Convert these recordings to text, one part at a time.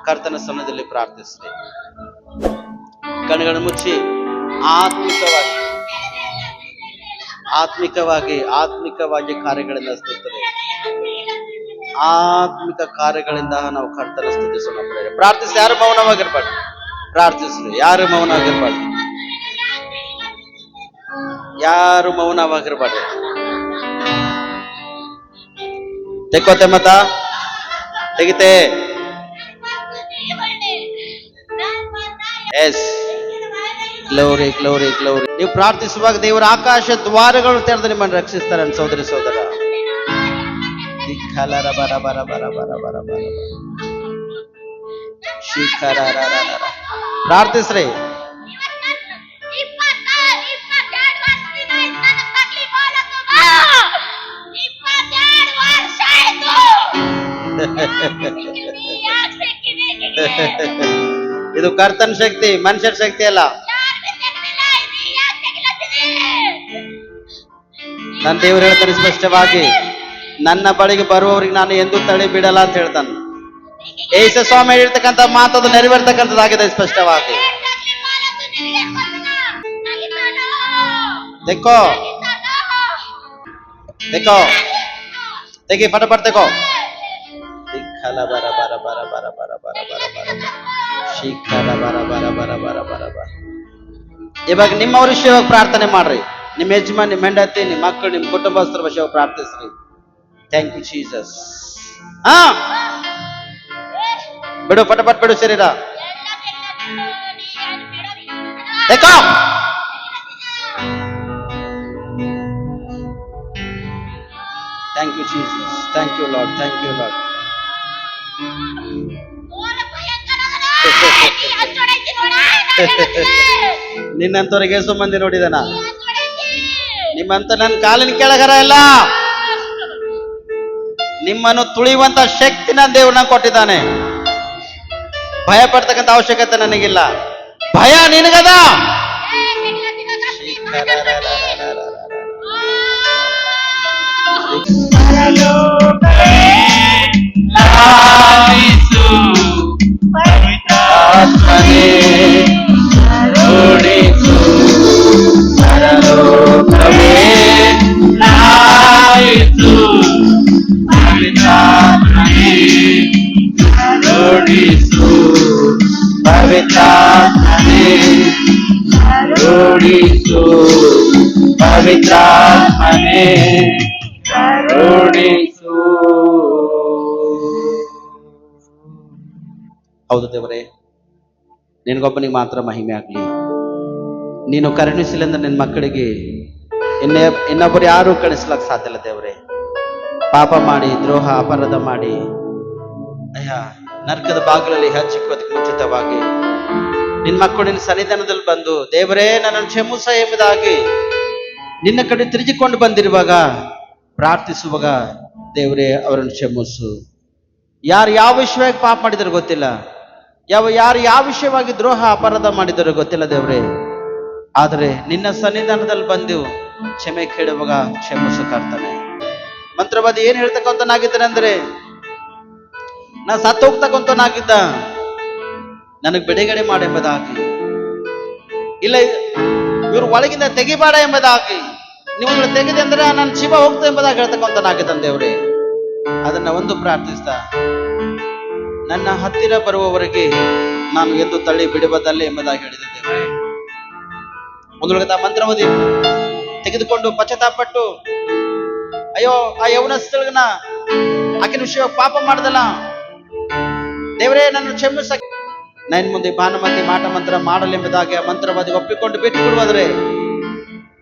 ಕರ್ತನ ಸಮ್ಮುಖದಲ್ಲಿ ಪ್ರಾರ್ಥಿಸ್ರಿ. ಕಣ್ಣುಗಳನ್ನು ಮುಚ್ಚಿ ಆತ್ಮಿಕವಾಗಿ ಕಾರ್ಯಗಳಿಂದ ಸ್ತುತಿಸುತ್ತದೆ. ಆತ್ಮಿಕ ಕಾರ್ಯಗಳಿಂದ ನಾವು ಕರ್ತನ ಸ್ತುತಿಸೋಣ. ಪ್ರಾರ್ಥಿಸಿ, ಯಾರು ಮೌನವಾಗಿರ್ಬಾರ್ದು. ಪ್ರಾರ್ಥಿಸ್ರಿ, ಯಾರು ಮೌನವಾಗಿರ್ಬಾರ್ದು. ತೆಕ್ಕೋತೆ ಮತ ತೆಗಿತೆ. Yes, glory glory glory. ನೀವು ಪ್ರಾರ್ಥಿಸುವಾಗ ದೇವರ ಆಕಾಶ ದ್ವಾರಗಳು ತೆರೆದು ನಿಮ್ಮನ್ನು ರಕ್ಷಿಸ್ತಾರೆ ಸಹೋದರಿ ಸಹೋದರ. ಪ್ರಾರ್ಥಿಸ್ರಿ. ಇದು ಕರ್ತನ ಶಕ್ತಿ, ಮನುಷ್ಯರ ಶಕ್ತಿ ಅಲ್ಲ. ನನ್ನ ದೇವರು ಹೇಳ್ತಾನೆ ಸ್ಪಷ್ಟವಾಗಿ, ನನ್ನ ಬಳಿಗೆ ಬರುವವರಿಗೆ ನಾನು ಎಂದೂ ತಡೆ ಬಿಡಲ್ಲ ಅಂತ ಹೇಳ್ತಾನೆ. ಯೇಸು ಸ್ವಾಮಿ ಹೇಳಿರ್ತಕ್ಕಂಥ ಮಾತದು ನೆರವೇರ್ತಕ್ಕಂಥದ್ದಾಗಿದೆ ಸ್ಪಷ್ಟವಾಗಿ. ತೆಕ್ಕೋ ತೆಕ್ಕೋ ತೆಗಿ, ಪಟ ತೆಕೋ. ಇವಾಗ ನಿಮ್ಮವ್ರ ವಿಷಯವಾಗಿ ಪ್ರಾರ್ಥನೆ ಮಾಡ್ರಿ. ನಿಮ್ಮ ಯಜಮಾನ್, ನಿಮ್ಮ ಹೆಂಡತಿ, ನಿಮ್ಮ ಮಕ್ಕಳು, ನಿಮ್ಮ ಕುಟುಂಬಸ್ಥರ ವಿಷಯವಾಗಿ ಪ್ರಾರ್ಥಿಸ್ರಿ. Thank you Jesus. ಬಿಡು, ಪಟ ಬಿಡು ಶರೀರ. Thank you Jesus. Thank you Lord. Thank you Lord. ನಿನ್ನಂತವ್ರಿಗೆ ಎಷ್ಟು ಮಂದಿ ನೋಡಿದನ? ನಿಮ್ಮಂತ ನನ್ನ ಕಾಲಿನ ಕೆಳಗರ ಇಲ್ಲ. ನಿಮ್ಮನ್ನು ತುಳಿಯುವಂತ ಶಕ್ತಿನ ದೇವ್ರನ್ನ ಕೊಟ್ಟಿದ್ದಾನೆ. ಭಯ ಪಡ್ತಕ್ಕಂಥ ಅವಶ್ಯಕತೆ ನನಗಿಲ್ಲ. ಭಯ ನಿನಗದ. ಪವಿತ್ರಾತ್ಮನೇ ಕರುಣಿಸು. ಹೌದು ದೇವರೇ, ನಿನಗೊಬ್ಬನಿಗೆ ಮಾತ್ರ ಮಹಿಮೆ ಆಗ್ಲಿ. ನೀನು ಕರುಣಿಸಿಲ್ಲ ಅಂದ್ರೆ ನಿನ್ನ ಮಕ್ಕಳಿಗೆ ಇನ್ನೊಬ್ಬರು ಯಾರು ಕಳಿಸ್ಲಕ್ ಸಾಧ್ಯ ಇಲ್ಲ ದೇವರೇ. ಪಾಪ ಮಾಡಿ, ದ್ರೋಹ, ಅಪರಾಧ ಮಾಡಿ, ನರಕದ ಬಾಗಿಲಲ್ಲಿ ಹಚ್ಚಿಕೋದಕ್ಕೆ ಮುಂಚಿತವಾಗಿ ನಿನ್ನ ಮಕ್ಕಳು ನಿನ್ನ ಸನ್ನಿಧಾನದಲ್ಲಿ ಬಂದು, ದೇವರೇ ನನ್ನನ್ನು ಕ್ಷಮಿಸ ಎಂಬುದಾಗಿ ನಿನ್ನ ಕಡೆ ತಿರುಗಿಕೊಂಡು ಬಂದಿರುವಾಗ ಪ್ರಾರ್ಥಿಸುವಾಗ, ದೇವರೇ ಅವರನ್ನು ಕ್ಷಮಿಸು. ಯಾರು ಯಾವ ವಿಷಯವಾಗಿ ಪಾಪ ಮಾಡಿದರೂ ಗೊತ್ತಿಲ್ಲ, ಯಾರು ಯಾವ ವಿಷಯವಾಗಿ ದ್ರೋಹ ಅಪರಾಧ ಮಾಡಿದರೂ ಗೊತ್ತಿಲ್ಲ ದೇವರೇ. ಆದರೆ ನಿನ್ನ ಸನ್ನಿಧಾನದಲ್ಲಿ ಬಂದು ಕ್ಷಮೆ ಕೇಳುವಾಗ ಕ್ಷಮಿಸು ಕರ್ತನೆ. ಮಂತ್ರವಾದಿ ಏನ್ ಹೇಳ್ತಕ್ಕಂಥನಾಗಿದ್ದಾನೆ ಅಂದ್ರೆ, ನಾ ಸತ್ತು ಹೋಗ್ತಕ್ಕಂಥನಾಗಿದ್ದ, ನನಗೆ ಬಿಡುಗಡೆ ಮಾಡೆಂಬುದಾಗಿ, ಇಲ್ಲ ಇವ್ರು ಒಳಗಿಂದ ತೆಗಿಬೇಡ ಎಂಬುದಾಗಿ, ನೀವು ತೆಗೆದೆ ಅಂದ್ರೆ ನನ್ನ ಶಿವ ಹೋಗ್ತಾ ಎಂಬುದಾಗಿ ಹೇಳ್ತಕ್ಕಂಥನಾಗಿದ್ದಾನೆ ದೇವರೇ. ಅದನ್ನ ಒಂದು ಪ್ರಾರ್ಥಿಸ್ತ, ನನ್ನ ಹತ್ತಿರ ಬರುವವರೆಗೆ ನಾನು ಎಂದು ತಳ್ಳಿ ಬಿಡುವುದಲ್ಲ ಎಂಬುದಾಗಿ ಹೇಳಿದೆ ದೇವರೇ. ಒಂದು ಮಂತ್ರವಾದಿ ತೆಗೆದುಕೊಂಡು ಪಶ್ಚಾತ್ತಾಪಟ್ಟು, ಅಯ್ಯೋ ಆ ಯೌವನಸ್ಥಳನ್ನ ಆಕಿನ ವಿಷಯ ಪಾಪ ಮಾಡ್ದಲ್ಲ ದೇವರೇ ನನ್ನ ಕ್ಷಮಿಸ, ನೈನ್ ಮುಂದೆ ಭಾನುಮತಿ ಮಾಟ ಮಂತ್ರ ಮಾಡಲೆಂಬುದಾಗಿ ಆ ಮಂತ್ರವಾದಿ ಒಪ್ಪಿಕೊಂಡು ಬಿಟ್ಟು ಬಿಡುವುದ್ರೆ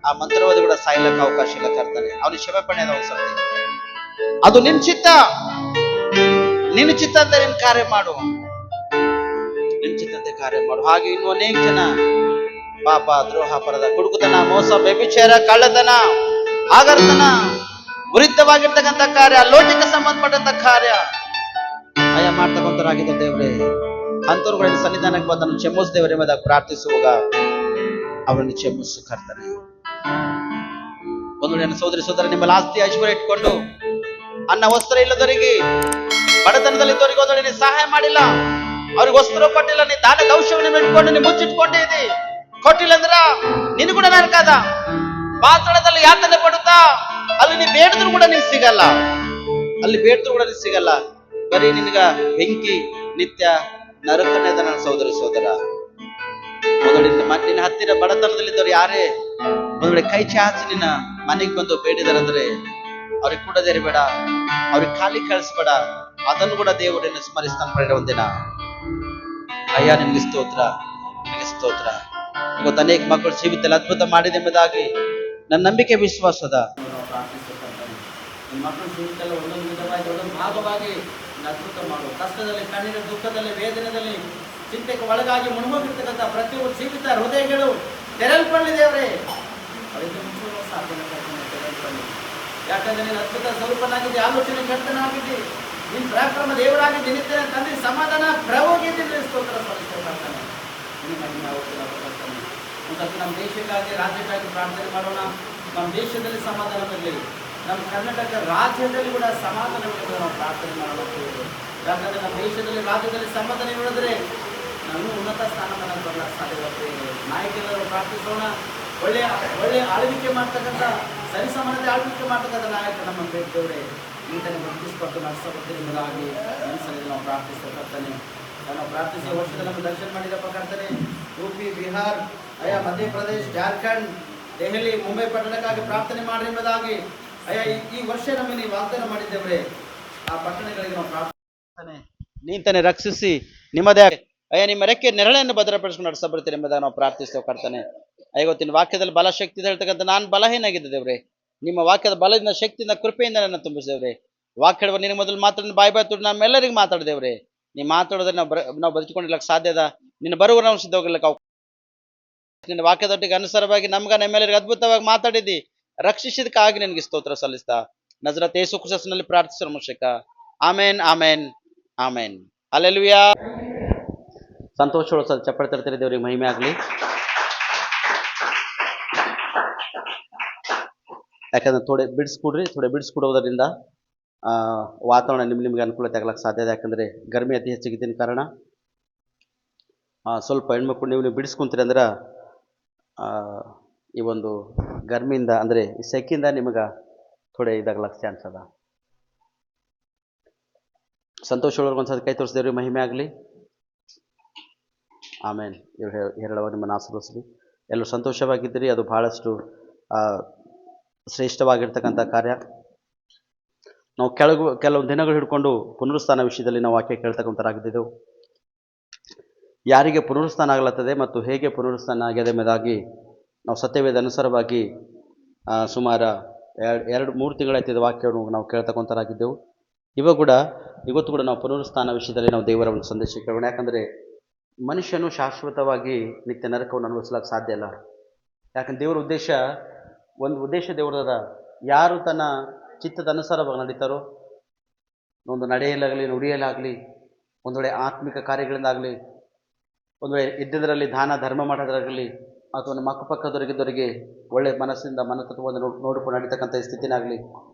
ಆ ಮಂತ್ರವಾದಿ ಕೂಡ ಸಾಯ್ಲಕ್ಕೆ ಅವಕಾಶ ಇಲ್ಲ ಕರ್ತನೆ. ಅವನಿಗೆ ಕ್ಷಮೆಪಣೆ ಅದ ಅವಸರ. ಅದು ನಿನ್ ಚಿತ್ತ ಅಂತ ನಿನ್ ಕಾರ್ಯ ಮಾಡು, ನಿನ್ ಚಿತ್ತಂತೆ ಕಾರ್ಯ ಮಾಡು. ಹಾಗೆ ಇನ್ನು ಅನೇಕ ಜನ ಪಾಪ, ದ್ರೋಹ, ಅಪರಾಧ, ಕುಡುಕುತನ, ಮೋಸ, ವ್ಯಭಿಚಾರ, ಕಳ್ಳತನ, ಆಗರ್ತನ, ವಿರುದ್ಧವಾಗಿರ್ತಕ್ಕಂಥ ಕಾರ್ಯ, ಲೋಕಕ್ಕೆ ಸಂಬಂಧಪಟ್ಟಂತ ಕಾರ್ಯ ಮಾಡ್ತಕ್ಕಂಥರಾಗಿದ್ದ ದೇವರೇ, ಅಂತವ್ರುಗಳ ಸನ್ನಿಧಾನಕ್ಕೆ ಬಂದನ್ನು ಕ್ಷಮಿಸು ದೇವರೇ ಎಂಬುದಾಗಿ ಪ್ರಾರ್ಥಿಸುವಾಗ ಅವರನ್ನು ಕ್ಷಮಿಸು ಕರ್ತನೆ. ಒಂದು ನನ್ನ ಸೋದರಿ ಸೋದರ, ನಿಮ್ಮಲ್ಲಿ ಆಸ್ತಿ ಐಶ್ವರ್ಯ ಇಟ್ಕೊಂಡು ಅನ್ನ ವಸ್ತ್ರ ಇಲ್ಲದವರಿಗೆ, ಬಡತನದಲ್ಲಿದ್ದವರಿಗೆ ಒಂದೊಡೆ ಸಹಾಯ ಮಾಡಿಲ್ಲ, ಅವ್ರಿಗೆ ವಸ್ತ್ರ ಕೊಟ್ಟಿಲ್ಲ, ನೀ ದಾನ ಔಷಧವನ್ನು ಇಟ್ಕೊಂಡು ನೀ ಮುಚ್ಚಿಟ್ಕೊಂಡಿದ್ದಿ. ಕೊಟ್ಟಿಲ್ಲ ಅಂದ್ರ ನಿನ್ ಕೂಡ ನರಕದ. ಪಾತಾಳದಲ್ಲಿ ಯಾತನೆ ಪಡುತ್ತಾ ಅಲ್ಲಿ ನೀ ಬೇಡದ್ರು ಕೂಡ ನೀನ್ ಸಿಗಲ್ಲ. ಅಲ್ಲಿ ಬೇಡದ್ರು ಕೂಡ ನೀನ್ ಸಿಗಲ್ಲ. ಬರೀ ನಿನ್ಗ ಬೆಂಕಿ, ನಿತ್ಯ ನರಕನೇದ. ನನ್ನ ಸೋದರ, ನಿನ್ನ ಹತ್ತಿರ ಬಡತನದಲ್ಲಿದ್ದವ್ರು ಯಾರೇ ಒಂದ್ ವೇಳೆ ಕೈ ಚಾಚಿ ನಿನ್ನ ಮನೆಗೆ ಬಂದು ಬೇಡಿದಾರಂದ್ರೆ ಅವ್ರಿಗೆ ಕೂಡ ಬೇಡ, ಅವ್ರಿಗೆ ಖಾಲಿ ಕಳಿಸ್ಬೇಡ. ಅದನ್ನು ಕೂಡ ದೇವರನ್ನು ಸ್ಮರಿಸ್ತಾನೆ. ಒಂದಿನ ಅಯ್ಯ ನಿನ್ಗೆ ಸ್ತೋತ್ರ, ನಿನಗೆ ಸ್ತೋತ್ರ. ಇವತ್ತು ಅನೇಕ ಮಕ್ಕಳು ಜೀವಿತದಲ್ಲಿ ಅದ್ಭುತ ಮಾಡಿದೆ ಎಂಬುದಾಗಿ ನನ್ನ ನಂಬಿಕೆ, ವಿಶ್ವಾಸದ ಮಕ್ಕಳು ಜೀವಿತದಲ್ಲಿ ಒಂದೊಂದು ವಿಧವಾಗಿ ಒಂದೊಂದು ಭಾಗವಾಗಿ ಅದ್ಭುತ ಮಾಡು. ಕಷ್ಟದಲ್ಲಿ, ಕಣ್ಣಿನ ದುಃಖದಲ್ಲಿ, ವೇದನೆಯಲ್ಲಿ, ಚಿಂತೆಗೆ ಒಳಗಾಗಿ ಮುಳುಗೋಗಿರ್ತಕ್ಕಂಥ ಪ್ರತಿಯೊಬ್ಬರು ಜೀವಿತ ಹೃದಯಗಳು ತೆರಲ್ಪಡಲಿ ದೇವರೇ. ಅವರಿಗೆ ಮುಚ್ಚುವ ಸಾಧನೆ ತೆರಲ್ಪಡಲಿ. ಯಾಕಂದ್ರೆ ನೀನು ಅದ್ಭುತ ಸ್ವರೂಪನಾಗಿದ್ದೆ, ಆಲೋಚನೆ ಕರ್ತನಾಗಿದ್ದೆ, ನಿನ್ನ ಪರಾಕ್ರಮ ದೇವರಾಗಿದ್ದೆ, ನಿನ್ನ ತಂದೆ ಸಮಾಧಾನ ಪ್ರಭೋಗಿದ್ದೆ. ಸ್ತೋತ್ರ ಸಲ್ಲಿಸ್ತಾನೆ. ಮತ್ತು ನಮ್ಮ ದೇಶಕ್ಕಾಗಿ, ರಾಜ್ಯಕ್ಕಾಗಿ ಪ್ರಾರ್ಥನೆ ಮಾಡೋಣ. ನಮ್ಮ ದೇಶದಲ್ಲಿ ಸಮಾಧಾನ ಬರಲಿ, ನಮ್ಮ ಕರ್ನಾಟಕ ರಾಜ್ಯದಲ್ಲಿ ಕೂಡ ಸಮಾಧಾನ ನಾವು ಪ್ರಾರ್ಥನೆ ಮಾಡಬೇಕು. ಯಾಕಂದರೆ ನಮ್ಮ ದೇಶದಲ್ಲಿ, ರಾಜ್ಯದಲ್ಲಿ ಸಮಾಧಾನ ನೋಡಿದ್ರೆ ನಾವು ಉನ್ನತ ಸ್ಥಾನಮಾನ ಬರಲಿಕ್ಕೆ ಸಾಧ್ಯವಾಗ್ತದೆ. ನಾಯಕರೆಲ್ಲರೂ ಪ್ರಾರ್ಥಿಸೋಣ. ಒಳ್ಳೆಯ ಆಳ್ವಿಕೆ ಮಾಡ್ತಕ್ಕಂಥ, ಸರಿಸಮಾನತೆ ಆಳ್ವಿಕೆ ಮಾಡ್ತಕ್ಕಂಥ ನಾಯಕ ನಮ್ಮ ಬೇಡ್ತೇವ್ರೆ. ಇಂಥನ್ನು ಗುರುತಿಸ್ಕೊಟ್ಟು ನಡೆಸಬೇಕು ಎಂಬುದಾಗಿ ಮನಸ್ಸಲ್ಲಿ ನಾವು ಪ್ರಾರ್ಥಿಸ್ತಕ್ಕಂತಾನೆ. ನಾವು ಪ್ರಾರ್ಥಿಸಿ ವರ್ಷದಲ್ಲಿ ನಮ್ಮ ದರ್ಶನ ಮಾಡಿದಪ್ಪ ಕರ್ತನೆ. ಯುಪಿ, ಬಿಹಾರ್, ಅಯ್ಯ ಮಧ್ಯಪ್ರದೇಶ್, ಜಾರ್ಖಂಡ್, ದೆಹಲಿ, ಮುಂಬೈ ಪಟ್ಟಣಕ್ಕಾಗಿ ಪ್ರಾರ್ಥನೆ ಮಾಡಿ ಎಂಬುದಾಗಿ ಅಯ್ಯ ಈ ವರ್ಷ ನಮಗೆ ನೀವು ವಾಗ್ದಾನ ಮಾಡಿದ್ದೇವ್ರೆ. ಆ ಪಟ್ಟಣಗಳಿಗೆ ನಾವು ಪ್ರಾರ್ಥನೆ ನೀಂತಾನೆ ರಕ್ಷಿಸಿ ನಿಮ್ಮದೇ ಅಯ್ಯ ನಿಮ್ಮ ರೆಕ್ಕೆ ನೆರಳನ್ನು ಭದ್ರಪಡಿಸ್ಕೊಂಡು ನಡೆಸ ಬರ್ತೀರಿ ಎಂಬುದಾಗಿ ನಾವು ಪ್ರಾರ್ಥಿಸ್ತೇವೆ ಕರ್ತನೆ. ಇವತ್ತಿನ ವಾಕ್ಯದಲ್ಲಿ ಬಲ ಶಕ್ತಿ ಹೇಳ್ತಕ್ಕಂಥ ನಾನು ಬಲಹೀನಾಗಿದ್ದೆ ದೇವ್ರೆ. ನಿಮ್ಮ ವಾಕ್ಯದ ಬಲದಿಂದ, ಶಕ್ತಿಯಿಂದ, ಕೃಪೆಯಿಂದ ನನ್ನ ತುಂಬಿಸಿದೇವ್ರೆ. ವಾಕ್ಯ ಹೇಳುವ ನಿನ್ನ ಮೊದಲು ಮಾತಾಡಿ ಬಾಯಿ ತುಡು ನಮ್ಮೆಲ್ಲರಿಗೂ ಮಾತಾಡಿದೇವ್ರೆ. ನೀ ಮಾತಾಡೋದ್ರೆ ನಾವು ಬದುಕೊಂಡಿರ್ಲಕ್ಕೆ ಸಾಧ್ಯದ. ನಿನ್ನ ಬರುವ ನಾವು ಸಿದ್ಧ ಹೋಗ್ಲಿಕ್ಕೆ ನಿನ್ನ ವಾಕ್ಯದೊಟ್ಟಿಗೆ ಅನುಸಾರವಾಗಿ ನಮ್ಮೆಲ್ಲರಿಗೂ ಅದ್ಭುತವಾಗಿ ಮಾತಾಡಿದ್ದಿ. ರಕ್ಷಿಸಿದಕ್ಕಾಗಿ ನಿನಗೆ ಸ್ತೋತ್ರ ಸಲ್ಲಿಸ್ತಾ ನಜರತ್ ಯೇಸು ಕ್ರಿಸ್ತನಲ್ಲಿ ಪ್ರಾರ್ಥಿಸೋ ಮುಷಕ. ಆಮೇನ್, ಆಮೇನ್, ಆಮೇನ್. ಹಲ್ಲೆಲೂಯಾ. ಸಂತೋಷಗಳು ಚಪ್ಪಳೆ ತರ್ತಾರೆ. ದೇವರಿಗೆ ಮಹಿಮೆ ಆಗಲಿ. ಯಾಕಂದ್ರೆ ಥೋಡೆ ಬಿಡಿಸ್ಕೊಡೋದ್ರಿಂದ ವಾತಾವರಣ ನಿಮ್ಗೆ ಅನುಕೂಲತೆ ಆಗ್ಲಿಕ್ಕೆ ಸಾಧ್ಯ ಇದೆ. ಯಾಕಂದರೆ ಗರ್ಮಿ ಅತಿ ಹೆಚ್ಚಾಗಿದ್ದಿನ ಕಾರಣ ಸ್ವಲ್ಪ ಹೆಣ್ಮಕ್ಳು ನೀವು ಬಿಡಿಸ್ಕೊಂತೀರಿ ಅಂದ್ರೆ ಈ ಒಂದು ಗರ್ಮಿಯಿಂದ, ಅಂದರೆ ಈ ಸೆಕೆಯಿಂದ ನಿಮಗೆ ಥೋಡೆ ಇದಾಗ್ಲಕ್ಕೆ ಚಾನ್ಸ್ ಅದ. ಸಂತೋಷ ಒಳಗೆ ಒಂದ್ಸತಿ ಕೈ ತೋರಿಸಿದೇವ್ರಿಗೆ ಮಹಿಮೆ ಆಗಲಿ. ಆಮೇಲೆ ಹೇರಳವಾಗಿ ನಿಮ್ಮನ್ನು ಆಶೀರ್ವದಿಸಲಿ. ಎಲ್ಲರೂ ಸಂತೋಷವಾಗಿದ್ದೀರಿ. ಅದು ಬಹಳಷ್ಟು ಶ್ರೇಷ್ಠವಾಗಿರ್ತಕ್ಕಂಥ ಕಾರ್ಯ. ನಾವು ಕೆಲವು ದಿನಗಳು ಹಿಡ್ಕೊಂಡು ಪುನರುತ್ಥಾನ ವಿಷಯದಲ್ಲಿ ನಾವು ವಾಕ್ಯ ಕೇಳ್ತಕ್ಕಂಥರಾಗಿದ್ದೆವು. ಯಾರಿಗೆ ಪುನರುತ್ಥಾನ ಆಗ್ಲತ್ತದೆ ಮತ್ತು ಹೇಗೆ ಪುನರುತ್ಥಾನ ಆಗಿದೆ ಎಂಬುದಾಗಿ ನಾವು ಸತ್ಯವೇದ ಅನುಸಾರವಾಗಿ ಸುಮಾರು 2-3 ತಿಂಗಳಾಯ್ತಿದ್ದ ವಾಕ್ಯವನ್ನು ನಾವು ಕೇಳ್ತಕ್ಕಂಥರಾಗಿದ್ದೆವು. ಇವತ್ತು ಕೂಡ ನಾವು ಪುನರುತ್ಥಾನ ವಿಷಯದಲ್ಲಿ ನಾವು ದೇವರ ಒಂದು ಸಂದೇಶ ಕೇಳೋಣ. ಯಾಕಂದರೆ ಮನುಷ್ಯನು ಶಾಶ್ವತವಾಗಿ ನಿತ್ಯ ನರಕವನ್ನು ಅನುಭವಿಸ್ಲಿಕ್ಕೆ ಸಾಧ್ಯ ಇಲ್ಲ. ಯಾಕಂದ್ರೆ ದೇವರ ಉದ್ದೇಶ ದೇವರದ ಯಾರು ತನ್ನ ಚಿತ್ತದ ಅನುಸಾರವಾಗಿ ನಡೀತಾರೋ, ಒಂದು ನಡೆಯಲಾಗಲಿ, ನುಡಿಯಲಾಗಲಿ, ಒಂದು ವೇಳೆ ಆತ್ಮಿಕ ಕಾರ್ಯಗಳಿಂದಾಗಲಿ, ಒಂದು ವೇಳೆ ಇದ್ದದರಲ್ಲಿ ದಾನ ಧರ್ಮ ಮಾಡೋದ್ರಾಗಲಿ, ಅಥವಾ ನಮ್ಮ ಅಕ್ಕಪಕ್ಕದವರಿಗಿದ್ದವರಿಗೆ ಒಳ್ಳೆ ಮನಸ್ಸಿಂದ ಮನತತ್ವವನ್ನು ನೋಡಿಕೊಂಡು ನಡೀತಕ್ಕಂಥ ಸ್ಥಿತಿನಾಗಲಿ.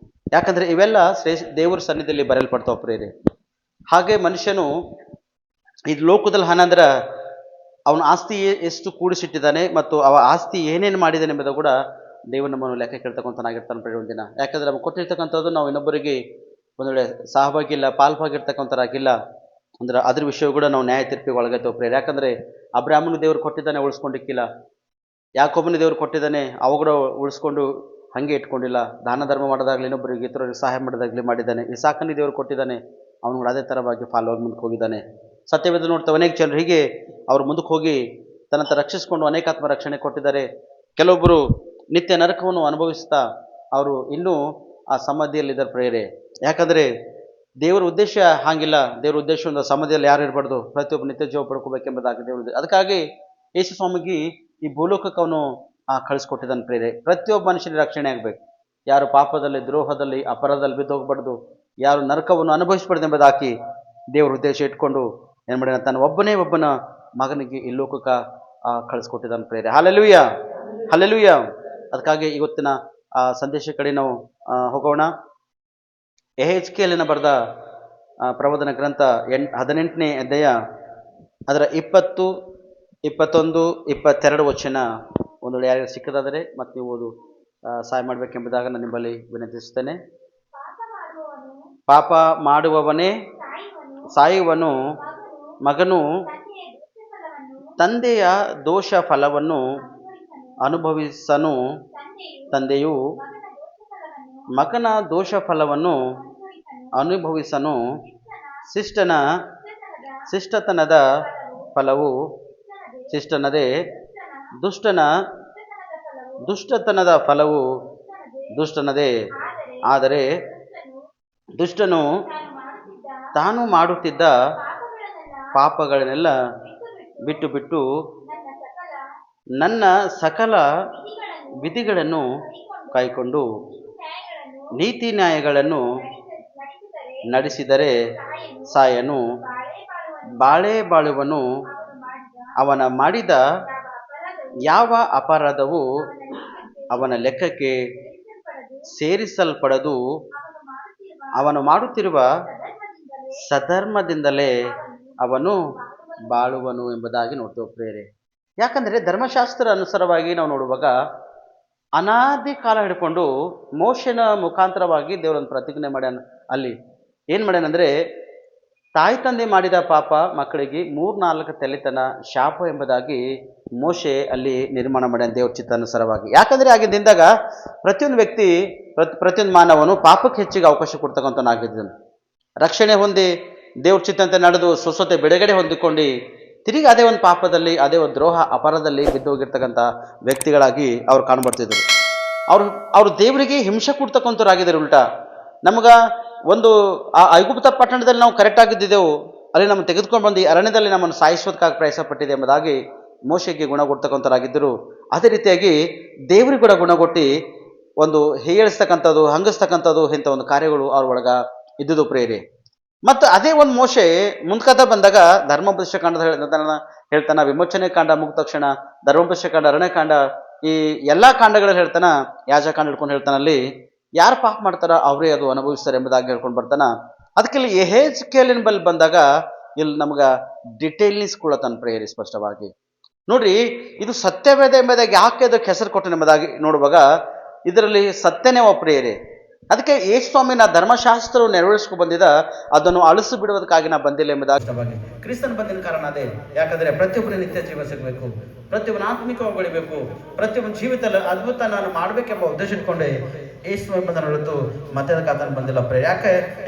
ಯಾಕಂದರೆ ಇವೆಲ್ಲ ದೇವರ ಸನ್ನಿಧಿಯಲ್ಲಿ ಬರೆಯಲ್ಪಡ್ತಾವ ಪ್ರೇರೆ. ಹಾಗೆ ಮನುಷ್ಯನು ಈ ಲೋಕದಲ್ಲಿ ಹಣ ಅಂದ್ರೆ ಅವನ ಆಸ್ತಿ ಎಷ್ಟು ಕೂಡಿಸಿಟ್ಟಿದ್ದಾನೆ ಮತ್ತು ಅವ ಆಸ್ತಿ ಏನೇನು ಮಾಡಿದ್ದಾನೆ ಎಂಬುದು ಕೂಡ ದೇವರು ನಮ್ಮನ್ನು ಲೆಕ್ಕ ಕೇಳ್ತಕ್ಕಂಥನಾಗಿರ್ತಾನೆ ಪ್ರತಿ ಒಂದಿನ. ಯಾಕಂದರೆ ನಮಗೆ ಕೊಟ್ಟಿರ್ತಕ್ಕಂಥದ್ದು ನಾವು ಇನ್ನೊಬ್ಬರಿಗೆ ಒಂದು ವೇಳೆ ಸಹಭಾಗಿಲ್ಲ, ಪಾಲ್ಭಾಗಿರ್ತಕ್ಕಂಥರಾಗಿಲ್ಲ ಅಂದ್ರೆ ಅದ್ರ ವಿಷಯ ಕೂಡ ನಾವು ನ್ಯಾಯ ತೀರ್ಪಿಗೆ ಒಳಗೈತೇವೆ ಪ್ರೇರೆ. ಯಾಕಂದರೆ ಅಬ್ರಾಹ್ಮನಿಗೆ ದೇವರು ಕೊಟ್ಟಿದ್ದಾನೆ, ಉಳಿಸ್ಕೊಂಡಿಕ್ಕಿಲ್ಲ. ಯಾಕೋಬನಿಗೆ ದೇವರು ಕೊಟ್ಟಿದ್ದಾನೆ, ಅವ ಕೂಡ ಉಳಿಸ್ಕೊಂಡು ಹಾಗೆ ಇಟ್ಕೊಂಡಿಲ್ಲ. ದಾನ ಧರ್ಮ ಮಾಡೋದಾಗಲಿ, ಇನ್ನೊಬ್ಬರಿಗೆ ಇತರರಿಗೆ ಸಹಾಯ ಮಾಡೋದಾಗಲಿ ಮಾಡಿದ್ದಾನೆ. ಇಸಾಕನಿಗೆ ದೇವರು ಕೊಟ್ಟಿದ್ದಾನೆ, ಅವನು ಕೂಡ ಅದೇ ಥರವಾಗಿ ಫಾಲೋ ಆಗಿ ಮುಂದಕ್ಕೆ ಹೋಗಿದ್ದಾನೆ. ಸತ್ಯವೇದ ನೋಡ್ತಾ ಅನೇಕ ಜನರು ಹೀಗೆ ಅವರು ಮುಂದಕ್ಕೆ ಹೋಗಿ ತನ್ನಂತ ರಕ್ಷಿಸಿಕೊಂಡು ಅನೇಕ ಆತ್ಮ ರಕ್ಷಣೆ ಕೊಟ್ಟಿದ್ದಾರೆ. ಕೆಲವೊಬ್ಬರು ನಿತ್ಯ ನರಕವನ್ನು ಅನುಭವಿಸ್ತಾ ಅವರು ಇನ್ನೂ ಆ ಸಮಾಧಿಯಲ್ಲಿದ್ದಾರೆ ಪ್ರೇರೆ. ಯಾಕಂದರೆ ದೇವರ ಉದ್ದೇಶ ಹಾಗಿಲ್ಲ. ದೇವರ ಉದ್ದೇಶ ಒಂದು ಸಮಾಧಿಯಲ್ಲಿ ಯಾರು ಇರಬಾರ್ದು, ಪ್ರತಿಯೊಬ್ಬ ನಿತ್ಯ ಜೀವ ಪಡ್ಕೋಬೇಕೆಂಬುದಾಗಿ ದೇವರು. ಅದಕ್ಕಾಗಿ ಯೇಸು ಸ್ವಾಮಿಗೆ ಈ ಭೂಲೋಕಕ್ಕೆ ಅವನು ಕಳಿಸ್ಕೊಟ್ಟಿದ್ದಾನೆ ಪ್ರೇರೆ. ಪ್ರತಿಯೊಬ್ಬ ಮನುಷ್ಯನಿಗೆ ರಕ್ಷಣೆ ಆಗಬೇಕು. ಯಾರು ಪಾಪದಲ್ಲಿ, ದ್ರೋಹದಲ್ಲಿ, ಅಪರಾಧದಲ್ಲಿ ಬಿದ್ದೋಗ್ಬಾರ್ದು, ಯಾರು ನರಕವನ್ನು ಅನುಭವಿಸ್ಬಾರ್ದು ಎಂಬುದಾಗಿ ದೇವರ ಉದ್ದೇಶ ಇಟ್ಕೊಂಡು ಏನು ಮಾಡಿದ, ತನ್ನ ಒಬ್ಬನ ಮಗನಿಗೆ ಈ ಲೋಕಕ್ಕೆ ಕಳಿಸ್ಕೊಟ್ಟಿದ್ದಾನೆ ಪ್ರೇರೆ. Hallelujah, hallelujah. ಅದಕ್ಕಾಗಿ ಇವತ್ತಿನ ಸಂದೇಶ ಕಡೆ ನಾವು ಹೋಗೋಣ. ಯೆಹೆಜ್ಕೇಲನ ಬರೆದ ಪ್ರವಾದನ ಗ್ರಂಥ 18ನೇ ಅಧ್ಯಾಯ ಅದರ 20, 21, 22 ವಚನ ಒಂದು ವೇಳೆ ಯಾರಿಗೆ ಸಿಕ್ಕದಾದರೆ ಮತ್ತೆ ನೀವು ಓದು ಸಹಾಯ ಮಾಡಬೇಕೆಂಬುದಾಗ ನಾನು ನಿಮ್ಮಲ್ಲಿ ವಿನಂತಿಸುತ್ತೇನೆ. ಪಾಪ ಮಾಡುವವನೇ ಸಾಯುವನು, ಮಗನು ತಂದೆಯ ದೋಷ ಫಲವನ್ನು ಅನುಭವಿಸನು, ತಂದೆಯು ಮಗನ ದೋಷ ಫಲವನ್ನು ಅನುಭವಿಸನು. ಶಿಷ್ಟತನದ ಫಲವು ಶಿಷ್ಟನದೇ, ದುಷ್ಟತನದ ಫಲವು ದುಷ್ಟನದೇ. ಆದರೆ ದುಷ್ಟನು ತಾನು ಮಾಡುತ್ತಿದ್ದ ಪಾಪಗಳನ್ನೆಲ್ಲ ಬಿಟ್ಟು ಬಿಟ್ಟು ನನ್ನ ಸಕಲ ವಿಧಿಗಳನ್ನು ಕೈಕೊಂಡು ನೀತಿ ನ್ಯಾಯಗಳನ್ನು ನಡೆಸಿದರೆ ಸಾಯನು, ಬಾಳೆ ಬಾಳುವನು. ಅವನ ಮಾಡಿದ ಯಾವ ಅಪರಾಧವು ಅವನ ಲೆಕ್ಕಕ್ಕೆ ಸೇರಿಸಲ್ಪಡದು. ಅವನು ಮಾಡುತ್ತಿರುವ ಸಧರ್ಮದಿಂದಲೇ ಅವನು ಬಾಳುವನು ಎಂಬುದಾಗಿ ನೋಡ್ತೇವೆ ಪ್ರಿಯರೇ. ಯಾಕಂದರೆ ಧರ್ಮಶಾಸ್ತ್ರ ಅನುಸಾರವಾಗಿ ನಾವು ನೋಡುವಾಗ ಅನಾದಿ ಕಾಲ ಹಿಡ್ಕೊಂಡು ಮೋಶೆನ ಮುಖಾಂತರವಾಗಿ ದೇವರನ್ನು ಪ್ರತಿಜ್ಞೆ ಮಾಡ್ಯಾನ. ಅಲ್ಲಿ ಏನು ಮಾಡ್ಯಾನಂದರೆ, ತಾಯಿ ತಂದೆ ಮಾಡಿದ ಪಾಪ ಮಕ್ಕಳಿಗೆ 3-4 ತಲೆತನ ಶಾಪ ಎಂಬುದಾಗಿ ಮೋಶೆ ಅಲ್ಲಿ ನಿರ್ಮಾಣ ಮಾಡ್ಯಾನ ದೇವ್ರ ಚಿತ್ತಾನುಸಾರವಾಗಿ. ಯಾಕಂದರೆ ಆಗಿದ್ದಾಗ ಪ್ರತಿಯೊಂದು ವ್ಯಕ್ತಿ ಪ್ರತಿಯೊಂದು ಮಾನವನು ಪಾಪಕ್ಕೆ ಹೆಚ್ಚಿಗೆ ಅವಕಾಶ ಕೊಡ್ತಕ್ಕಂಥನಾಗಿದ್ದನು. ರಕ್ಷಣೆ ಹೊಂದಿ ದೇವ್ರ ಚಿತ್ತಂತೆ ನಡೆದು ಸ್ವಸ್ಥತೆ ಬಿಡುಗಡೆ ಹೊಂದಿಕೊಂಡು ತಿರುಗಿ ಅದೇ ಒಂದು ಪಾಪದಲ್ಲಿ, ಅದೇ ಒಂದು ದ್ರೋಹ ಅಪರಾಧದಲ್ಲಿ ಬಿದ್ದೋಗಿರ್ತಕ್ಕಂಥ ವ್ಯಕ್ತಿಗಳಾಗಿ ಅವ್ರು ಕಾಣ್ಬರ್ತಿದ್ರು. ಅವರು ದೇವರಿಗೆ ಹಿಂಸೆ ಕೊಡ್ತಕ್ಕಂಥವ್ರಾಗಿದ್ದಾರೆ. ಉಲ್ಟಾ ನಮ್ಗೆ ಒಂದು ಆ ಐಗುಪ್ತ ಪಟ್ಟಣದಲ್ಲಿ ನಾವು ಕರೆಕ್ಟ್ ಆಗಿದ್ದೆವು, ಅಲ್ಲಿ ನಮ್ಮನ್ನು ತೆಗೆದುಕೊಂಡು ಬಂದು ಅರಣ್ಯದಲ್ಲಿ ನಮ್ಮನ್ನು ಸಾಯಿಸೋದಕ್ಕಾಗಿ ಪ್ರಯಾಸ ಪಟ್ಟಿದೆ ಎಂಬುದಾಗಿ ಮೋಶೆಗೆ ಗುಣ ಕೊಡ್ತಕ್ಕಂಥವ್ರಾಗಿದ್ದರು. ಅದೇ ರೀತಿಯಾಗಿ ದೇವರಿಗೆ ಕೂಡ ಗುಣಗೊಟ್ಟು ಒಂದು ಹೀಯಾಳಿಸ್ತಕ್ಕಂಥದ್ದು, ಹಂಗಿಸ್ತಕ್ಕಂಥದ್ದು ಇಂಥ ಒಂದು ಕಾರ್ಯಗಳು ಅವ್ರ ಒಳಗೆ ಇದ್ದುದು ಪ್ರೇರೆ. ಮತ್ತು ಅದೇ ಒಂದು ಮೋಶೆ ಮುಂದ್ಕತ ಬಂದಾಗ ಧರ್ಮೋಪದೇಶ ಕಾಂಡ ಹೇಳ್ತಾನ, ವಿಮೋಚನೆ ಕಾಂಡ ಮುಗಿದ ತಕ್ಷಣ ಧರ್ಮೋಪದೇಶ ಕಾಂಡ, ಅರಣ್ಯಕಾಂಡ, ಈ ಎಲ್ಲ ಕಾಂಡಗಳಲ್ಲಿ ಹೇಳ್ತಾನ, ಯಾಜಕಾಂಡ ಹಿಡ್ಕೊಂಡು ಹೇಳ್ತಾನಲ್ಲಿ ಯಾರು ಪಾಪ ಮಾಡ್ತಾರ ಅವರೇ ಅದು ಅನುಭವಿಸ್ತಾರೆ ಎಂಬುದಾಗಿ ಹೇಳ್ಕೊಂಡು ಬರ್ತಾನ. ಅದಕ್ಕೆ ಇಲ್ಲಿ ಯೆಹೆಜ್ಕೇಲಿನ ಬಳಿ ಬಂದಾಗ ಇಲ್ಲಿ ನಮ್ಗೆ ಡಿಟೇಲ್ನಿಸ್ ಕೊಡತಾನ ಪ್ರೇರಿ ಸ್ಪಷ್ಟವಾಗಿ. ನೋಡ್ರಿ, ಇದು ಸತ್ಯವೇದ ಎಂಬುದಾಗಿ ಯಾಕೆ ಅದಕ್ಕೆ ಹೆಸರು ಕೊಟ್ಟನು ಎಂಬುದಾಗಿ ನೋಡುವಾಗ ಇದರಲ್ಲಿ ಸತ್ಯನೇ ಪ್ರಿಯರೇ. ಅದಕ್ಕೆ ಯೇಸು ಸ್ವಾಮಿ ನಾ ಧರ್ಮಶಾಸ್ತ್ರ ನೆರವೇರಿಸ್ಕೊಂಡು ಬಂದಿದ್ದ ಅದನ್ನು ಅಳಿಸಿ ಬಿಡುವುದಕ್ಕಾಗಿ ನಾ ಬಂದಿಲ್ಲ ಎಂಬುದಾಗಿ ಕ್ರಿಸ್ತನ್ ಬಂದಿನ ಕಾರಣ ಅದೇ. ಯಾಕಂದ್ರೆ ಪ್ರತಿಯೊಬ್ಬರು ನಿತ್ಯ ಜೀವ ಸಿಗಬೇಕು, ಪ್ರತಿಯೊಬ್ಬನ ಆತ್ಮಿಕವಾಗಿ ಬೆಳಿಬೇಕು, ಪ್ರತಿಯೊಬ್ಬನ ಜೀವಿತದಲ್ಲಿ ಅದ್ಭುತ ನಾನು ಮಾಡ್ಬೇಕೆಂಬ ಉದ್ದೇಶ ಇಟ್ಕೊಂಡೆ ಯೇಸು ಎಂಬುದನ್ನು ಹೊರತು ಮತ್ತೆ ಅದಕ್ಕೆ ಅದನ್ನು ಬಂದಿಲ್ಲ ಪ್ರಿಯ.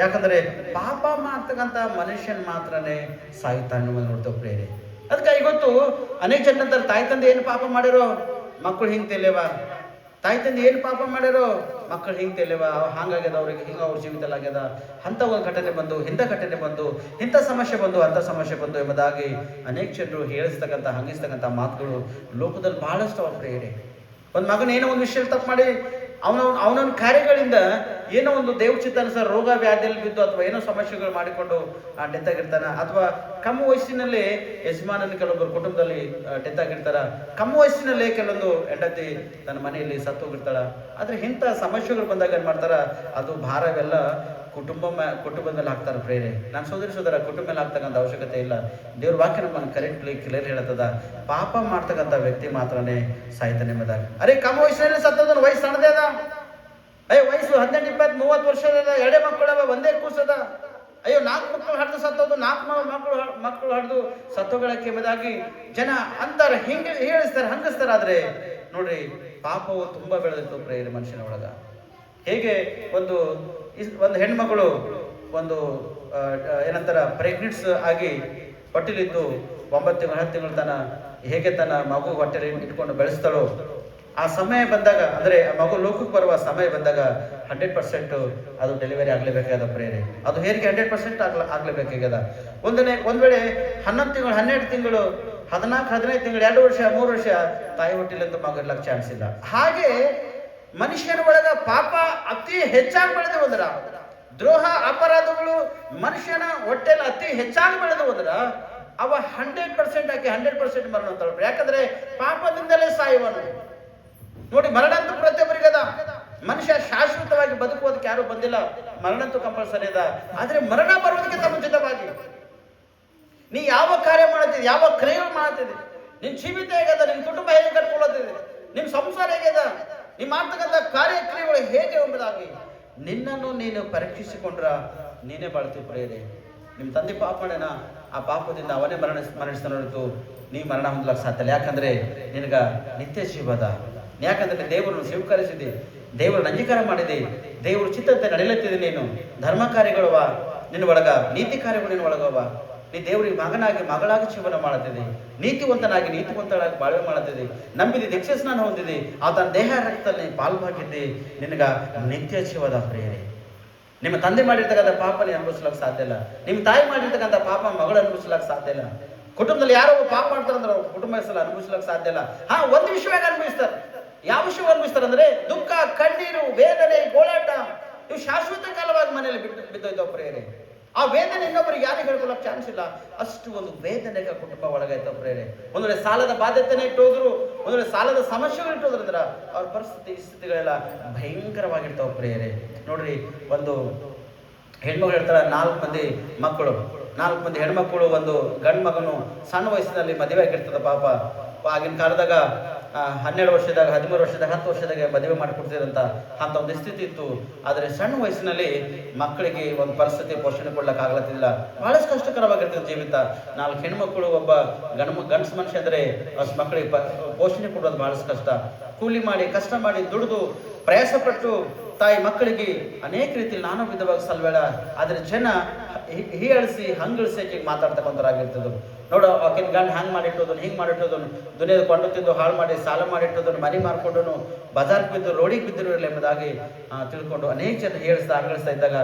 ಯಾಕಂದ್ರೆ ಪಾಪ ಮಾಡ್ತಕ್ಕಂಥ ಮನುಷ್ಯನ್ ಮಾತ್ರನೇ ಸಾಯುತ್ತಾನೆ ಅನ್ನೋದನ್ನು ನೋಡ್ತೇವೆ ಪ್ರಿಯರೇ. ಅದಕ್ಕೆ ಇವತ್ತು ಅನೇಕ ಜನ ಅಂತಾರೆ, ತಾಯಿ ತಂದೆ ಏನು ಪಾಪ ಮಾಡಿರೋ ಮಕ್ಕಳು ಹಿಂಗೆ ತಿಳಿಯವ, ತಾಯಿ ತಂದೆ ಏನು ಪಾಪ ಮಾಡ್ಯಾರೋ ಮಕ್ಕಳು ಹಿಂಗೆ ತಿಳಿಯವ, ಹಂಗಾಗ್ಯದ ಅವ್ರಿಗೆ, ಹಿಂಗೆ ಅವ್ರ ಜೀವಿತದಲ್ಲಿ ಆಗ್ಯದ, ಅಂಥ ಒಂದು ಘಟನೆ ಬಂದು, ಇಂಥ ಘಟನೆ ಬಂದು, ಇಂಥ ಸಮಸ್ಯೆ ಬಂದು, ಅಂಥ ಸಮಸ್ಯೆ ಬಂದು ಎಂಬುದಾಗಿ ಅನೇಕ ಜನರು ಹೇಳಿಸ್ತಕ್ಕಂಥ ಹಂಗಿಸ್ತಕ್ಕಂಥ ಮಾತುಗಳು ಲೋಕದಲ್ಲಿ ಬಹಳಷ್ಟು ಪ್ರೇರಣೆ. ಒಂದು ಮಗನ ಏನೋ ಒಂದು ವಿಷಯ ತಪ್ಪು ಮಾಡಿ ಅವನವನ ಕಾರ್ಯಗಳಿಂದ ಏನೋ ಒಂದು ದೇವ್ರ ಚಿತ್ತಾನುಸಾರ ರೋಗ ವ್ಯಾಧಿಯಲ್ಲಿ ಬಿದ್ದು ಅಥವಾ ಏನೋ ಸಮಸ್ಯೆಗಳು ಮಾಡಿಕೊಂಡು ಡೆತ್ ಆಗಿರ್ತಾನ. ಅಥವಾ ಕಮ್ಮು ವಯಸ್ಸಿನಲ್ಲಿ ಯಜಮಾನನ ಕೆಲವೊಬ್ಬರು ಕುಟುಂಬದಲ್ಲಿ ಡೆತ್ ಆಗಿರ್ತಾರ. ಕಮ್ಮು ವಯಸ್ಸಿನಲ್ಲೇ ಕೆಲವೊಂದು ಹೆಂಡತಿ ತನ್ನ ಮನೆಯಲ್ಲಿ ಸತ್ತು ಹೋಗಿರ್ತಾಳ. ಆದ್ರೆ ಇಂಥ ಸಮಸ್ಯೆಗಳು ಬಂದಾಗ ಏನ್ ಮಾಡ್ತಾರ, ಅದು ಭಾರವೆಲ್ಲ ಕುಟುಂಬದ ಮೇಲೆ ಹಾಕ್ತಾರೆ ಪ್ರೇರೆ. ನಾನು ಸೋದರ ಕುಟುಂಬ ಮೇಲೆ ಹಾಕ್ತಕ್ಕಂಥ ಅವಶ್ಯಕತೆ ಇಲ್ಲ. ದೇವ್ರ ವಾಕ್ಯ ನಮ್ಮನ್ನು ಕರೆಕ್ಟ್ಲಿ ಕ್ಲಿಯರ್ ಹೇಳತ್ತದ, ಪಾಪ ಮಾಡ್ತಕ್ಕಂಥ ವ್ಯಕ್ತಿ ಮಾತ್ರನೇ ಸಾಯ್ತಾನೆ ಎಂಬುದಾಗಿ. ಅರೆ ಕಮ್ಮ ವಯಸ್ಸಿನಲ್ಲಿ ಸತ್ತದ, ವಯಸ್ಸು ಸಣ್ಣದೇ ಅದ, ವಯಸ್ಸು 18, 20, 30 ವರ್ಷದ ಎಡೆ ಮಕ್ಕಳವ, ಒಂದೇ ಕೂಸದ. ಅಯ್ಯೋ 4 ಮಕ್ಕಳು ಹಡ್ದು ಸತ್ತೋದು, 4 ಮಕ್ಕಳು ಹಡ್ದು ಸತ್ತೋಗಳಕ್ಕೆ ಎಂಬುದಾಗಿ ಜನ ಅಂತಾರೆ, ಹಿಂಗೆ ಹೇಳಿಸ್ತಾರೆ, ಹಂಗಿಸ್ತಾರೆ. ಆದ್ರೆ ನೋಡ್ರಿ, ಪಾಪವು ತುಂಬಾ ಬೆಳೆದಿತ್ತು ಪ್ರೇರೆ ಮನುಷ್ಯನ ಒಳಗ. ಹೇಗೆ ಒಂದು ಹೆಣ್ಮಗಳು ಒಂದು ಏನಂತಾರ ಪ್ರೆಗ್ನೆಂಟ್ಸ್ ಆಗಿ ಹೊಟ್ಟೆಲಿದ್ದು 9 ತಿಂಗಳು 10 ತಿಂಗಳು ತನ ಹೇಗೆ ತನ್ನ ಮಗು ಹೊಟ್ಟೆಲಿ ಇಟ್ಕೊಂಡು ಬೆಳೆಸ್ತಾಳೋ, ಆ ಸಮಯ ಬಂದಾಗ, ಅಂದ್ರೆ ಮಗು ಲೋಕಕ್ಕೆ ಬರುವ ಸಮಯ ಬಂದಾಗ 100% ಅದು ಡೆಲಿವರಿ ಆಗ್ಲೇಬೇಕಾದ ಪ್ರೇರೆ. ಅದು ಹೇಗೆ 100% ಆಗ್ಲೇಬೇಕಾಗ್ಯದ. ಒಂದ್ ವೇಳೆ 11 ತಿಂಗಳು 12 ತಿಂಗಳು 14, 15 ತಿಂಗಳು 2 ವರ್ಷ 3 ವರ್ಷ ತಾಯಿ ಹೊಟ್ಟಿಲಿಂದ ಮಗು ಇರ್ಲಕ್ಕೆ ಚಾನ್ಸ್ ಇಲ್ಲ. ಹಾಗೆ ಮನುಷ್ಯನ ಒಳಗ ಪಾಪ ಅತಿ ಹೆಚ್ಚಾಗಿ ಬೆಳೆದು ಹೋದ್ರ, ದ್ರೋಹ ಅಪರಾಧಗಳು ಮನುಷ್ಯನ ಹೊಟ್ಟೆಲ್ಲ ಅತಿ ಹೆಚ್ಚಾಗಿ ಬೆಳೆದು ಹೋದ್ರ ಅವ 100% ಆಗಿ 100% ಮರಣ ಅಂತ. ಯಾಕಂದ್ರೆ ಪಾಪದಿಂದಲೇ ಸಾಯುವನು. ನೋಡಿ, ಮರಣ ಅಂತೂ ಪ್ರತಿಯೊಬ್ಬರಿಗದ. ಮನುಷ್ಯ ಶಾಶ್ವತವಾಗಿ ಬದುಕುವುದಕ್ಕೆ ಯಾರು ಬಂದಿಲ್ಲ, ಮರಣ ಅಂತೂ ಕಂಪಲ್ಸರಿ ಅದ. ಆದ್ರೆ ಮರಣ ಬರುವುದಕ್ಕೆ ಮುಂಚಿತವಾಗಿ ನೀ ಯಾವ ಕಾರ್ಯ ಮಾಡ್ತಿದ್ದೆ, ಯಾವ ಕ್ರಿಯೆ ಮಾಡ್ತಿದ್ದೆ, ನಿನ್ನ ಜೀವಿತ ಹೇಗದ, ನಿನ್ನ ಕುಟುಂಬ ಹೇಗೆ ಕಟ್ಕೊಳ್ಳುತ್ತಿದೆ, ನಿಮ್ಮ ಸಂಸಾರ ಹೇಗಿದೆ, ನೀ ಮಾಡ್ತಕ್ಕಂಥ ಕಾರ್ಯಕ್ರಿಯೆಗಳು ಹೇಗೆ ಎಂಬುದಾಗಿ ನಿನ್ನನ್ನು ನೀನು ಪರೀಕ್ಷಿಸಿಕೊಂಡ್ರ ನೀನೇ ಬಾಳ್ತೀವಿ ಪ್ರಿಯರೇ. ನಿಮ್ಮ ತಂದೆ ಪಾಪ ಮಾಡ್ಯಾನ, ಆ ಪಾಪದಿಂದ ಅವನೇ ಮರಣಿಸ್ತಾನೆ ಹೊರತು ನೀ ಮರಣ ಹೊಂದಲಕ್ಕೆ ಸಾಧ್ಯ ಇಲ್ಲ. ಯಾಕಂದ್ರೆ ನಿನಗ ನಿತ್ಯ ಜೀವದ, ಯಾಕಂದ್ರೆ ದೇವರನ್ನು ಸ್ವೀಕರಿಸಿದೆ, ದೇವರನ್ನು ಅಂಗೀಕಾರ ಮಾಡಿದೆ, ದೇವರು ಚಿತ್ತಂತೆ ನಡೆಯುತ್ತಿದೆ. ನೀನು ಧರ್ಮ ಕಾರ್ಯಗಳವ ನಿನ್ನ ಒಳಗ, ನೀತಿ ಕಾರ್ಯಗಳು ನಿನ್ನ ಒಳಗವ. ನೀ ದೇವರಿಗೆ ಮಗನಾಗಿ ಮಗಳಾಗಿ ಜೀವನ ಮಾಡುತ್ತಿದೆ, ನೀತಿವಂತನಾಗಿ ನೀತಿವಂತಳಾಗಿ ಬಾಳ್ವೆ ಮಾಡುತ್ತಿದೆ, ನಂಬಿದೆ, ದೀಕ್ಷೆ ಸ್ನಾನ ಹೊಂದಿದೆ, ಆತನ ದೇಹ ರಕ್ತದಲ್ಲಿ ಪಾಲ್ವಾಗಿದ್ದೆ, ನಿನಗ ನಿತ್ಯ ಜೀವದ ಪ್ರಿಯರೇ. ನಿಮ್ಮ ತಂದೆ ಮಾಡಿರ್ತಕ್ಕಂಥ ಪಾಪ ನೀನು ಅನುಭವಿಸ್ಲಿಕ್ಕೆ ಸಾಧ್ಯ ಇಲ್ಲ. ನಿಮ್ಮ ತಾಯಿ ಮಾಡಿರ್ತಕ್ಕಂಥ ಪಾಪ ಮಗಳು ಅನುಭವಿಸ್ಲಿಕ್ಕೆ ಸಾಧ್ಯ ಇಲ್ಲ. ಕುಟುಂಬದಲ್ಲಿ ಯಾರೋ ಪಾಪ ಮಾಡ್ತಾರಂದ್ರೆ ಕುಟುಂಬ ಅನುಭವಿಸ್ಲಿಕ್ಕೆ ಸಾಧ್ಯ ಇಲ್ಲ. ಒಂದು ವಿಷಯವಾಗಿ ಅನುಭವಿಸ್ತಾರೆ. ಯಾವ ವಿಷಯ ಅನುಭವಿಸ್ತಾರೆ ಅಂದ್ರೆ ದುಃಖ, ಕಣ್ಣೀರು, ವೇದನೆ, ಗೋಳಾಟ ಇವು ಶಾಶ್ವತ ಕಾಲವಾಗಿ ಮನೆಯಲ್ಲಿ ಬಿದ್ದೋಯ್ತಾವ ಪ್ರೇರೆ. ಆ ವೇದನೆ ಇನ್ನೊಬ್ಬರಿಗೆ ಯಾರಿಗೆ ಹೇಳ್ಕೊಳ್ಳೋಕೆ ಚಾನ್ಸ್ ಇಲ್ಲ, ಅಷ್ಟು ಒಂದು ವೇದನೆಗೆ ಕುಟುಂಬ ಒಳಗಾಯ್ತಾವ ಪ್ರೇರೆ. ಒಂದ್ ವೇಳೆ ಸಾಲದ ಬಾಧ್ಯತೆನೇ ಇಟ್ಟೋದ್ರು, ಒಂದ್ ವೇಳೆ ಸಾಲದ ಸಮಸ್ಯೆಗಳು ಇಟ್ಟೋದ್ರಂದ್ರ ಅವ್ರ ಪರಿಸ್ಥಿತಿಗಳೆಲ್ಲ ಭಯಂಕರವಾಗಿರ್ತಾವ ಪ್ರೇರೆ. ನೋಡ್ರಿ, ಒಂದು ಹೆಣ್ಮಗಳು ಹೇಳ್ತಾಳೆ, 4 ಮಂದಿ ಮಕ್ಕಳು, 4 ಮಂದಿ ಹೆಣ್ಮಕ್ಕಳು, ಒಂದು ಗಂಡು ಮಗನು ಸಣ್ಣ ವಯಸ್ಸಿನಲ್ಲಿ ಮದುವೆ ಆಗಿರ್ತದ. ಪಾಪ ಆಗಿನ ಕಾಲದಾಗ 12 ವರ್ಷದಾಗ, 13 ವರ್ಷದಾಗ, 10 ವರ್ಷದಾಗ ಮದುವೆ ಮಾಡಿಕೊಡ್ತಿರಂತ ಅಂತ ಒಂದು ಸ್ಥಿತಿ ಇತ್ತು. ಆದರೆ ಸಣ್ಣ ವಯಸ್ಸಿನಲ್ಲಿ ಮಕ್ಕಳಿಗೆ ಒಂದು ಪರಿಸ್ಥಿತಿ ಪೋಷಣೆ ಕೊಡ್ಲಿಕ್ಕೆ ಆಗ್ಲತ್ತಿಲ್ಲ. ಬಹಳಷ್ಟು ಕಷ್ಟಕರವಾಗಿರ್ತದೆ ಜೀವಿತ. 4 ಹೆಣ್ಮಕ್ಳು, ಒಬ್ಬ ಗಂಡಸು ಮನುಷ್ಯ ಅಂದರೆ ಅಷ್ಟು ಮಕ್ಕಳಿಗೆ ಪೋಷಣೆ ಕೊಡೋದು ಬಹಳಷ್ಟು ಕಷ್ಟ. ಕೂಲಿ ಮಾಡಿ, ಕಷ್ಟ ಮಾಡಿ, ದುಡಿದು ಪ್ರಯಾಸ ಪಟ್ಟು ತಾಯಿ ಮಕ್ಕಳಿಗೆ ಅನೇಕ ರೀತಿಯಲ್ಲಿ ನಾನಾ ವಿಧವಾಗಿ ಸಲ್ಬೇಡ. ಆದರೆ ಜನ ಹೀಯಾಳಿಸಿ ಹಂಗಳಿಸಿ ಆಕೆಗೆ ಮಾತಾಡ್ತಕ್ಕಂಥವ್ರಾಗಿರ್ತದ್ರು. ನೋಡು, ಆಕಿನ ಗಂಡ ಹಂಗೆ ಮಾಡಿಟ್ಟೋದನು, ಹಿಂಗೆ ಮಾಡಿಟ್ಟೋದನು, ದುನಿಯಾದ ಕೊಂಡು ತಿಂದು ಹಾಳು ಮಾಡಿ ಸಾಲ ಮಾಡಿಟ್ಟೋದನು, ಮನೆ ಮಾರ್ಕೊಂಡನು, ಬಜಾರ್ಗೆ ಬಿದ್ದು ರೋಡಿಗೆ ಬಿದ್ದಿರಲಿಲ್ಲ ಎಂಬುದಾಗಿ ತಿಳ್ಕೊಂಡು ಅನೇಕ ಜನ ಹೇಳಿಸ್ತಾ ಹಂಗಳಿಸ್ತಾ ಇದ್ದಾಗ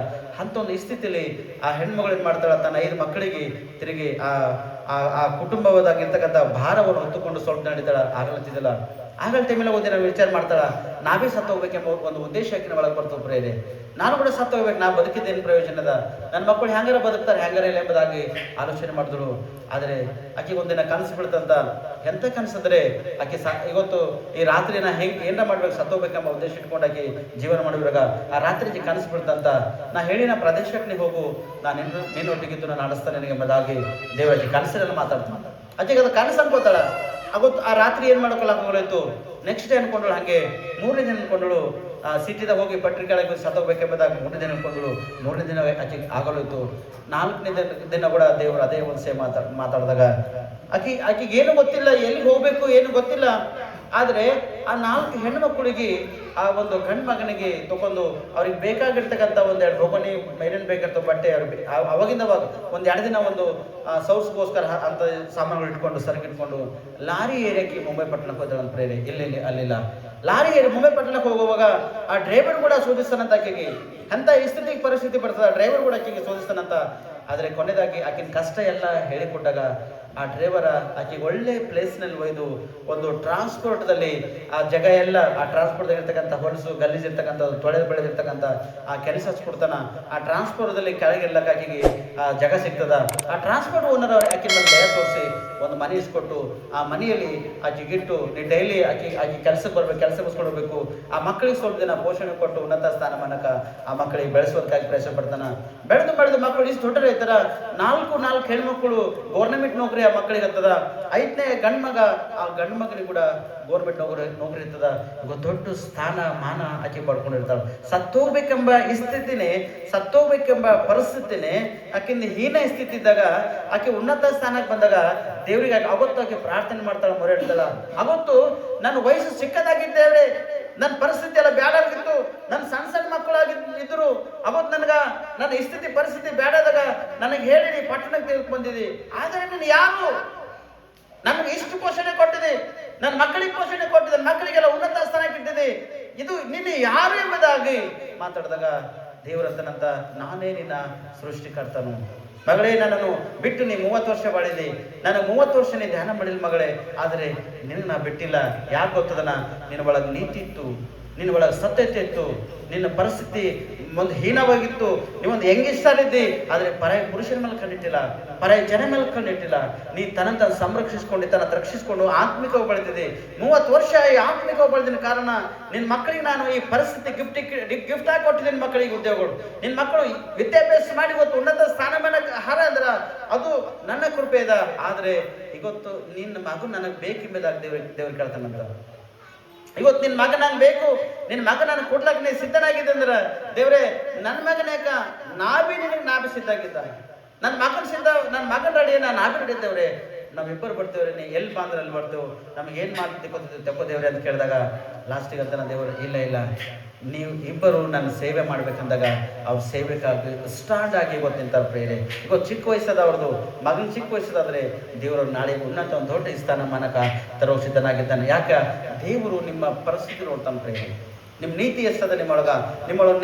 ಅಂತ ಒಂದು ಸ್ಥಿತಿಯಲ್ಲಿ ಆ ಹೆಣ್ಮಗಳು ಏನು ಮಾಡ್ತಾಳೆ, ತನ್ನ 5 ಮಕ್ಕಳಿಗೆ ತಿರುಗಿ ಆ ಕುಟುಂಬದಾಗಿರ್ತಕ್ಕಂಥ ಭಾರವನ್ನು ಹೊತ್ತುಕೊಂಡು ಸ್ವಲ್ಪ ನಡೀತಾಳ. ಆಗಲತ್ತಿದ್ದಲ್ಲ, ಆಗಲ ಟೈಮೆಲ್ಲ ಒಂದಿನ ವಿಚಾರ ಮಾಡ್ತಾಳ, ನಾವೇ ಸತ್ತು ಹೋಗ್ಬೇಕೆಂಬ ಒಂದು ಉದ್ದೇಶ ಆಕಿನ ಒಳಗೆ ಬರ್ತವೆ ಪ್ರೇರೆ. ನಾನು ಕೂಡ ಸತ್ತು ಹೋಗ್ಬೇಕು, ನಾ ಬದುಕಿದ್ದೇನು ಪ್ರಯೋಜನದ, ನನ್ನ ಮಕ್ಕಳು ಹೆಂಗಾರ ಬದುಕ್ತಾರೆ ಹೆಂಗಾರ ಇಲ್ಲ ಎಂಬುದಾಗಿ ಆಲೋಚನೆ ಮಾಡಿದ್ರು. ಆದರೆ ಆಕೆಗೆ ಒಂದಿನ ಕನಸು ಬೀಳ್ತಂತ. ಎಂಥ ಕನಸಂದ್ರೆ, ಆಕೆ ಇವತ್ತು ಈ ರಾತ್ರಿನ ಹೆಂಗೆ ಏನಾರ ಮಾಡ್ಬೇಕು, ಸತ್ತೋಗ್ಬೇಕೆಂಬ ಉದ್ದೇಶ ಇಟ್ಕೊಂಡು ಆಕೆ ಜೀವನ ಮಾಡಿರುವಾಗ ಆ ರಾತ್ರಿ ಕನಸು ಬೀಳ್ತಂತ. ನಾ ಹೇಳಿ, ನಾ ಪ್ರದೇಶಕ್ಕೆ ನೀ ಹೋಗು, ನಾನು ನಿನ್ನೊಟ್ಟಿಗಿದ್ದು ನಾನು ಆಡಿಸ್ತಾನೆ ನನಗೆ ಎಂಬುದಾಗಿ ದೇವರಾಜಿ ಕನಸಿನಲ್ಲಿ ಮಾತಾಡ್ತಾನೆ. ಆಕೆಗೆ ಅದು ಕನಸು ಅನ್ಕೋತಾಳ. ಆಗೊತ್ತು ಆ ರಾತ್ರಿ ಏನು ಮಾಡ್ಕೊಳ್ಳೋದು, ನೆಕ್ಸ್ಟ್ ಡೇ ಅನ್ಕೊಂಡಳು. ಹಾಗೆ 3ನೇ ದಿನ ಅನ್ಕೊಂಡಳು, ಸಿಟಿದಾಗ ಹೋಗಿ ಪತ್ರಿಕೆಗಳಿಗೆ ಸತ್ತೋಗ್ಬೇಕೆಂಬುದಾಗಿ 3ನೇ ದಿನ ಅನ್ಕೊಂಡಳು. 3ನೇ ದಿನ ಆಕೆ ಆಗಲೋಯ್ತು. 4ನೇ ದಿನ ಕೂಡ ದೇವರು ಅದೇ ಒಂದು ಸೇ ಮಾತಾಡಿದಾಗ ಆಕೆಗೆ ಏನು ಗೊತ್ತಿಲ್ಲ, ಎಲ್ಲಿ ಹೋಗ್ಬೇಕು ಏನು ಗೊತ್ತಿಲ್ಲ. ಆದರೆ ಆ 4 ಹೆಣ್ಣು ಮಕ್ಕಳಿಗೆ ಆ ಒಂದು ಗಂಡು ಮಗನಿಗೆ ತಗೊಂಡು ಅವ್ರಿಗೆ ಬೇಕಾಗಿರ್ತಕ್ಕಂಥ 1-2 ರೋಗನಿ ಮೇಲಿನ ಬೇಕಾಗಿರ್ತ ಬಟ್ಟೆ, ಅವಾಗಿಂದ ಒಂದು 2 ದಿನ ಒಂದು ಸೌರ್ಸ್ಗೋಸ್ಕರ ಅಂತ ಸಾಮಾನುಗಳು ಇಟ್ಕೊಂಡು, ಸರಕು ಇಟ್ಕೊಂಡು ಲಾರಿ ಏರಿಯಾಕ್ಕೆ ಮುಂಬೈ ಪಟ್ಟಣಕ್ಕೆ ಹೋದ ಒಂದು ಪ್ರೇರೆ. ಇಲ್ಲಿ ಅಲ್ಲಿಲ್ಲ, ಲಾರಿ ಏರಿ ಮುಂಬೈ ಪಟ್ಟಣಕ್ಕೆ ಹೋಗುವಾಗ ಆ ಡ್ರೈವರ್ ಕೂಡ ಶೋಧಿಸ್ತಾನಂತ. ಆಕೆಗೆ ಅಂತ ಸ್ಥಿತಿಗೆ ಪರಿಸ್ಥಿತಿ ಬರ್ತದೆ, ಡ್ರೈವರ್ ಕೂಡ ಆಕೆಗೆ ಶೋಧಿಸ್ತಾನಂತ. ಆದರೆ ಕೊನೆಯದಾಗಿ ಆಕಿನ ಕಷ್ಟ ಎಲ್ಲ ಹೇಳಿಕೊಟ್ಟಾಗ ಆ ಡ್ರೈವರ ಆಕೆಗೆ ಒಳ್ಳೆ ಪ್ಲೇಸ್ನಲ್ಲಿ ಒಯ್ದು ಒಂದು ಟ್ರಾನ್ಸ್ಪೋರ್ಟ್ದಲ್ಲಿ ಆ ಜಾಗ ಎಲ್ಲ, ಆ ಟ್ರಾನ್ಸ್ಪೋರ್ಟ್ದಾಗ ಇರ್ತಕ್ಕಂಥ ಹೊಲಸು ಗಲೀಜು ಇರ್ತಕ್ಕಂಥ ತೊಳೆದು ಬೆಳೆದಿರ್ತಕ್ಕಂಥ ಆ ಕೆಲಸ ಹಚ್ಕೊಡ್ತಾನ. ಆ ಟ್ರಾನ್ಸ್ಪೋರ್ಟ್ದಲ್ಲಿ ಕೆಳಗೆಲ್ಲ ಆಕೆಗೆ ಆ ಜಾಗ ಸಿಗ್ತದ. ಆ ಟ್ರಾನ್ಸ್ಪೋರ್ಟ್ ಓನರ್ ಆಕೆ ಮೇಲೆ ದಯ ತೋರಿಸಿ ಒಂದು ಮನೆ ಇಸ್ಕೊಟ್ಟು, ಆ ಮನೆಯಲ್ಲಿ ಆಕೆಗಿಟ್ಟು ನೀ ಡೈಲಿ ಆಕೆ ಕೆಲಸಕ್ಕೆ ಬರ್ಬೇಕು, ಕೆಲಸ ಮುಗಿಸ್ಕೊಡ್ಬೇಕು. ಆ ಮಕ್ಕಳಿಗೆ ಸ್ವಲ್ಪ ದಿನ ಪೋಷಣೆ ಕೊಟ್ಟು ಉನ್ನತ ಸ್ಥಾನಮಾನಕ ಆ ಮಕ್ಕಳಿಗೆ ಬೆಳೆಸೋದಕ್ಕಾಗಿ ಪ್ರಯತ್ನ ಪಡ್ತಾನ. ಬೆಳೆದು ಮಕ್ಕಳು ಇಷ್ಟು ದೊಡ್ಡ ರೈತರ 4 ಹೆಣ್ಮಕ್ಳು ಗೌರ್ಮೆಂಟ್ ನೌಕರಿ ಆ ಮಕ್ಕಳಿಗೆ ಹತ್ತದ. 5ನೇ ಗಂಡು ಮಗ, ಆ ಗಂಡು ಮಗನಿಗೆ ಕೂಡ ಗೌರ್ಮೆಂಟ್ ನೌಕರಿ ಇರ್ತದ. ದೊಡ್ಡ ಸ್ಥಾನ ಮಾನ ಆಕೆ ಪಡ್ಕೊಂಡಿರ್ತಾಳೆ. ಸತ್ತೋಗ್ಬೇಕೆಂಬ ಸ್ಥಿತಿನೇ, ಸತ್ತೋಗ್ಬೇಕೆಂಬ ಪರಿಸ್ಥಿತಿನೇ ಆಕೆಯಿಂದ ಹೀನ ಸ್ಥಿತಿ ಇದ್ದಾಗ ಆಕೆ ಉನ್ನತ ಸ್ಥಾನಕ್ಕೆ ಬಂದಾಗ ದೇವರಿಗೆ ಅವತ್ತು ಆಕೆ ಪ್ರಾರ್ಥನೆ ಮಾಡ್ತಾಳೆ, ಮೊರೆ ಇಡ್ತಾಳ. ಅವತ್ತು ನನ್ನ ವಯಸ್ಸು ಚಿಕ್ಕದಾಗಿದ್ದೇವೆ, ನನ್ನ ಪರಿಸ್ಥಿತಿ ಎಲ್ಲ ಬ್ಯಾಡಾಗಿತ್ತು, ನನ್ನ ಸಣ್ಣ ಮಕ್ಕಳಾಗಿದ್ರು. ಅವತ್ತು ನನ್ನ ಸ್ಥಿತಿ ಪರಿಸ್ಥಿತಿ ಬ್ಯಾಡಾದಾಗ ನನಗೆ ಹೇಳಿ ಪಟ್ಟಣಕ್ಕೆ ತೆಗೆದು ಬಂದಿದೆ. ಆದರೆ ನೀನು ಯಾರು, ನನಗೆ ಇಷ್ಟು ಪೋಷಣೆ ಕೊಟ್ಟಿದೆ, ನನ್ನ ಮಕ್ಕಳಿಗೆ ಪೋಷಣೆ ಕೊಟ್ಟಿದೆ, ಮಕ್ಕಳಿಗೆಲ್ಲ ಉನ್ನತ ಸ್ಥಾನಕ್ಕೆ ಇಟ್ಟಿದೆ, ಇದು ನಿನ್ನ ಯಾರು ಎಂಬುದಾಗಿ ಮಾತಾಡಿದಾಗ ದೇವರತನಂತ, ನಾನೇ ನಿನ್ನ ಸೃಷ್ಟಿಕರ್ತನು ಮಗಳೇ, ನನ್ನನ್ನು ಬಿಟ್ಟು ನೀ 30 ವರ್ಷ ಬಾಳಿದೆ, ನನಗೆ 30 ವರ್ಷ ನೀ ಧ್ಯಾನ ಮಾಡಿಲ್ಲ ಮಗಳೇ. ಆದರೆ ನಿನಗೆ ನಾ ಬಿಟ್ಟಿಲ್ಲ. ಯಾಕೆ ಗೊತ್ತದನ, ನಿನ್ನ ಒಳಗೆ ನೀತಿ ಇತ್ತು, ನಿನ್ನ ಒಳಗೆ ಸತ್ಯತೆ ಇತ್ತು, ನಿನ್ನ ಪರಿಸ್ಥಿತಿ ಒಂದು ಹೀನವಾಗಿತ್ತು, ನೀವೊಂದು ಹೆಂಗಿಸ್ತಾರ ಇದ್ದಿ, ಆದ್ರೆ ಪರಾಯ ಪುರುಷನ ಮೇಲೆ ಕಣ್ಣಿಟ್ಟಿಲ್ಲ, ಪರಾಯ ಜನ ಮೇಲೆ ಕಣ್ಣಿಟ್ಟಿಲ್ಲ. ನೀ ತನ್ನ ಸಂರಕ್ಷಿಸ್ಕೊಂಡು ತನ್ನ ರಕ್ಷಿಸ್ಕೊಂಡು ಆತ್ಮಿಕವಾಗಿ ಬೆಳೆದಿದೆ. 30 ವರ್ಷ ಈ ಆತ್ಮಿಕವಾಗಿ ಬೆಳೆದಿನ ಕಾರಣ ನಿನ್ನ ಮಕ್ಕಳಿಗೆ ನಾನು ಈ ಪರಿಸ್ಥಿತಿ ಗಿಫ್ಟ್ ಆಗಿ ಕೊಟ್ಟು ನಿನ್ನ ಮಕ್ಕಳಿಗೆ ಉದ್ಯೋಗಗಳು, ನಿನ್ನ ಮಕ್ಕಳು ವಿದ್ಯಾಭ್ಯಾಸ ಮಾಡಿ ಇವತ್ತು ಉನ್ನತ ಸ್ಥಾನಮಾನ ಹಾರ ಅಂದ್ರ ಅದು ನನ್ನ ಕೃಪೆ ಇದೆ. ಆದ್ರೆ ಇವತ್ತು ನಿನ್ನ ಮಗು ನನಗೆ ಬೇಕೆಂಬುದಾಗ ದೇವ್ರು ಕೇಳ್ತಾನಂತ. ಇವತ್ತು ನಿನ್ನ ಮಗ ನಂಗೆ ಬೇಕು, ನಿನ್ನ ಮಗ ನಾನು ಕೊಡ್ಲಕ್ಕೆ ನೀ ಸಿದ್ಧನಾಗಿದೆ ಅಂದ್ರೆ ದೇವ್ರೆ ನನ್ನ ಮಗನ ಯಾಕ ನಾಭಿ ಸಿದ್ಧಾಗಿದ್ದ, ನನ್ನ ಮಗನ ರೆಡಿ, ನಾನು ನಾಭಿ ರೆಡಿ ದೇವ್ರೆ, ನಾವಿಬ್ಬರು ಬರ್ತೇವ್ರಿ, ನೀ ಎಲ್ಲಿ ಬಂದ್ರೆ ಅಲ್ಲಿ ಬರ್ತೇವೆ, ನಮ್ಗೆ ಏನ್ ಮಾಡ್ತಿ ತಪ್ಪೋ ದೇವ್ರೆ ಅಂತ ಕೇಳಿದಾಗ ಲಾಸ್ಟಿಗೆ ಅಂತ ದೇವ್ರು ಇಲ್ಲ ನೀವು ಇಬ್ಬರು ನನ್ನ ಸೇವೆ ಮಾಡ್ಬೇಕಂದಾಗ ಅವ್ರ ಸೇವೆಗಾಗಿ ಸ್ಟಾರ್ಟ್ ಆಗಿ ಇವತ್ತು ನಿಂತಾರೆ ಪ್ರೇರೆ. ಇವತ್ತು ಚಿಕ್ಕ ವಯಸ್ಸದ ಅವ್ರದ್ದು ಮಗನ ಚಿಕ್ಕ ವಯಸ್ಸದಾದ್ರೆ ದೇವರು ನಾಳೆ ಉನ್ನತ ಒಂದು ದೊಡ್ಡ ಸ್ಥಾನಮಾನಕ ತರೋ ಸಿದ್ಧನಾಗಿದ್ದಾನೆ. ಯಾಕೆ ದೇವರು ನಿಮ್ಮ ಪರಿಸ್ಥಿತಿ ನೋಡ್ತಾನೆ ಪ್ರೇರೆ. ನಿಮ್ಮ ನೀತಿ ಎಷ್ಟದ, ನಿಮ್ಮೊಳಗೆ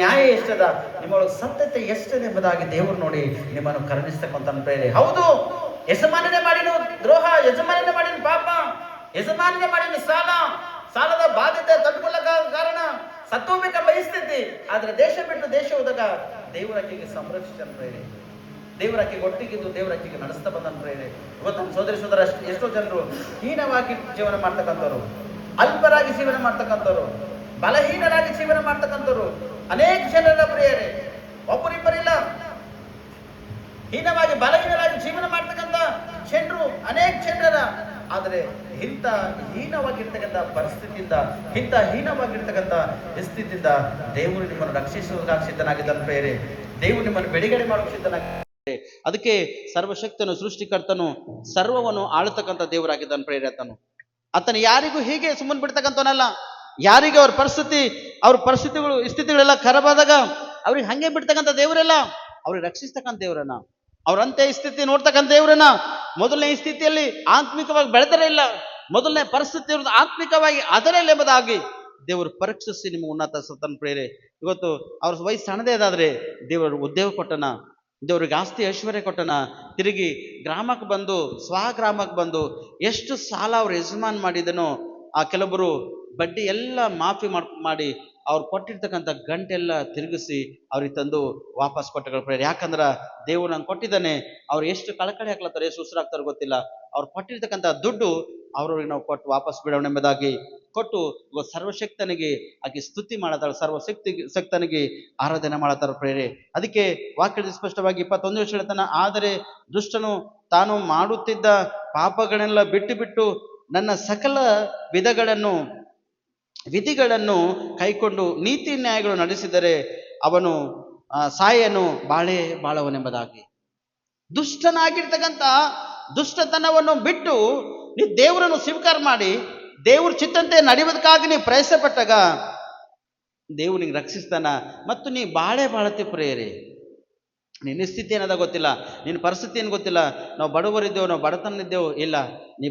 ನ್ಯಾಯ ಎಷ್ಟದ, ನಿಮ್ಮೊಳಗೆ ಸತ್ಯತೆ ಎಷ್ಟದೆ ಎಂಬುದಾಗಿ ದೇವರು ನೋಡಿ ನಿಮ್ಮನ್ನು ಕರುಣಿಸ್ತಕ್ಕಂತ ಪ್ರೇರೆ. ಹೌದು, ಯಜಮಾನನೆ ಮಾಡಿನ ದ್ರೋಹ, ಯಜಮಾನನೆ ಮಾಡಿನ ಪಾಪ, ಯಜಮಾನನೆ ಮಾಡಿನ ಸಾಲದ ಬಾಧ್ಯತೆ ತಡ್ಕೊಳ್ಳಕ ಕಾರಣ ಸತ್ತೋಗ್ಬೇಕೆಂಬ ಸ್ಥಿತಿ. ಆದ್ರೆ ದೇಶ ಬಿಟ್ಟು ದೇಶ ಹೋದಾಗ ದೇವರಾಕಿಗೆ ಸಂರಕ್ಷಿಸನ್ ಪ್ರೇರೆ, ದೇವರಾಕಿಗೆ ಒಟ್ಟಿಗಿದ್ದು ದೇವರಾಕಿಗೆ ನಡೆಸ್ತಾ ಬಂದನ್ ಪ್ರೇರೆ. ಇವತ್ತು ನಮ್ಮ ಸೋದರ ಎಷ್ಟೋ ಜನರು ಹೀನವಾಗಿ ಜೀವನ ಮಾಡ್ತಕ್ಕಂಥವ್ರು, ಅಲ್ಪರಾಗಿ ಜೀವನ ಮಾಡ್ತಕ್ಕಂಥವ್ರು, ಬಲಹೀನರಾಗಿ ಜೀವನ ಮಾಡ್ತಕ್ಕಂಥವ್ರು ಅನೇಕ ಜನರ ಪ್ರಿಯರೇ. ಒಬ್ಬರಿಬ್ಬರಿಲ್ಲ, ಹೀನವಾಗಿ ಬಲಹೀನರಾಗಿ ಜೀವನ ಮಾಡ್ತಕ್ಕಂಥ ಜನರು ಅನೇಕ ಜನರ. ಆದರೆ ಇಂಥ ಹೀನವಾಗಿರ್ತಕ್ಕಂಥ ಪರಿಸ್ಥಿತಿಯಿಂದ, ಇಂಥ ಹೀನವಾಗಿರ್ತಕ್ಕಂಥ ಸ್ಥಿತಿಯಿಂದ ದೇವರು ನಿಮ್ಮನ್ನು ರಕ್ಷಿಸುವುದಕ್ಕೆ ಸಿದ್ಧನಾಗಿದ್ದಾನೆ ಪ್ರೇರೆ. ದೇವರು ನಿಮ್ಮನ್ನು ಬಿಡುಗಡೆ ಮಾಡೋಕೆ ಸಿದ್ಧನಾಗಿದ್ದಾನೆ. ಅದಕ್ಕೆ ಸರ್ವಶಕ್ತನು, ಸೃಷ್ಟಿಕರ್ತನು, ಸರ್ವವನ್ನು ಆಳತಕ್ಕಂಥ ದೇವರಾಗಿದ್ದಾನೆ ಪ್ರೇರೆ. ಆತನು ಯಾರಿಗೂ ಹೀಗೆ ಸುಮ್ಮನೆ ಬಿಡ್ತಕ್ಕಂಥವನಲ್ಲ. ಯಾರಿಗೆ ಅವ್ರ ಪರಿಸ್ಥಿತಿಗಳು ಸ್ಥಿತಿಗಳೆಲ್ಲ ಖರಾಬಾದಾಗ ಅವ್ರಿಗೆ ಹಂಗೆ ಬಿಡ್ತಕ್ಕಂಥ ದೇವರೆಲ್ಲ, ಅವ್ರಿಗೆ ರಕ್ಷಿಸ್ತಕ್ಕಂಥ ದೇವರನ್ನ, ಅವ್ರಂತೆ ಸ್ಥಿತಿ ನೋಡ್ತಕ್ಕಂಥ ದೇವರನ್ನ. ಮೊದಲನೇ ಸ್ಥಿತಿಯಲ್ಲಿ ಆತ್ಮಿಕವಾಗಿ ಬೆಳೆದರೆ ಇಲ್ಲ, ಮೊದಲನೇ ಪರಿಸ್ಥಿತಿ ಇರೋದು ಆತ್ಮಿಕವಾಗಿ ಅದರಲ್ಲಿ ಎಂಬುದಾಗಿ ದೇವರು ಪರೀಕ್ಷಿಸಿ ನಿಮಗೆ ಉನ್ನತ ಸತನ್ ಪ್ರೇರೆ. ಇವತ್ತು ಅವ್ರ ವಯಸ್ಸು ಸಣ್ಣದೇ ಅದಾದ್ರೆ ದೇವರು ಉದ್ಯೋಗ ಕೊಟ್ಟನ, ದೇವ್ರಿಗೆ ಆಸ್ತಿ ಐಶ್ವರ್ಯ ಕೊಟ್ಟನ, ತಿರುಗಿ ಗ್ರಾಮಕ್ಕೆ ಬಂದು ಸ್ವಗ್ರಾಮಕ್ಕೆ ಬಂದು ಎಷ್ಟು ಸಾಲ ಅವ್ರು ಯಜಮಾನ್ ಮಾಡಿದನೋ ಆ ಕೆಲವರು ಬಡ್ಡಿ ಎಲ್ಲ ಮಾಫಿ ಮಾಡಿ ಅವ್ರು ಕೊಟ್ಟಿರ್ತಕ್ಕಂಥ ಗಂಟೆಲ್ಲ ತಿರುಗಿಸಿ ಅವ್ರಿಗೆ ತಂದು ವಾಪಸ್ ಕೊಟ್ಟಗಳು ಪ್ರೇರೆ. ಯಾಕಂದ್ರೆ ದೇವ್ರು ನಂಗೆ ಕೊಟ್ಟಿದ್ದಾನೆ, ಅವ್ರು ಎಷ್ಟು ಕಳಕಳಿ ಹಾಕ್ಲತ್ತಾರೆ, ಎಷ್ಟು ಉಸಿರಾಗ್ತಾರೆ ಗೊತ್ತಿಲ್ಲ, ಅವ್ರು ಕೊಟ್ಟಿರ್ತಕ್ಕಂಥ ದುಡ್ಡು ಅವ್ರವ್ರಿಗೆ ನಾವು ಕೊಟ್ಟು ವಾಪಸ್ ಬಿಡೋಣ ಎಂಬುದಾಗಿ ಕೊಟ್ಟು ಸರ್ವಶಕ್ತನಿಗೆ ಆಕೆ ಸ್ತುತಿ ಮಾಡತಾಳೆ, ಶಕ್ತನಿಗೆ ಆರಾಧನೆ ಮಾಡತಾರ ಪ್ರೇರೆ. ಅದಕ್ಕೆ ವಾಕ್ಯದ ಸ್ಪಷ್ಟವಾಗಿ 21 ವರ್ಷ ಹೇಳ್ತಾನ, ಆದರೆ ದುಷ್ಟನು ತಾನು ಮಾಡುತ್ತಿದ್ದ ಪಾಪಗಳನ್ನೆಲ್ಲ ಬಿಟ್ಟು ನನ್ನ ಸಕಲ ವಿಧಿಗಳನ್ನು ಕೈಕೊಂಡು ನೀತಿ ನ್ಯಾಯಗಳು ನಡೆಸಿದರೆ ಅವನು ಸಾಯನು, ಬಾಳವನೆಂಬುದಾಗಿ. ದುಷ್ಟನಾಗಿರ್ತಕ್ಕಂಥ ದುಷ್ಟತನವನ್ನು ಬಿಟ್ಟು ನೀ ದೇವರನ್ನು ಸ್ವೀಕಾರ ಮಾಡಿ ದೇವ್ರ ಚಿತ್ತಂತೆ ನಡೆಯುವುದಕ್ಕಾಗಿ ನೀವು ಪ್ರಯತ್ನ ಪಟ್ಟಾಗ ದೇವ್ರು ನಿಂಗೆ ರಕ್ಷಿಸ್ತಾನ ಮತ್ತು ನೀ ಬಾಳತಿ ಪ್ರೇರೆ. ನಿನ್ನ ಸ್ಥಿತಿ ಏನದ ಗೊತ್ತಿಲ್ಲ, ನಿನ್ನ ಪರಿಸ್ಥಿತಿ ಏನು ಗೊತ್ತಿಲ್ಲ, ನಾವು ಬಡವರಿದ್ದೇವೆ, ನಾವು ಬಡತನಿದ್ದೇವೆ, ಇಲ್ಲ, ನೀ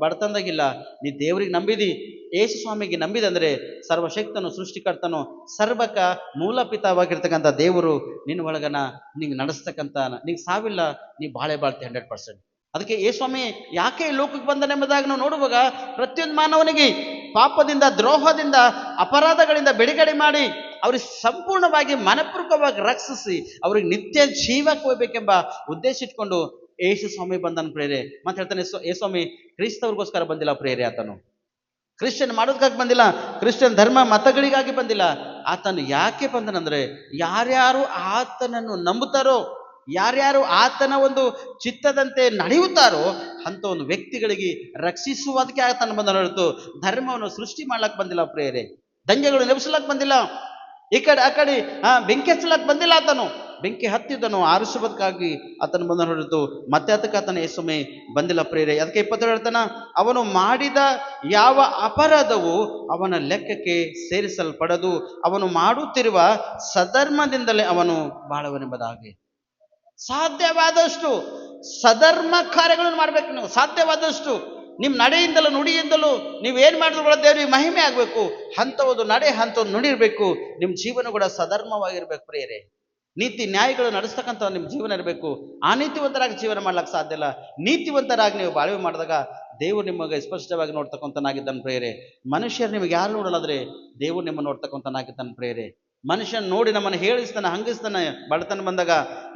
ಬಡತನದಾಗಿಲ್ಲ, ನೀ ದೇವ್ರಿಗೆ ನಂಬಿದಿ, ಯೇಸು ಸ್ವಾಮಿಗೆ ನಂಬಿದಂದ್ರೆ ಸರ್ವಶಕ್ತನು, ಸೃಷ್ಟಿಕರ್ತನು, ಸರ್ವಕ ಮೂಲಪಿತವಾಗಿರ್ತಕ್ಕಂಥ ದೇವರು ನಿನ್ನ ಒಳಗನ ನಿಂಗೆ ನಡೆಸ್ತಕ್ಕಂಥ, ನಿಂಗೆ ಸಾವಿಲ್ಲ, ನೀ ಬಾಳ್ತಿ 100%. ಅದಕ್ಕೆ ಯೇಸು ಸ್ವಾಮಿ ಯಾಕೆ ಲೋಕಕ್ಕೆ ಬಂದನೆಂಬುದಾಗಿ ನಾವು ನೋಡುವಾಗ ಪ್ರತಿಯೊಂದು ಮಾನವನಿಗೆ ಪಾಪದಿಂದ, ದ್ರೋಹದಿಂದ, ಅಪರಾಧಗಳಿಂದ ಬಿಡುಗಡೆ ಮಾಡಿ ಅವ್ರಿಗೆ ಸಂಪೂರ್ಣವಾಗಿ ಮನಪೂರ್ವಕವಾಗಿ ರಕ್ಷಿಸಿ ಅವ್ರಿಗೆ ನಿತ್ಯ ಜೀವಕ್ಕೆ ಹೋಗ್ಬೇಕೆಂಬ ಉದ್ದೇಶ ಇಟ್ಕೊಂಡು ಯೇಸು ಸ್ವಾಮಿ ಬಂದನು ಪ್ರೇರೆ. ಮತ್ತೆ ಹೇಳ್ತಾನೆ, ಯೇಸು ಸ್ವಾಮಿ ಕ್ರಿಸ್ತವ್ರಿಗೋಸ್ಕರ ಬಂದಿಲ್ಲ ಪ್ರೇರೆ, ಆತನು ಕ್ರಿಶ್ಚಿಯನ್ ಮಾಡೋದಕ್ಕಾಗಿ ಬಂದಿಲ್ಲ, ಕ್ರಿಶ್ಚಿಯನ್ ಧರ್ಮ ಮತಗಳಿಗಾಗಿ ಬಂದಿಲ್ಲ. ಆತನು ಯಾಕೆ ಬಂದನಂದ್ರೆ ಯಾರ್ಯಾರು ಆತನನ್ನು ನಂಬುತ್ತಾರೋ, ಯಾರ್ಯಾರು ಆತನ ಒಂದು ಚಿತ್ತದಂತೆ ನಡೆಯುತ್ತಾರೋ ಅಂತ ಒಂದು ವ್ಯಕ್ತಿಗಳಿಗೆ ರಕ್ಷಿಸುವುದಕ್ಕೆ ಆತನ ಬಂದ ಹೊರತು ಧರ್ಮವನ್ನು ಸೃಷ್ಟಿ ಮಾಡ್ಲಕ್ ಬಂದಿಲ್ಲ ಪ್ರೇರೆ, ದಂಗೆಗಳು ನೆಲೆಸಲಕ್ ಬಂದಿಲ್ಲ, ಈ ಕಡೆ ಆ ಕಡೆ ಬೆಂಕಿ ಹಚ್ಚಲಕ್ ಬಂದಿಲ್ಲ. ಆತನು ಬೆಂಕಿ ಹತ್ತಿದ್ದನು ಆರಿಸುವುದಕ್ಕಾಗಿ ಆತನು ಬಂದ ಹೊರತು ಮತ್ತೆ ಅದಕ್ಕೆ ಆತನ ಯೇಸುಮೆ ಬಂದಿಲ್ಲ ಪ್ರೇರೆ. ಅದಕ್ಕೆ 27 ಹೇಳ್ತಾನ, ಅವನು ಮಾಡಿದ ಯಾವ ಅಪರಾಧವು ಅವನ ಲೆಕ್ಕಕ್ಕೆ ಸೇರಿಸಲ್ಪಡದು, ಅವನು ಮಾಡುತ್ತಿರುವ ಸಧರ್ಮದಿಂದಲೇ ಅವನು ಬಾಳುವನೆಂಬುದಾಗಿ. ಸಾಧ್ಯವಾದಷ್ಟು ಸಧರ್ಮ ಕಾರ್ಯಗಳನ್ನು ಮಾಡ್ಬೇಕು ನೀವು, ಸಾಧ್ಯವಾದಷ್ಟು ನಿಮ್ಮ ನಡೆಯಿಂದಲೂ ನುಡಿಯಿಂದಲೂ ನೀವೇನು ಮಾಡಿದ್ರು ಕೂಡ ದೇವರಿಗೆ ಮಹಿಮೆ ಆಗಬೇಕು. ಅಂಥದ್ದು ನಡೆ, ಅಂಥದ್ದು ನುಡಿ ಇರಬೇಕು. ನಿಮ್ಮ ಜೀವನ ಕೂಡ ಸಧರ್ಮವಾಗಿರ್ಬೇಕು ಪ್ರಿಯರೇ. ನೀತಿ ನ್ಯಾಯಗಳು ನಡೆಸ್ತಕ್ಕಂಥ ನಿಮ್ಮ ಜೀವನ ಇರಬೇಕು. ಅನೀತಿವಂತರಾಗಿ ಜೀವನ ಮಾಡ್ಲಿಕ್ಕೆ ಸಾಧ್ಯ ಇಲ್ಲ. ನೀತಿವಂತರಾಗಿ ನೀವು ಬಾಳ್ವೆ ಮಾಡಿದಾಗ ದೇವರು ನಿಮಗೆ ಸ್ಪಷ್ಟವಾಗಿ ನೋಡ್ತಕ್ಕಂಥನಾಗಿದ್ದಾನೆ ಪ್ರೇರೆ. ಮನುಷ್ಯರು ನಿಮಗೆ ಯಾರು ನೋಡಲಾದ್ರೆ ದೇವರು ನಿಮ್ಮನ್ನು ನೋಡ್ತಕ್ಕಂಥನಾಗಿದ್ದಾನೆ ಪ್ರೇರೆ. ಮನುಷ್ಯನ ನೋಡಿ ನಮ್ಮನ್ನು ಹೇಳಿಸ್ತಾನೆ, ಹಂಗಿಸ್ತಾನೆ. ಬಡತನ ಬಂದಾಗ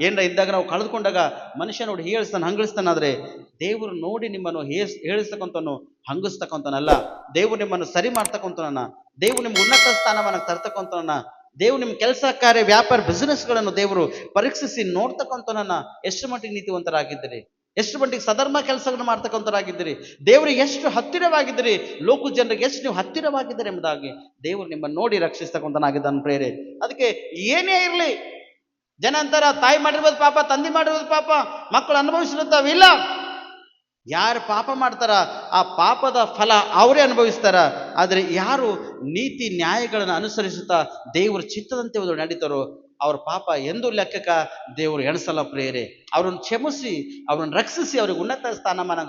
ಏನ್ರ ಇದ್ದಾಗ ನಾವು ಕಳೆದುಕೊಂಡಾಗ ಮನುಷ್ಯ ನೋಡಿ ಹೇಳಿಸ್ತಾನೆ, ಹಂಗಿಸ್ತಾನಾದ್ರೆ ದೇವರು ನೋಡಿ ನಿಮ್ಮನ್ನು ಹೇಳಿಸ್ತಕ್ಕಂಥನು, ಹಂಗಿಸ್ತಕ್ಕಂಥನಲ್ಲ. ದೇವರು ನಿಮ್ಮನ್ನು ಸರಿ ಮಾಡ್ತಕ್ಕಂಥನ, ದೇವರು ನಿಮ್ಮ ಉನ್ನತ ಸ್ಥಾನವನ್ನು ತರ್ತಕ್ಕಂಥನ, ದೇವರು ನಿಮ್ಮ ಕೆಲಸ ಕಾರ್ಯ ವ್ಯಾಪಾರ ಬಿಸಿನೆಸ್ಗಳನ್ನು ದೇವರು ಪರೀಕ್ಷಿಸಿ ನೋಡ್ತಕ್ಕಂಥನನ್ನ. ಎಷ್ಟು ಮಟ್ಟಿಗೆ ನೀತಿವಂತರಾಗಿದ್ದೀರಿ, ಎಷ್ಟು ಮಟ್ಟಿಗೆ ಸಧರ್ಮ ಕೆಲಸಗಳನ್ನು ಮಾಡ್ತಕ್ಕಂಥರಾಗಿದ್ದೀರಿ, ದೇವರಿಗೆ ಎಷ್ಟು ಹತ್ತಿರವಾಗಿದ್ದೀರಿ, ಲೋಕ ಜನರಿಗೆ ಎಷ್ಟು ನೀವು ಹತ್ತಿರವಾಗಿದ್ದೀರಿ ಎಂಬುದಾಗಿ ದೇವರು ನಿಮ್ಮನ್ನು ನೋಡಿ ರಕ್ಷಿಸ್ತಕ್ಕಂಥನಾಗಿದ್ದಾನೆ ಪ್ರೇರೆ. ಅದಕ್ಕೆ ಏನೇ ಇರಲಿ, ಜನ ಅಂತಾರ ತಾಯಿ ಮಾಡಿರ್ಬೋದು ಪಾಪ, ತಂದೆ ಮಾಡಿರ್ಬೋದು ಪಾಪ, ಮಕ್ಕಳು ಅನುಭವಿಸಿರುತ್ತಾವಿಲ್ಲ. ಯಾರು ಪಾಪ ಮಾಡ್ತಾರ ಆ ಪಾಪದ ಫಲ ಅವರೇ ಅನುಭವಿಸ್ತಾರ. ಆದರೆ ಯಾರು ನೀತಿ ನ್ಯಾಯಗಳನ್ನು ಅನುಸರಿಸುತ್ತಾ ದೇವರ ಚಿತ್ತದಂತೆ ಒಂದು ನಡೀತಾರೋ ಅವ್ರ ಪಾಪ ಎಂದು ಲೆಕ್ಕಕ್ಕ ದೇವರು ಎಣಿಸಲ್ಲ ಪ್ರೇರೆ. ಅವ್ರನ್ನ ಕ್ಷಮಿಸಿ, ಅವ್ರನ್ನ ರಕ್ಷಿಸಿ, ಅವ್ರಿಗೆ ಉನ್ನತ ಸ್ಥಾನಮಾನ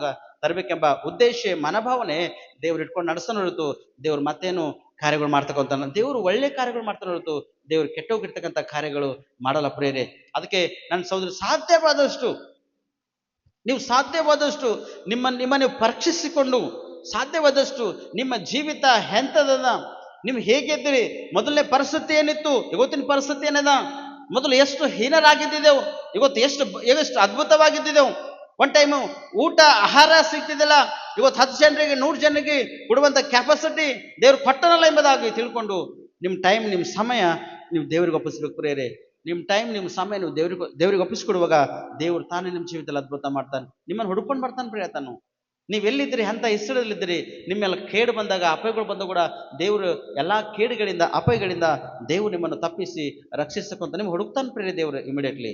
ತರಬೇಕೆಂಬ ಉದ್ದೇಶ ಮನೋಭಾವನೆ ದೇವ್ರು ಇಟ್ಕೊಂಡು ನಡೆಸೋಣ ಹೊರತು ದೇವ್ರು ಮತ್ತೇನು ಕಾರ್ಯಗಳು ಮಾಡ್ತಕ್ಕಂಥ, ದೇವರು ಒಳ್ಳೆ ಕಾರ್ಯಗಳು ಮಾಡ್ತಾನೆ ಹೊರತು ದೇವ್ರು ಕೆಟ್ಟೋಗಿರ್ತಕ್ಕಂಥ ಕಾರ್ಯಗಳು ಮಾಡಲ್ಲ ಪ್ರೇರೆ. ಅದಕ್ಕೆ ನನ್ನ ಸಹೋದರ ನೀವು ಸಾಧ್ಯವಾದಷ್ಟು ನಿಮ್ಮ ನೀವು ಪರೀಕ್ಷಿಸಿಕೊಂಡು ಸಾಧ್ಯವಾದಷ್ಟು ನಿಮ್ಮ ಜೀವಿತ ಎಂಥದ, ನೀವು ಹೇಗಿದ್ದೀರಿ, ಮೊದಲನೇ ಪರಿಸ್ಥಿತಿ ಏನಿತ್ತು, ಇವತ್ತಿನ ಪರಿಸ್ಥಿತಿ ಏನದ, ಮೊದಲು ಎಷ್ಟು ಹೀನರಾಗಿದ್ದೆವು, ಇವತ್ತು ಎಷ್ಟು ಅದ್ಭುತವಾಗಿದ್ದೆವು. ಒನ್ ಟೈಮು ಊಟ ಆಹಾರ ಸಿಗ್ತಿದ್ದಿಲ್ಲ, ಇವತ್ತು 10 ಜನರಿಗೆ 100 ಜನರಿಗೆ ಕೊಡುವಂಥ ಕೆಪಾಸಿಟಿ ದೇವ್ರು ಕೊಟ್ಟನಲ್ಲ ಎಂಬುದಾಗಿ ತಿಳ್ಕೊಂಡು ನಿಮ್ಮ ಟೈಮ್, ನಿಮ್ಮ ಸಮಯ ನೀವು ದೇವರಿಗೆ ಒಪ್ಪಿಸ್ಬೇಕು ಪ್ರೇರೆ. ನಿಮ್ಮ ಟೈಮ್, ನಿಮ್ಮ ಸಮಯ ನೀವು ದೇವ್ರಿಗೆ ಒಪ್ಪಿಸ್ಕೊಡುವಾಗ ದೇವ್ರು ತಾನೇ ನಿಮ್ಮ ಜೀವಿತದಲ್ಲಿ ಅದ್ಭುತ ಮಾಡ್ತಾನೆ, ನಿಮ್ಮನ್ನು ಹುಡ್ಕೊಂಡು ಬರ್ತಾನೆ ಪ್ರಿಯ. ತಾನು ನೀವೆಲ್ಲಿದ್ದೀರಿ ಅಂತ ಹೆಸರಲ್ಲಿದ್ದೀರಿ, ನಿಮ್ಮೆಲ್ಲ ಕೇಡು ಬಂದಾಗ, ಅಪಾಯಗಳು ಬಂದಾಗ ಕೂಡ ದೇವರು ಎಲ್ಲ ಕೇಡುಗಳಿಂದ, ಅಪಾಯಗಳಿಂದ ದೇವರು ನಿಮ್ಮನ್ನು ತಪ್ಪಿಸಿ ರಕ್ಷಿಸ್ತಕ್ಕಂಥ ನಿಮ್ಗೆ ಹುಡುಕ್ತಾನೆ ಪ್ರೇರೆ ದೇವರು. ಇಮಿಡಿಯೇಟ್ಲಿ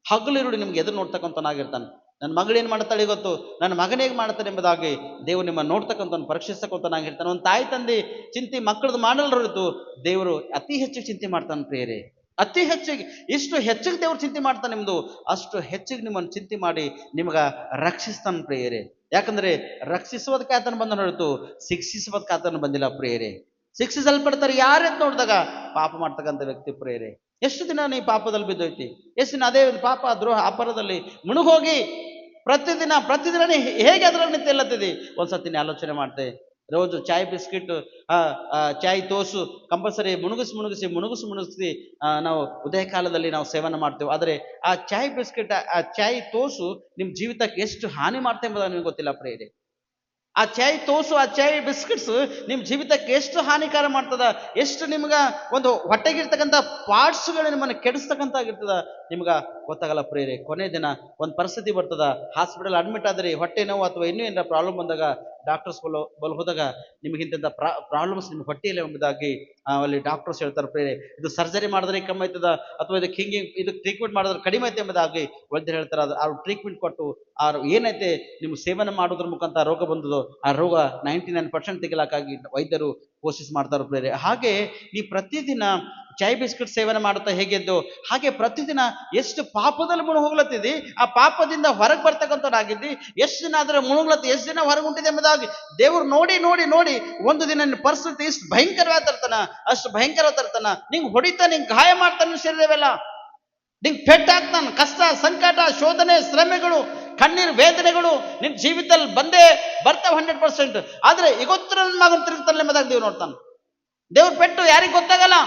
ಹಗಲಿರುಡಿ ನಿಮ್ಗೆ ಎದುರು ನೋಡ್ತಕ್ಕಂಥನಾಗಿರ್ತಾನೆ. ನನ್ನ ಮಗಳೇನು ಮಾಡ್ತಾಳೆ ಗೊತ್ತು, ನನ್ನ ಮಗನೇಗೆ ಮಾಡ್ತಾನೆ ಎಂಬುದಾಗಿ ದೇವರು ನಿಮ್ಮನ್ನು ನೋಡ್ತಕ್ಕಂಥ ಪರೀಕ್ಷಿಸ್ತಕ್ಕಂಥನಾಗಿರ್ತಾನೆ. ಒಂದು ತಾಯಿ ತಂದೆ ಚಿಂತೆ ಮಕ್ಕಳದ್ದು ಮಾಡಲ್ ಹೊರತು ದೇವರು ಅತಿ ಹೆಚ್ಚು ಚಿಂತೆ ಮಾಡ್ತಾನೆ ಪ್ರೇರೆ. ಅತಿ ಹೆಚ್ಚಿಗೆ, ಇಷ್ಟು ಹೆಚ್ಚಿಗೆ ದೇವ್ರು ಚಿಂತೆ ಮಾಡ್ತಾನೆ ನಿಮ್ದು, ಅಷ್ಟು ಹೆಚ್ಚಿಗೆ ನಿಮ್ಮನ್ನು ಚಿಂತೆ ಮಾಡಿ ನಿಮ್ಗೆ ರಕ್ಷಿಸ್ತಾನೆ ಪ್ರೇಯರೆ. ಯಾಕಂದ್ರೆ ರಕ್ಷಿಸುವುದಕ್ಕೆ ಆತನ ಬಂದ ಹೊರತು ಶಿಕ್ಷಿಸುವುದಕ್ಕೆ ಆತನ ಬಂದಿಲ್ಲ ಪ್ರೇಯರೆ. ಶಿಕ್ಷಿಸಲ್ಪಡ್ತಾರೆ ಯಾರೆಂತ ನೋಡಿದಾಗ ಪಾಪ ಮಾಡ್ತಕ್ಕಂಥ ವ್ಯಕ್ತಿ ಪ್ರೇಯರೆ. ಎಷ್ಟು ದಿನ ನೀ ಪಾಪದಲ್ಲಿ ಬಿದ್ದೋಯ್ತಿ, ಎಷ್ಟು ದಿನ ಅದೇ ಪಾಪ ದ್ರೋಹ ಅಪರದಲ್ಲಿ ಮುಳುಗೋಗಿ ಪ್ರತಿದಿನ ನೀ ಹೇಗೆ ಅದರಲ್ಲಿ ತೆಲ್ಲತ್ತಿದಿ. ಒಂದ್ಸತಿ ನೀ ಆಲೋಚನೆ ಮಾಡ್ತೆ, ರೋಜು ಚಾಯ್ ಬಿಸ್ಕಿಟ್, ಚಾಯ್ ತೋಸು ಕಂಪಲ್ಸರಿ ಮುಣುಗಿಸಿ ನಾವು ಉದಯ ಕಾಲದಲ್ಲಿ ನಾವು ಸೇವನೆ ಮಾಡ್ತೇವೆ. ಆದರೆ ಆ ಚಾಯ್ ಬಿಸ್ಕಿಟ್, ಆ ಚಾಯ್ ತೋಸು ನಿಮ್ಮ ಜೀವಿತಕ್ಕೆ ಎಷ್ಟು ಹಾನಿ ಮಾಡ್ತೇವೆ ಎಂಬುದು ನಿಮ್ಗೆ ಗೊತ್ತಿಲ್ಲ ಪ್ರೇರೆ. ಆ ಚಾಯ್ ತೋಸು, ಆ ಚಾಯ್ ಬಿಸ್ಕಿಟ್ಸ್ ನಿಮ್ಮ ಜೀವಿತಕ್ಕೆ ಎಷ್ಟು ಹಾನಿಕಾರ ಮಾಡ್ತದ, ಎಷ್ಟು ನಿಮ್ಗೆ ಒಂದು ಹೊಟ್ಟೆಗಿರ್ತಕ್ಕಂಥ ಪಾರ್ಟ್ಸ್ಗಳು ನಿಮ್ಮನ್ನು ಕೆಡಿಸ್ತಕ್ಕಂಥಾಗಿರ್ತದ ನಿಮ್ಗೆ ಗೊತ್ತಾಗಲ್ಲ ಪ್ರೇರೆ. ಕೊನೆ ದಿನ ಒಂದು ಪರಿಸ್ಥಿತಿ ಬರ್ತದ, ಹಾಸ್ಪಿಟಲ್ ಅಡ್ಮಿಟ್ ಆದರೆ ಹೊಟ್ಟೆ ನೋವು ಅಥವಾ ಇನ್ನೂ ಏನಾರ ಪ್ರಾಬ್ಲಮ್ ಬಂದಾಗ ಡಾಕ್ಟರ್ಸ್ ಬಲ್ ಹೋದಾಗ ನಿಮಗಿಂತ ಪ್ರಾಬ್ಲಮ್ಸ್ ನಿಮ್ಮ ಹೊಟ್ಟೆಯಲ್ಲಿ ಎಂಬುದಾಗಿ ಅಲ್ಲಿ ಡಾಕ್ಟರ್ಸ್ ಹೇಳ್ತಾರೆ ಪ್ರೇರೆ. ಇದು ಸರ್ಜರಿ ಮಾಡಿದ್ರೆ ಕಮ್ಮಿ ಆಯ್ತದ, ಅಥವಾ ಇದು ಟ್ರೀಟ್ಮೆಂಟ್ ಮಾಡಿದ್ರೆ ಕಡಿಮೆ ಐತೆ ಎಂಬುದಾಗಿ ವೈದ್ಯರು ಹೇಳ್ತಾರೆ. ಅವ್ರು ಟ್ರೀಟ್ಮೆಂಟ್ ಕೊಟ್ಟು ಅವ್ರು ಏನೈತೆ ನಿಮ್ಮ ಸೇವನೆ ಮಾಡೋದ್ರ ಮುಖಾಂತರ ರೋಗ ಬಂದದೋ ಆ ರೋಗ 99% ತೆಗಿಲಾಕಾಗಿ ವೈದ್ಯರು ಕೋಶಿಸ್ ಮಾಡ್ತಾರೆ ಪ್ರೇರೆ. ಹಾಗೆ ಈ ಪ್ರತಿದಿನ ಚಾಯ್ ಬಿಸ್ಕಿಟ್ ಸೇವನೆ ಮಾಡುತ್ತಾ ಹೇಗೆದ್ದು ಹಾಗೆ ಪ್ರತಿದಿನ ಎಷ್ಟು ಪಾಪದಲ್ಲಿ ಮುಳುಗೋಗ್ಲತ್ತಿದ್ದಿ, ಆ ಪಾಪದಿಂದ ಹೊರಗೆ ಬರ್ತಕ್ಕಂಥದ್ದಾಗಿದ್ದಿ, ಎಷ್ಟು ದಿನ ಅದರ ಮುಳುಗ್ಲತ್ತಿ, ಎಷ್ಟು ದಿನ ಹೊರಗೆ ಉಂಟಿದೆ ಎಂಬುದಾಗಿ ದೇವರು ನೋಡಿ ನೋಡಿ ನೋಡಿ ಒಂದು ದಿನ ನಿನ್ನ ಪರಿಸ್ಥಿತಿ ಇಷ್ಟು ಭಯಂಕರವಾಗಿ ತರ್ತಾನ, ನಿಂಗೆ ಹೊಡಿತಾ, ನಿಂಗೆ ಗಾಯ ಮಾಡ್ತಾನೆ ಶರೀರವೆಲ್ಲ, ನಿಂಗೆ ಪೆಟ್ಟಾಗ್ತಾನೆ, ಕಷ್ಟ ಸಂಕಟ ಶೋಧನೆ ಶ್ರಮೆಗಳು ಕಣ್ಣೀರು ವೇದನೆಗಳು ನಿನ್ನ ಜೀವಿತದಲ್ಲಿ ಬರ್ತಾವೆ 100%. ಆದರೆ ಇವತ್ತು ನನ್ನ ಮಗನ ತಿರುಗ್ತಾನೆ ಎಂಬುದಾಗಿ ದೇವ್ರು ನೋಡ್ತಾನೆ. ದೇವ್ರ ಪೆಟ್ಟು ಯಾರಿಗೆ ಗೊತ್ತಾಗಲ್ಲ,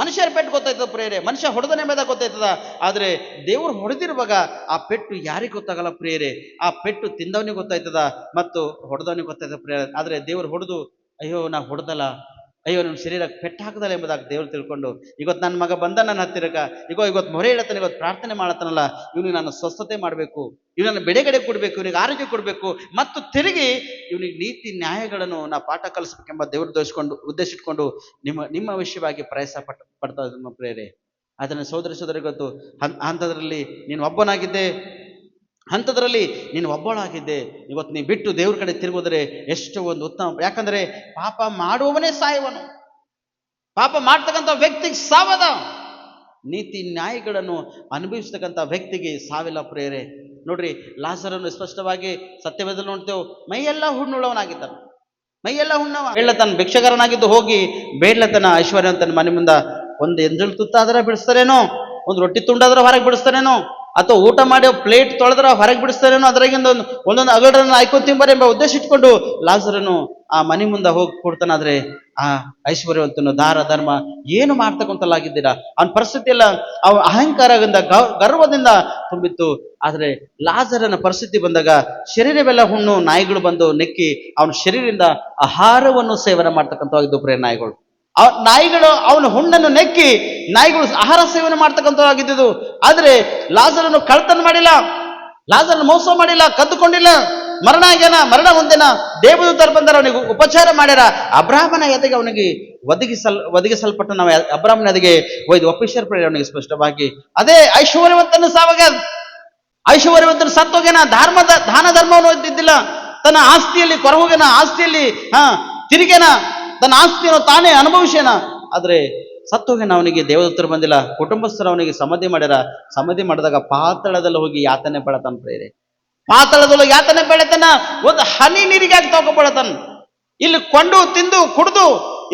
ಮನುಷ್ಯರ ಪೆಟ್ಟು ಗೊತ್ತಾಯ್ತದ ಪ್ರೇರೆ, ಮನುಷ್ಯ ಹೊಡೆದನೆ ಎಂಬುದಾಗಿ ಗೊತ್ತಾಯ್ತದ. ಆದರೆ ದೇವ್ರು ಹೊಡೆದಿರುವಾಗ ಆ ಪೆಟ್ಟು ಯಾರಿಗೆ ಗೊತ್ತಾಗಲ್ಲ ಪ್ರೇರೆ, ಆ ಪೆಟ್ಟು ತಿಂದವನಿಗೆ ಗೊತ್ತಾಯ್ತದ ಮತ್ತು ಹೊಡೆದವನಿಗೆ ಗೊತ್ತಾಯ್ತದ ಪ್ರೇರೆ. ಆದರೆ ದೇವ್ರು ಹೊಡೆದು ಅಯ್ಯೋ ನಾ ಹೊಡೆದಲ್ಲ, ಅಯ್ಯೋ ನನ್ನ ಶರೀರಕ್ಕೆ ಪೆಟ್ಟು ಹಾಕದಲ್ಲ ಎಂಬುದಾಗಿ ದೇವ್ರು ತಿಳ್ಕೊಂಡು ಇವತ್ತು ನನ್ನ ಮಗ ಬಂದ ನನ್ನ ಹತ್ತಿರಕ್ಕೆ ಇವತ್ತು ಮೊರೆ ಹೇಳತ್ತಾನೆ, ಇವತ್ತು ಪ್ರಾರ್ಥನೆ ಮಾಡತ್ತಾನಲ್ಲ, ಇವನಿಗೆ ನಾನು ಸ್ವಸ್ಥತೆ ಮಾಡಬೇಕು, ಇವನನ್ನು ಬಿಡುಗಡೆ ಕೊಡಬೇಕು, ಇವನಿಗೆ ಆರೋಗ್ಯ ಕೊಡಬೇಕು, ಮತ್ತು ತಿರುಗಿ ಇವನಿಗೆ ನೀತಿ ನ್ಯಾಯಗಳನ್ನು ನಾ ಪಾಠ ಕಲಿಸ್ಬೇಕೆಂಬ ದೇವ್ರು ಉದ್ದೇಶ ಇಟ್ಕೊಂಡು ನಿಮ್ಮ ವಿಷಯವಾಗಿ ಪ್ರಯಾಸ ಪಡ್ತಾ ಇದ್ದ ಪ್ರೇರೆ. ಅದನ್ನು ಸೋದರಿ ಗೊತ್ತು, ಅಂಥದ್ರಲ್ಲಿ ನೀನು ಒಬ್ಬಳಾಗಿದ್ದೆ, ಇವತ್ತು ನೀ ಬಿಟ್ಟು ದೇವ್ರ ಕಡೆ ತಿರುಗೋದ್ರೆ ಎಷ್ಟು ಒಂದು ಉತ್ತಮ. ಯಾಕಂದ್ರೆ ಪಾಪ ಮಾಡುವವನೇ ಸಾಯುವನು, ಪಾಪ ಮಾಡ್ತಕ್ಕಂಥ ವ್ಯಕ್ತಿಗೆ ಸಾವದ, ನೀತಿ ನ್ಯಾಯಗಳನ್ನು ಅನುಭವಿಸ್ತಕ್ಕಂಥ ವ್ಯಕ್ತಿಗೆ ಸಾವಿಲ್ಲ ಪ್ರೇರೆ. ನೋಡ್ರಿ, ಲಾಜರನ್ನು ಸ್ಪಷ್ಟವಾಗಿ ಸತ್ಯವೇದದಲ್ಲಿ ನೋಡ್ತೇವೆ, ಮೈಯೆಲ್ಲ ಹುಣ್ಣುಳ್ಳವನಾಗಿದ್ದಾನೆ, ಬೇಡ್ಲತನ ಭಿಕ್ಷಗಾರನಾಗಿದ್ದು ಹೋಗಿ ಬೇಡ್ಲತನ ಐಶ್ವರ್ಯವಂತನ ಮನೆ ಮುಂದ ಒಂದು ಎಂಜಲ್ ತುತ್ತಾದ್ರೆ ಬಿಡಿಸ್ತಾರೇನೋ, ಒಂದು ರೊಟ್ಟಿ ತುಂಡಾದ್ರೆ ಹೊರಗೆ ಬಿಡಿಸ್ತಾರೇನೋ, ಅಥವಾ ಊಟ ಮಾಡಿ ಪ್ಲೇಟ್ ತೊಳೆದ್ರ ಹೊರಗೆ ಬಿಡಿಸ್ತಾರೇನೋ ಅದ್ರಾಗಿಂದ ಒಂದೊಂದು ಅಗಡರನ್ನು ಆಯ್ಕೊಂತಿಂಬಾರೆ ಎಂಬ ಉದ್ದೇಶ ಇಟ್ಕೊಂಡು ಲಾಜರನು ಆ ಮನೆ ಮುಂದೆ ಹೋಗಿ ಕೊಡ್ತಾನಾದ್ರೆ ಆ ಐಶ್ವರ್ಯವಂತನು ದಾರ ಧರ್ಮ ಏನು ಮಾಡ್ತಕ್ಕಂತಲಾಗಿದ್ದೀರಾ, ಅವನ ಪರಿಸ್ಥಿತಿ ಎಲ್ಲ ಅವ ಅಹಂಕಾರದಿಂದ ಗರ್ವದಿಂದ ತುಂಬಿತ್ತು. ಆದ್ರೆ ಲಾಜರನ ಪರಿಸ್ಥಿತಿ ಬಂದಾಗ ಶರೀರವೆಲ್ಲ ಹುಣ್ಣು ನಾಯಿಗಳು ಬಂದು ನೆಕ್ಕಿ ಅವನ ಶರೀರದಿಂದ ಆಹಾರವನ್ನು ಸೇವನೆ ಮಾಡ್ತಕ್ಕಂಥವಾಗಿದ್ದು ಪ್ರಿಯ ನಾಯಿಗಳು. ನಾಯಿಗಳು ಅವನ ಹುಣ್ಣನ್ನು ನೆಕ್ಕಿ ನಾಯಿಗಳು ಆಹಾರ ಸೇವನೆ ಮಾಡ್ತಕ್ಕಂಥವಾಗಿದ್ದು. ಆದ್ರೆ ಲಾಜರನು ಕಳ್ತನ ಮಾಡಿಲ್ಲ, ಲಾಜರನು ಮೋಸ ಮಾಡಿಲ್ಲ, ಕದ್ದುಕೊಂಡಿಲ್ಲ, ಮರಣ ಆಗ್ಯಾನ, ಮರಣ ಹೊಂದಿನ. ದೇವದೂತರು ಬಂದರ ಅವನಿಗೆ ಉಪಚಾರ ಮಾಡ್ಯಾರ. ಅಬ್ರಾಹ್ಮನ ಎದೆಗೆ ಅವನಿಗೆ ಒದಗಿಸಲ್ಪಟ್ಟ ನಾವು ಅಬ್ರಾಹ್ಮನ ಎದೆಗೆ ಒಯ್ದು ಒಪ್ಪಿಸರ್ ಪ್ರೇರ ಅವನಿಗೆ ಸ್ಪಷ್ಟವಾಗಿ. ಅದೇ ಐಶ್ವರ್ಯವಂತನ ಸಾವಾಗ ಐಶ್ವರ್ಯವಂತನ ಸತ್ತೋಗ್ಯಾನ, ದಾನ ಧರ್ಮವನ್ನು ಇದ್ದಿದ್ದಿಲ್ಲ, ತನ್ನ ಆಸ್ತಿಯಲ್ಲಿ ಕೊರಗೋಗ್ಯಾನ, ಆಸ್ತಿಯಲ್ಲಿ ತಿರುಗೇನ, ತನ್ನ ಆಸ್ತಿಯನ್ನು ತಾನೇ ಅನುಭವಿಸ್ಯಾನ. ಆದ್ರೆ ಸತ್ತೋಗ್ಯಾನ. ಅವನಿಗೆ ದೇವದೂತರು ಬಂದಿಲ್ಲ, ಕುಟುಂಬಸ್ಥರು ಅವನಿಗೆ ಸಮಾಧಿ ಮಾಡ್ಯಾರ. ಸಮಾಧಿ ಮಾಡಿದಾಗ ಪಾತಾಳದಲ್ಲಿ ಹೋಗಿ ಯಾತನೆ ಪಡತಾನ ಪ್ರೇರೆ. ಪಾತಾಳದಲ್ಲಿ ಯಾತನೆ ಬೆಳೆತನ, ಒಂದು ಹನಿ ನೀರಿಗಾಗಿ ತಗೊಳ್ತಾನ. ಇಲ್ಲಿ ಕೊಂಡು ತಿಂದು ಕುಡ್ದು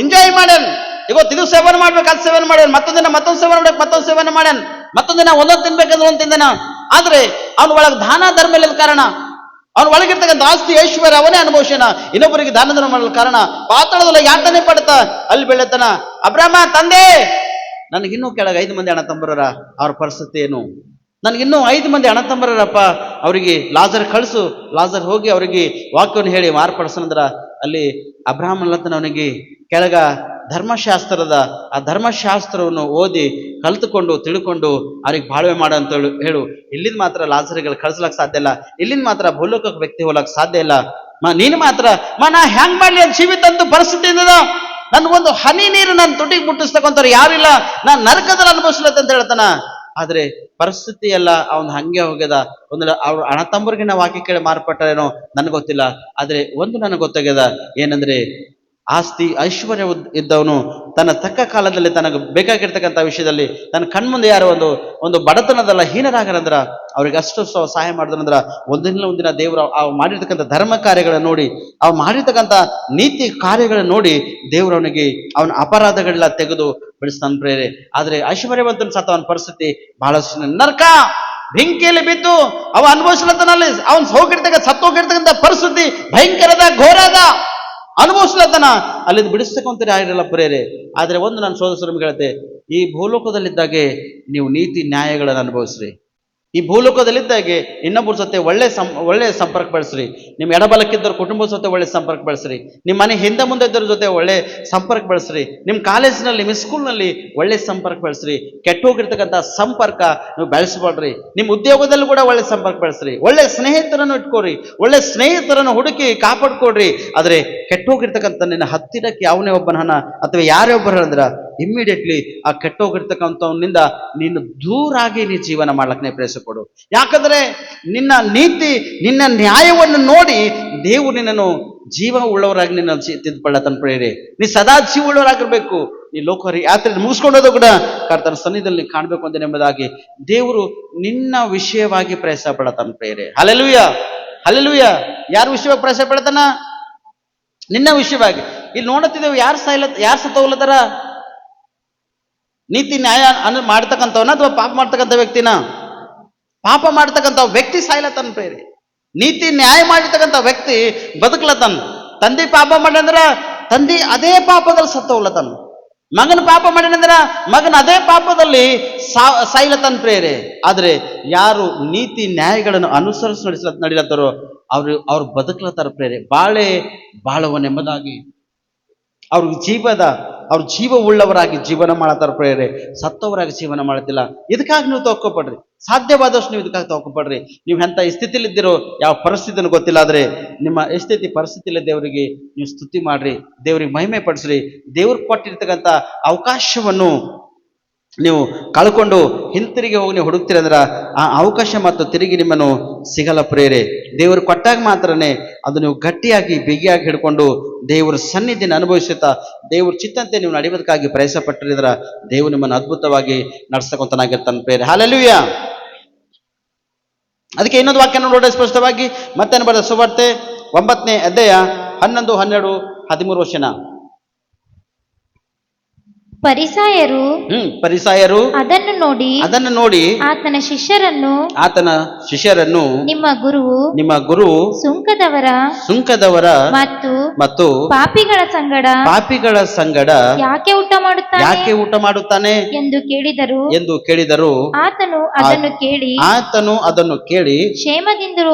ಎಂಜಾಯ್ ಮಾಡ್ಯಾನ. ಇವತ್ತು ಇದು ಸೇವನೆ ಮಾಡ್ಬೇಕು, ಅದು ಸೇವನೆ ಮಾಡ್ಯಾನ, ಮತ್ತೊಂದಿನ ಮತ್ತೊಂದು ಸೇವನೆ ಮಾಡ್ಬೇಕು, ಮತ್ತೊಂದು ಸೇವನೆ ಮಾಡ್ಯಾನ, ಮತ್ತೊಂದಿನ ಒಂದೊಂದು ತಿನ್ಬೇಕಂದ್ರೆ ಒಂದು ತಿಂದನ. ಆದ್ರೆ ಅವನ ಒಳಗೆ ದಾನ ಧರ್ಮ ಇಲ್ಲದ ಕಾರಣ, ಅವನ ಒಳಗಿರ್ತಕ್ಕಂಥ ಆಸ್ತಿ ಐಶ್ವರ್ಯ ಅವನೇ ಅನುಭವಿಸ್ಯಾನ, ಇನ್ನೊಬ್ಬರಿಗೆ ದಾನ ಧರ್ಮ ಮಾಡಲು ಕಾರಣ ಪಾತಾಳದಲ್ಲಿ ಯಾತನೆ ಪಡ್ತಾ ಅಲ್ಲಿ ಬೆಳೆತನ. ಅಬ್ರಾಹ್ಮ ತಂದೆ, ನನಗಿನ್ನೂ ಕೆಳಗೆ 5 ಮಂದಿ ಅಣ್ಣ ತಮ್ಮರ, ಅವ್ರ ಪರಿಸ್ಥಿತಿ ಏನು? ನನಗಿನ್ನೂ 5 ಮಂದಿ ಅಣ್ಣ ತಮ್ಮರಪ್ಪ, ಅವರಿಗೆ ಲಾಜರ್ ಕಳಿಸು, ಲಾಜರ್ ಹೋಗಿ ಅವರಿಗೆ ವಾಕ್ಯವನ್ನು ಹೇಳಿ ಮಾರ್ಪಡಿಸಂದ್ರ. ಅಲ್ಲಿ ಅಬ್ರಾಹ್ಮನತನ ಅವನಿಗೆ ಕೆಳಗ ಧರ್ಮಶಾಸ್ತ್ರದ ಆ ಧರ್ಮಶಾಸ್ತ್ರವನ್ನು ಓದಿ ಕಲ್ತುಕೊಂಡು ತಿಳ್ಕೊಂಡು ಅವ್ರಿಗೆ ಬಾಳ್ವೆ ಮಾಡ ಅಂತ ಹೇಳು. ಇಲ್ಲಿಂದ ಮಾತ್ರ ಲಾಜರ್ಗಳು ಕಳ್ಸ್ಲಕ್ ಸಾಧ್ಯ ಇಲ್ಲ, ಇಲ್ಲಿಂದ ಮಾತ್ರ ಭೂಲೋಕಕ್ಕೆ ವ್ಯಕ್ತಿ ಹೋಗ್ಲಕ್ ಸಾಧ್ಯ ಇಲ್ಲ. ನೀನು ಮಾತ್ರ ನಾ ಹ್ಯಾಂಗ್ ಮಾಡ್ಲಿ ಅಂತ ಜೀವಿತ ಅಂತ ಪರಿಸ್ಥಿತಿ ಇದ್ದದ. ನನ್ಗೊಂದು ಹನಿ ನೀರು ನನ್ನ ತುಟಿಗೆ ಮುಟ್ಟಿಸ್ತಕ್ಕಂಥವ್ರು ಯಾರಿಲ್ಲ, ನಾನು ನರಕದಲ್ಲಿ ಅನುಭವಿಸ್ಲತ್ತ ಅಂತ ಹೇಳ್ತಾನ. ಆದ್ರೆ ಪರಿಸ್ಥಿತಿ ಎಲ್ಲ ಅವನ್ ಹಂಗೆ ಹೋಗ್ಯದ. ಒಂದು ಅವ್ರ ಅಣ್ಣ ತಮ್ಮರಿಗೆ ನಾವು ವಾಕ್ಯ ಕೇಳಿ ಮಾರ್ಪಟ್ಟರೇನೋ ನನಗೆ ಗೊತ್ತಿಲ್ಲ. ಆದ್ರೆ ಒಂದು ನನಗೆ ಗೊತ್ತಾಗ್ಯದ, ಏನಂದ್ರೆ ಆಸ್ತಿ ಐಶ್ವರ್ಯ ಇದ್ದವನು ತನ್ನ ತಕ್ಕ ಕಾಲದಲ್ಲಿ ತನಗೆ ಬೇಕಾಗಿರ್ತಕ್ಕಂಥ ವಿಷಯದಲ್ಲಿ ತನ್ನ ಕಣ್ಮುಂದೆ ಯಾರೋ ಒಂದು ಬಡತನದಲ್ಲ ಹೀನರಾಗರಂದ್ರ ಅವ್ರಿಗೆ ಅಷ್ಟು ಸಹಾಯ ಮಾಡಿದ್ರಂದ್ರ ಒಂದಿನ ಒಂದಿನ ದೇವರು ಅವ್ ಮಾಡಿರ್ತಕ್ಕಂಥ ಧರ್ಮ ಕಾರ್ಯಗಳನ್ನು ನೋಡಿ, ಅವ್ ಮಾಡಿರ್ತಕ್ಕಂಥ ನೀತಿ ಕಾರ್ಯಗಳನ್ನು ನೋಡಿ ದೇವರು ಅವನಿಗೆ ಅವನ ಅಪರಾಧಗಳೆಲ್ಲ ತೆಗೆದು ಬಿಡಿಸ್ತಾನ ಪ್ರೇರೆ. ಆದ್ರೆ ಐಶ್ವರ್ಯವಂತನ ಸತ್ತ ಅವನ ಪರಿಸ್ಥಿತಿ ಬಹಳಷ್ಟು ನರಕ, ಬೆಂಕಿಯಲ್ಲಿ ಬಿದ್ದು ಅವ ಅನುಭವಿಸ್ಲತ್ತನಲ್ಲಿ ಅವನ್ ಸತ್ತೋಗಿರ್ತಕ್ಕಂಥ ಪರಿಸ್ಥಿತಿ ಭಯಂಕರದ ಘೋರದ ಅನುಭವಿಸ್ಲತ್ತನ. ಅಲ್ಲಿಂದ ಬಿಡಿಸ್ತಕ್ಕಂತ ಯಾರಿರಲ್ಲ ಪ್ರೇರೆ. ಆದ್ರೆ ಒಂದು ನಾನು ಸೋದರ ಹೇಳ್ತೆ, ಈ ಭೂಲೋಕದಲ್ಲಿದ್ದಾಗೆ ನೀವು ನೀತಿ ನ್ಯಾಯಗಳನ್ನು ಅನುಭವಿಸ್ರಿ. ಈ ಭೂಲೋಕದಲ್ಲಿದ್ದಾಗೆ ಇನ್ನೊಬ್ಬರ ಜೊತೆ ಒಳ್ಳೆ ಸಂಪರ್ಕ ಬೆಳೆಸ್ರಿ. ನಿಮ್ಮ ಎಡಬಲಕ್ಕಿದ್ದವ್ರ ಕುಟುಂಬದ ಜೊತೆ ಒಳ್ಳೆ ಸಂಪರ್ಕ ಬೆಳೆಸ್ರಿ. ನಿಮ್ಮ ಮನೆ ಹಿಂದೆ ಮುಂದೆ ಇದ್ದವ್ರ ಜೊತೆ ಒಳ್ಳೆ ಸಂಪರ್ಕ ಬೆಳೆಸ್ರಿ. ನಿಮ್ಮ ಕಾಲೇಜಿನಲ್ಲಿ ನಿಮ್ಮ ಸ್ಕೂಲ್ನಲ್ಲಿ ಒಳ್ಳೆ ಸಂಪರ್ಕ ಬೆಳೆಸ್ರಿ. ಕೆಟ್ಟೋಗಿರ್ತಕ್ಕಂಥ ಸಂಪರ್ಕ ನೀವು ಬೆಳೆಸ್ಬೇಡ್ರಿ. ನಿಮ್ಮ ಉದ್ಯೋಗದಲ್ಲಿ ಕೂಡ ಒಳ್ಳೆ ಸಂಪರ್ಕ ಬೆಳೆಸ್ರಿ. ಒಳ್ಳೆ ಸ್ನೇಹಿತರನ್ನು ಇಟ್ಕೋರಿ, ಒಳ್ಳೆ ಸ್ನೇಹಿತರನ್ನು ಹುಡುಕಿ ಕಾಪಾಡ್ಕೊಡ್ರಿ. ಆದ್ರೆ ಕೆಟ್ಟೋಗಿರ್ತಕ್ಕಂಥ ನಿನ್ನ ಹತ್ತಿರಕ್ಕೆ ಯಾವನೇ ಒಬ್ಬನ ಅಥವಾ ಯಾರೇ ಒಬ್ಬರ ಅಂದ್ರ ಇಮ್ಮಿಡಿಯೇಟ್ಲಿ ಆ ಕೆಟ್ಟೋಗಿರ್ತಕ್ಕಂಥವನಿಂದ ನೀನು ದೂರಾಗಿ ನೀ ಜೀವನ ಮಾಡ್ಲಕ್ಕೆ ಪ್ರಯತ್ನ ಕೊಡು. ಯಾಕಂದ್ರೆ ನಿನ್ನ ನೀತಿ ನಿನ್ನ ನ್ಯಾಯವನ್ನು ನೋಡಿ ದೇವರು ನಿನ್ನನ್ನು ಜೀವ ಉಳ್ಳವರಾಗಿ ನಿನ್ನ ತಿದ್ದುಕೊಳ್ಳತನ ಪ್ರೇರೆ. ನೀ ಸದಾ ಜೀವ ಉಳ್ಳವರಾಗಿರ್ಬೇಕು. ನೀ ಲೋಕರಿ ಯಾತ್ರೆ ಮುಗಿಸ್ಕೊಂಡೋದು ಕೂಡ ಕರ್ತನ ಸನ್ನಿಧಿಯಲ್ಲಿ ಕಾಣ್ಬೇಕು ಅಂತ ಎಂಬುದಾಗಿ ದೇವರು ನಿನ್ನ ವಿಷಯವಾಗಿ ಪ್ರಯತ್ನ ಪಡತನ ಪ್ರೇರೆ. Hallelujah, hallelujah. ಯಾರ ವಿಷಯವಾಗಿ ಪ್ರಯತ್ನ ಪಡತಾನ? ನಿನ್ನ ವಿಷಯವಾಗಿ. ಇಲ್ಲಿ ನೋಡುತ್ತಿದ್ದೇವೆ, ಯಾರು ಸತ್ತೋಗ್ಲತ್ತಾರ? ನೀತಿ ನ್ಯಾಯ ಮಾಡ್ತಕ್ಕಂಥವನ ಅಥವಾ ಪಾಪ ಮಾಡ್ತಕ್ಕಂಥ ವ್ಯಕ್ತಿನ? ಪಾಪ ಮಾಡ್ತಕ್ಕಂಥ ವ್ಯಕ್ತಿ ಸಾಯ್ಲತನ ಪ್ರೇರೆ. ನೀತಿ ನ್ಯಾಯ ಮಾಡಿರ್ತಕ್ಕಂಥ ವ್ಯಕ್ತಿ ಬದುಕ್ಲತನ್. ತಂದೆ ಪಾಪ ಮಾಡ್ಯಂದ್ರ ತಂದೆ ಅದೇ ಪಾಪದಲ್ಲಿ ಸತ್ತೋಗ್ಲತನ್. ಮಗನ ಪಾಪ ಮಾಡ್ಯಂದ್ರ ಮಗನ ಅದೇ ಪಾಪದಲ್ಲಿ ಸಾಯ್ಲತನ್ ಪ್ರೇರೆ. ಆದ್ರೆ ಯಾರು ನೀತಿ ನ್ಯಾಯಗಳನ್ನು ಅನುಸರಿಸಿ ನಡಿಲತ್ತಾರೋ ಅವ್ರು ಬದುಕ್ಲತ್ತಾರ ಪ್ರೇರೆ. ಬಾಳವನೆಂಬುದಾಗಿ ಅವ್ರ ಜೀವ ಉಳ್ಳವರಾಗಿ ಜೀವನ ಮಾಡತ್ತಾರ ಪ್ರೇರೆ. ಸತ್ತವರಾಗಿ ಜೀವನ ಮಾಡತ್ತಿಲ್ಲ. ಇದಕ್ಕಾಗಿ ನೀವು ತಗೋಪಡ್ರಿ. ಸಾಧ್ಯವಾದಷ್ಟು ನೀವು ಇದಕ್ಕಾಗಿ ತಗೋಪಡ್ರಿ. ನೀವು ಎಂತ ಸ್ಥಿತಿಲಿ ಇದ್ದಿರೋ, ಯಾವ ಪರಿಸ್ಥಿತಿನೂ ಗೊತ್ತಿಲ್ಲ. ಆದ್ರೆ ನಿಮ್ಮ ಸ್ಥಿತಿ ಪರಿಸ್ಥಿತಿಯಲ್ಲಿ ದೇವರಿಗೆ ನೀವು ಸ್ತುತಿ ಮಾಡ್ರಿ, ದೇವರಿಗೆ ಮಹಿಮೆ ಪಡಿಸ್ರಿ. ದೇವ್ರು ಕೊಟ್ಟಿರ್ತಕ್ಕಂಥ ಅವಕಾಶವನ್ನು ನೀವು ಕಳ್ಕೊಂಡು ಹಿಂತಿರುಗಿ ಹೋಗಿ ನೀವು ಹುಡುಕ್ತಿರಂದ್ರ ಆ ಅವಕಾಶ ಮತ್ತು ತಿರುಗಿ ನಿಮ್ಮನ್ನು ಸಿಗಲ್ಲ ಪ್ರೇರೆ. ದೇವರು ಕೊಟ್ಟಾಗ ಮಾತ್ರನೇ ಅದು ನೀವು ಗಟ್ಟಿಯಾಗಿ ಬಿಗಿಯಾಗಿ ಹಿಡ್ಕೊಂಡು ದೇವರ ಸನ್ನಿಧಿನ ಅನುಭವಿಸುತ್ತಾ ದೇವ್ರ ಚಿತ್ತಂತೆ ನೀವು ನಡೆಯೋದಕ್ಕಾಗಿ ಪ್ರಯತ್ನ ಪಟ್ಟಿರಿದ್ರ ದೇವರು ನಿಮ್ಮನ್ನು ಅದ್ಭುತವಾಗಿ ನಡ್ಸಕೊಂತನಾಗಿರ್ತಾನೆ ಪ್ರೇರೆ. ಹಲ್ಲೆಲೂಯ. ಅದಕ್ಕೆ ಇನ್ನೊಂದು ವಾಕ್ಯ ನೋಡೋಣ ಸ್ಪಷ್ಟವಾಗಿ. ಮತ್ತೆ ಬರೆದ ಸುವಾರ್ತೆ 9ನೇ ಅಧ್ಯಾಯ 11, 12, 13 ವಚನ. ಪರಿಸಾಯರು ಅದನ್ನು ನೋಡಿ ಆತನ ಶಿಷ್ಯರನ್ನು ನಿಮ್ಮ ಗುರು ಸುಂಕದವರ ಮತ್ತು ಪಾಪಿಗಳ ಸಂಗಡ ಯಾಕೆ ಊಟ ಮಾಡುತ್ತಾನೆ ಎಂದು ಕೇಳಿದರು. ಆತನು ಅದನ್ನು ಕೇಳಿ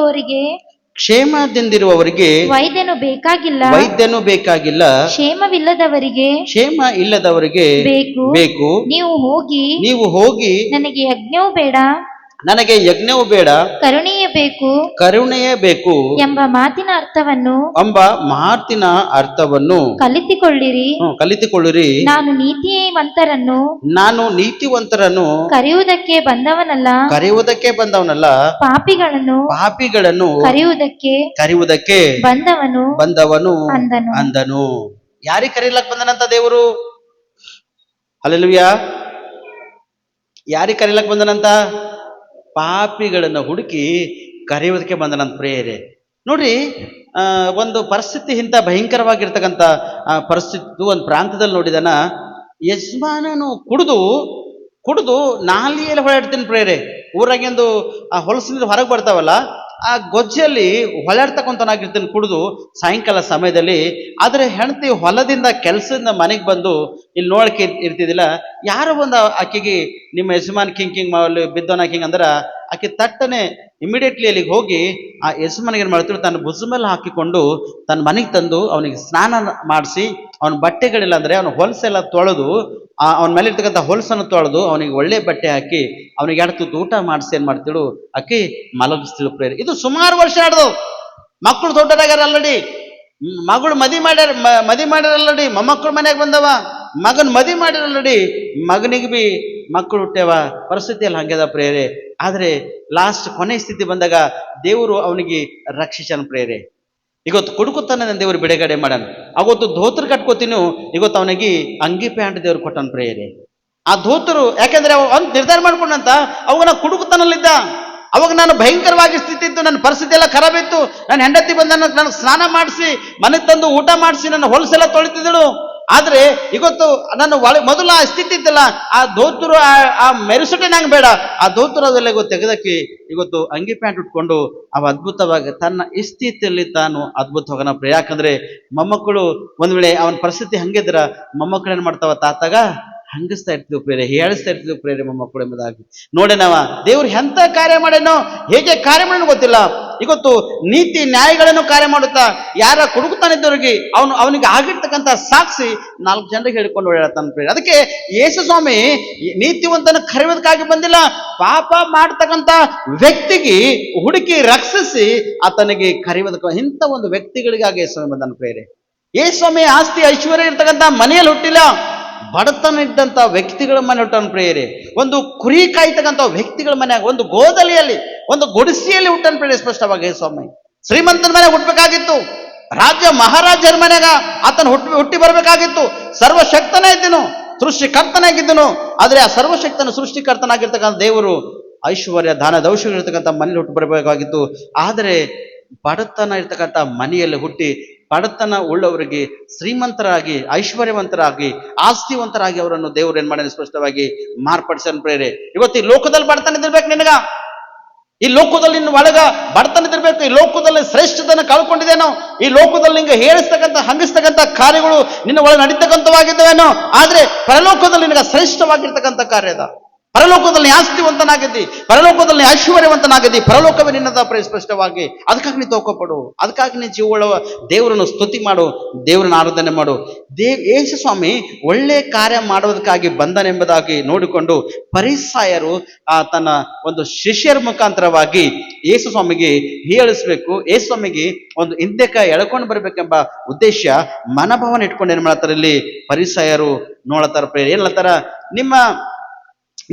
ಕ್ಷೇಮದಿಂದಿರುವವರಿಗೆ ವೈದ್ಯನು ಬೇಕಾಗಿಲ್ಲ, ಕ್ಷೇಮ ಇಲ್ಲದವರಿಗೆ ಬೇಕು. ನೀವು ಹೋಗಿ ನನಗೆ ಯಜ್ಞವೂ ಬೇಡ ಕರುಣೆಯೇ ಬೇಕು ಎಂಬ ಮಾತಿನ ಅರ್ಥವನ್ನು ಕಲಿತುಕೊಳ್ಳಿರಿ. ನಾನು ನೀತಿವಂತರನ್ನು ಕರೆಯುವುದಕ್ಕೆ ಬಂದವನಲ್ಲ, ಪಾಪಿಗಳನ್ನು ಕರೆಯುವುದಕ್ಕೆ ಬಂದವನು ಅಂದನು. ಯಾರಿಗೆ ಕರೀಲಕ್ ಬಂದನಂತ ದೇವರು? ಹಲ್ಲೆಲೂಯಾ. ಯಾರಿಗೆ ಕರೀಲಕ್ ಬಂದನಂತ? ಪಾಪಿಗಳನ್ನು ಹುಡುಕಿ ಕರೆಯುವುದಕ್ಕೆ ಬಂದನಂತ ಪ್ರೇಯರೆ. ನೋಡ್ರಿ, ಒಂದು ಪರಿಸ್ಥಿತಿ ಇಂಥ ಭಯಂಕರವಾಗಿರ್ತಕ್ಕಂಥ ಪರಿಸ್ಥಿತಿ ಒಂದು ಪ್ರಾಂತದಲ್ಲಿ ನೋಡಿದನ. ಯಜಮಾನನು ಕುಡಿದು ನಾಲಿಯಲ್ಲಿ ಹೊಳಾಡ್ತೀನಿ ಪ್ರೇಯರೆ. ಊರಾಗಿಂದು ಆ ಹೊಲಸಿನಿಂದ ಹೊರಗೆ ಬರ್ತಾವಲ್ಲ, ಆ ಗೊಜ್ಜಲ್ಲಿ ಹೊಳಾಡ್ತಕ್ಕಂಥನಾಗಿರ್ತೀನಿ ಕುಡಿದು ಸಾಯಂಕಾಲ ಸಮಯದಲ್ಲಿ. ಆದರೆ ಹೆಂಡತಿ ಹೊಲದಿಂದ ಕೆಲಸದಿಂದ ಮನೆಗೆ ಬಂದು ಇಲ್ಲಿ ನೋಡಕ್ಕೆ ಇರ್ತಿದ್ದಿಲ್ಲ. ಯಾರೋ ಒಂದು ಆಕೆಗೆ ನಿಮ್ಮ ಯಜಮಾನ್ ಕಿಂಗ್ ಬಿದ್ದೋನ ಕಿಂಗ್ ಅಂದ್ರೆ ಆಕೆ ತಟ್ಟನೆ ಇಮಿಡಿಯೇಟ್ಲಿ ಅಲ್ಲಿಗೆ ಹೋಗಿ ಆ ಯಜಮಾನಿಗೆ ಏನು ಮಾಡ್ತಿದ್ರು, ತನ್ನ ಭುಜ ಮೇಲೆ ಹಾಕಿಕೊಂಡು ತನ್ನ ಮನೆಗೆ ತಂದು ಅವನಿಗೆ ಸ್ನಾನ ಮಾಡಿಸಿ, ಅವನ ಬಟ್ಟೆಗಳಿಲ್ಲ ಅಂದರೆ ಅವನ ಹೊಲಸೆಲ್ಲ ತೊಳೆದು, ಅವನ ಮೇಲೆ ಇರ್ತಕ್ಕಂಥ ಹೊಲಸನ್ನು ತೊಳೆದು ಅವನಿಗೆ ಒಳ್ಳೆ ಬಟ್ಟೆ ಹಾಕಿ ಅವನಿಗೆ ಎರಡು ಊಟ ಮಾಡಿಸಿ ಏನು ಮಾಡ್ತಿಳು ಆಕೆ ಮಲಗಿಸ್ತಿಳು ಪ್ರೇಯರ್. ಇದು ಸುಮಾರು ವರ್ಷ ಆಡ್ದು. ಮಕ್ಕಳು ದೊಡ್ಡದಾಗ್ಯಾರ ಆಲ್ರೆಡಿ. ಮಗಳು ಮದಿ ಮಾಡ್ಯಾರ ಆಲ್ರೆಡಿ. ಮೊಮ್ಮಕ್ಕಳು ಮನೆಯಾಗ ಬಂದವ. ಮಗನ ಮದಿ ಮಾಡ್ಯಾರ ಆಲ್ರೆಡಿ. ಮಗನಿಗೆ ಬಿ ಮಕ್ಕಳು ಹುಟ್ಟ್ಯಾವ. ಪರಿಸ್ಥಿತಿಯಲ್ಲಿ ಹಂಗ್ಯದ ಪ್ರೇಯರೆ. ಆದರೆ ಲಾಸ್ಟ್ ಕೊನೆ ಸ್ಥಿತಿ ಬಂದಾಗ ದೇವರು ಅವನಿಗೆ ರಕ್ಷಿಸನ ಪ್ರೇಯರೆ. ಇವತ್ತು ಕುಡುಕುತ್ತಾನೆ ನನ್ನ ದೇವರು ಬಿಡುಗಡೆ ಮಾಡನ್. ಅವತ್ತು ಧೋತ್ರ ಕಟ್ಕೋತೀನು, ಇವತ್ತು ಅವನಿಗೆ ಅಂಗಿ ಪ್ಯಾಂಟ್ ದೇವ್ರು ಕೊಟ್ಟನ್ ಪ್ರೇಯರೆ. ಆ ಧೋತರು ಯಾಕೆಂದ್ರೆ ಅವ್ನು ನಿರ್ಧಾರ ಮಾಡ್ಕೊಂಡಂತ ಅವಾಗ ನಾವು ಕುಡುಕುತ್ತಾನಲ್ಲಿದ್ದ. ಅವಾಗ ನಾನು ಭಯಂಕರವಾಗಿ ಸ್ಥಿತಿ ಇತ್ತು, ನನ್ನ ಪರಿಸ್ಥಿತಿ ಎಲ್ಲ ಖರಾಬ್ ಇತ್ತು. ನನ್ನ ಹೆಂಡತಿ ಬಂದ ನನಗೆ ಸ್ನಾನ ಮಾಡಿಸಿ ಮನೆಗೆ ತಂದು ಊಟ ಮಾಡಿಸಿ ನನ್ನ ಹೊಲಸೆಲ್ಲ ತೊಳಿತಿದ್ದಳು. ಆದ್ರೆ ಇವತ್ತು ನನ್ನ ಮೊದಲು ಆ ಸ್ಥಿತಿ ಇತ್ತಲ್ಲ, ಆ ಧೋತರು ಆ ಮೆರುಸುಟೆ ನಂಗೆ ಬೇಡ. ಆ ಧೋತರು ಅದೆಲ್ಲ ಇವತ್ತು ತೆಗೆದಕ್ಕೆ ಇವತ್ತು ಅಂಗಿ ಪ್ಯಾಂಟ್ ಉಟ್ಕೊಂಡು ಅವ ಅದ್ಭುತವಾಗಿ ತನ್ನ ಸ್ಥಿತಿಯಲ್ಲಿ ತಾನು ಅದ್ಭುತವಾಗನ ಪ್ರಿಯ. ಯಾಕಂದ್ರೆ ಮೊಮ್ಮಕ್ಕಳು ಒಂದ್ ವೇಳೆ ಅವನ ಪರಿಸ್ಥಿತಿ ಹಂಗಿದ್ರ ಮೊಮ್ಮಕ್ಕಳು ಏನ್ ಮಾಡ್ತಾವ, ತಾತಾಗ ಹಂಗಿಸ್ತಾ ಇರ್ತೀವಿ ಪ್ರೇರೆ, ಹೇಳಿಸ್ತಾ ಇರ್ತೀವಿ ಪ್ರೇರೆ ಮೊಮ್ಮಕ್ಕಳು ಎಂಬುದಾಗಿ. ನೋಡೇನವ ದೇವ್ರು ಎಂತ ಕಾರ್ಯ ಮಾಡೇನೋ, ಹೇಗೆ ಕಾರ್ಯ ಮಾಡೋಣ ಗೊತ್ತಿಲ್ಲ. ಇವತ್ತು ನೀತಿ ನ್ಯಾಯಗಳನ್ನು ಕಾರ್ಯ ಮಾಡುತ್ತಾ ಯಾರ ಕುಡುಕುತ್ತಾನಿದ್ದವ್ರಿಗೆ ಅವನಿಗೆ ಆಗಿರ್ತಕ್ಕಂಥ ಸಾಕ್ಷಿ 4 ಜನರಿಗೆ ಹೇಳಿಕೊಂಡು ಓಡಾಡ್ತಾನೆ ಪ್ರೇರೆ. ಅದಕ್ಕೆ ಯೇಸು ಸ್ವಾಮಿ ನೀತಿವಂತನ ಕರೆಯೋದಕ್ಕಾಗಿ ಬಂದಿಲ್ಲ, ಪಾಪ ಮಾಡ್ತಕ್ಕಂಥ ವ್ಯಕ್ತಿಗೆ ಹುಡುಕಿ ರಕ್ಷಿಸಿ ಆತನಿಗೆ ಕರೆಯೋದಕ್ಕೆ ಇಂಥ ಒಂದು ವ್ಯಕ್ತಿಗಳಿಗಾಗಿ ಯೇಸು ಸ್ವಾಮಿ ಬಂದನು ಪ್ರೇರೆ. ಯೇಸು ಸ್ವಾಮಿ ಆಸ್ತಿ ಐಶ್ವರ್ಯ ಇರ್ತಕ್ಕಂಥ ಮನೆಯಲ್ಲಿ ಹುಟ್ಟಿಲ್ಲ, ಬಡತನ ಇದ್ದಂಥ ವ್ಯಕ್ತಿಗಳ ಮನೆ ಹುಟ್ಟನ ಪ್ರೇಯರೆ. ಒಂದು ಕುರಿ ಕಾಯ್ತಕ್ಕಂಥ ವ್ಯಕ್ತಿಗಳ ಮನೆಯಾಗ, ಒಂದು ಗೋದಲಿಯಲ್ಲಿ, ಒಂದು ಗುಡಿಸಿಯಲ್ಲಿ ಹುಟ್ಟನ ಪ್ರೇಯರೆ. ಸ್ಪಷ್ಟವಾಗಿ ಸ್ವಾಮಿ ಶ್ರೀಮಂತನ ಮನೆಯಾಗ ಹುಟ್ಟಬೇಕಾಗಿತ್ತು, ರಾಜ್ಯ ಮಹಾರಾಜರ ಮನೆಯಾಗ ಆತನ ಹುಟ್ಟಿ ಬರಬೇಕಾಗಿತ್ತು. ಸರ್ವಶಕ್ತನೇ ಇದ್ದನು, ಸೃಷ್ಟಿಕರ್ತನಾಗಿದ್ದನು. ಆದ್ರೆ ಆ ಸರ್ವಶಕ್ತನ ಸೃಷ್ಟಿಕರ್ತನಾಗಿರ್ತಕ್ಕಂಥ ದೇವರು ಐಶ್ವರ್ಯ ದಾನ ದೌಷಗಳಿರ್ತಕ್ಕಂಥ ಮನೆಯಲ್ಲಿ ಹುಟ್ಟು ಬರಬೇಕಾಗಿತ್ತು. ಆದರೆ ಬಡತನ ಇರ್ತಕ್ಕಂಥ ಮನೆಯಲ್ಲಿ ಹುಟ್ಟಿ ಬಡತನ ಉಳ್ಳವರಿಗೆ ಶ್ರೀಮಂತರಾಗಿ ಐಶ್ವರ್ಯವಂತರಾಗಿ ಆಸ್ತಿವಂತರಾಗಿ ಅವರನ್ನು ದೇವರು ಏನ್ ಮಾಡಿ ಸ್ಪಷ್ಟವಾಗಿ ಮಾರ್ಪಡಿಸನ್ ಪ್ರೇರೆ. ಇವತ್ತು ಈ ಲೋಕದಲ್ಲಿ ಬಡತನ ಇದಿರ್ಬೇಕು ನಿನಗ, ಈ ಲೋಕದಲ್ಲಿ ನಿನ್ನ ಒಳಗ ಬಡತನ ಇದಿರ್ಬೇಕು. ಈ ಲೋಕದಲ್ಲಿ ಶ್ರೇಷ್ಠತನ ಕಳ್ಕೊಂಡಿದ್ದೇನೋ, ಈ ಲೋಕದಲ್ಲಿ ನಿಂಗೆ ಹೇಳಿಸ್ತಕ್ಕಂಥ ಹಂಗಿಸ್ತಕ್ಕಂಥ ಕಾರ್ಯಗಳು ನಿನ್ನ ಒಳಗೆ ನಡೀತಕ್ಕಂಥವಾಗಿದ್ದೇನೋ. ಆದ್ರೆ ಪರಲೋಕದಲ್ಲಿ ನಿನಗ ಶ್ರೇಷ್ಠವಾಗಿರ್ತಕ್ಕಂಥ ಕಾರ್ಯದ, ಪರಲೋಕದಲ್ಲಿ ಆಸ್ತಿವಂತನಾಗಿದ್ದಿ, ಪರಲೋಕದಲ್ಲಿ ಐಶ್ವರ್ಯವಂತನಾಗಿದ್ದಿ, ಪರಲೋಕವೇ ನಿನ್ನದ ಸ್ಪಷ್ಟವಾಗಿ. ಅದಕ್ಕಾಗಿ ನೀ ತೋಕೋಪಡು, ಅದಕ್ಕಾಗಿ ನೀ ಜೀವಳ ದೇವರನ್ನು ಸ್ತುತಿ ಮಾಡು, ದೇವರನ್ನು ಆರಾಧನೆ ಮಾಡು. ಯೇಸು ಸ್ವಾಮಿ ಒಳ್ಳೆ ಕಾರ್ಯ ಮಾಡೋದಕ್ಕಾಗಿ ಬಂದನೆಂಬುದಾಗಿ ನೋಡಿಕೊಂಡು ಫರಿಸಾಯರು ತನ್ನ ಒಂದು ಶಿಷ್ಯರ ಮುಖಾಂತರವಾಗಿ ಯೇಸು ಸ್ವಾಮಿಗೆ ಹೇಳಿಸ್ಬೇಕು, ಯೇಸು ಸ್ವಾಮಿಗೆ ಒಂದು ಹಿಂದೆಕ ಎಳ್ಕೊಂಡು ಬರ್ಬೇಕೆಂಬ ಉದ್ದೇಶ ಮನೋಭಾವನೆ ಇಟ್ಕೊಂಡು ಏನ್ ಮಾಡ್ತಾರೆ ಇಲ್ಲಿ ಫರಿಸಾಯರು ನೋಡತಾರ ಪ್ರೇರೆ. ಏನ್ ಹೇಳ್ತಾರ,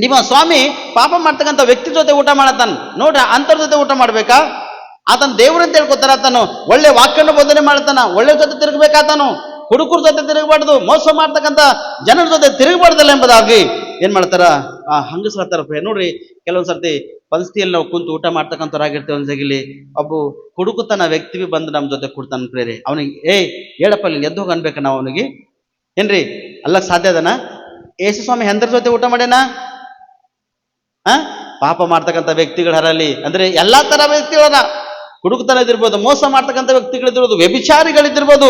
ನಿಮ್ಮ ಸ್ವಾಮಿ ಪಾಪ ಮಾಡ್ತಕ್ಕಂಥ ವ್ಯಕ್ತಿ ಜೊತೆ ಊಟ ಮಾಡತಾನ ನೋಡ್ರಿ, ಅಂತರ ಜೊತೆ ಊಟ ಮಾಡ್ಬೇಕಾ? ಆತನ ದೇವ್ರಂತ ಹೇಳ್ಕೊತಾರ. ಆತನು ಒಳ್ಳೆ ವಾಕ್ಯನ ಬೋಧನೆ ಮಾಡ್ತಾನ, ಒಳ್ಳೆ ಜೊತೆ ತಿರುಗಬೇಕಾತನು, ಹುಡುಗರ ಜೊತೆ ತಿರುಗಬಾರ್ದು, ಮೋಸ ಮಾಡ್ತಕ್ಕಂಥ ಜನರ ಜೊತೆ ತಿರುಗಬಾರ್ದಲ್ಲ ಎಂಬುದಾಗಿ ಏನ್ ಮಾಡ್ತಾರ, ಹಂಗಸ್ಲತ್ತಾರ. ನೋಡ್ರಿ, ಕೆಲವೊಂದ್ ಸರ್ತಿ ಪಂಕ್ತಿಯಲ್ಲಿ ನಾವು ಕುಂತು ಊಟ ಮಾಡ್ತಕ್ಕಂಥವ್ರಾಗಿರ್ತೇವೆ. ಒಂದ್ಸಗಿಲಿ ಒಬ್ಬ ಹುಡುಕುತ್ತಾನ ವ್ಯಕ್ತಿ ಬಂದು ನಮ್ಮ ಜೊತೆ ಕೊಡ್ತಾನ ಪ್ರೇರೆ. ಅವನಿಗೆ ಹೇಳಪ್ಪ ಇಲ್ಲಿ ಎದ್ದು ಹೋಗಿ ಅನ್ಬೇಕ ನಾವು ಅವನಿಗೆ, ಏನ್ರಿ ಅಲ್ಲಕ್ ಸಾಧ್ಯ ಅದನ? ಯೇಸು ಸ್ವಾಮಿ ಎಂದರ ಜೊತೆ ಊಟ ಮಾಡ್ಯಾನ? ಪಾಪ ಮಾಡ್ತಕ್ಕಂಥ ವ್ಯಕ್ತಿಗಳರಲ್ಲಿ, ಅಂದ್ರೆ ಎಲ್ಲಾ ತರ ವ್ಯಕ್ತಿಗಳನ್ನ, ಕುಡುಕತನದಿರ್ಬೋದು, ಮೋಸ ಮಾಡ್ತಕ್ಕಂಥ ವ್ಯಕ್ತಿಗಳಿರ್ಬೋದು, ವ್ಯಭಿಚಾರಿಗಳಿದ್ದಿರ್ಬೋದು,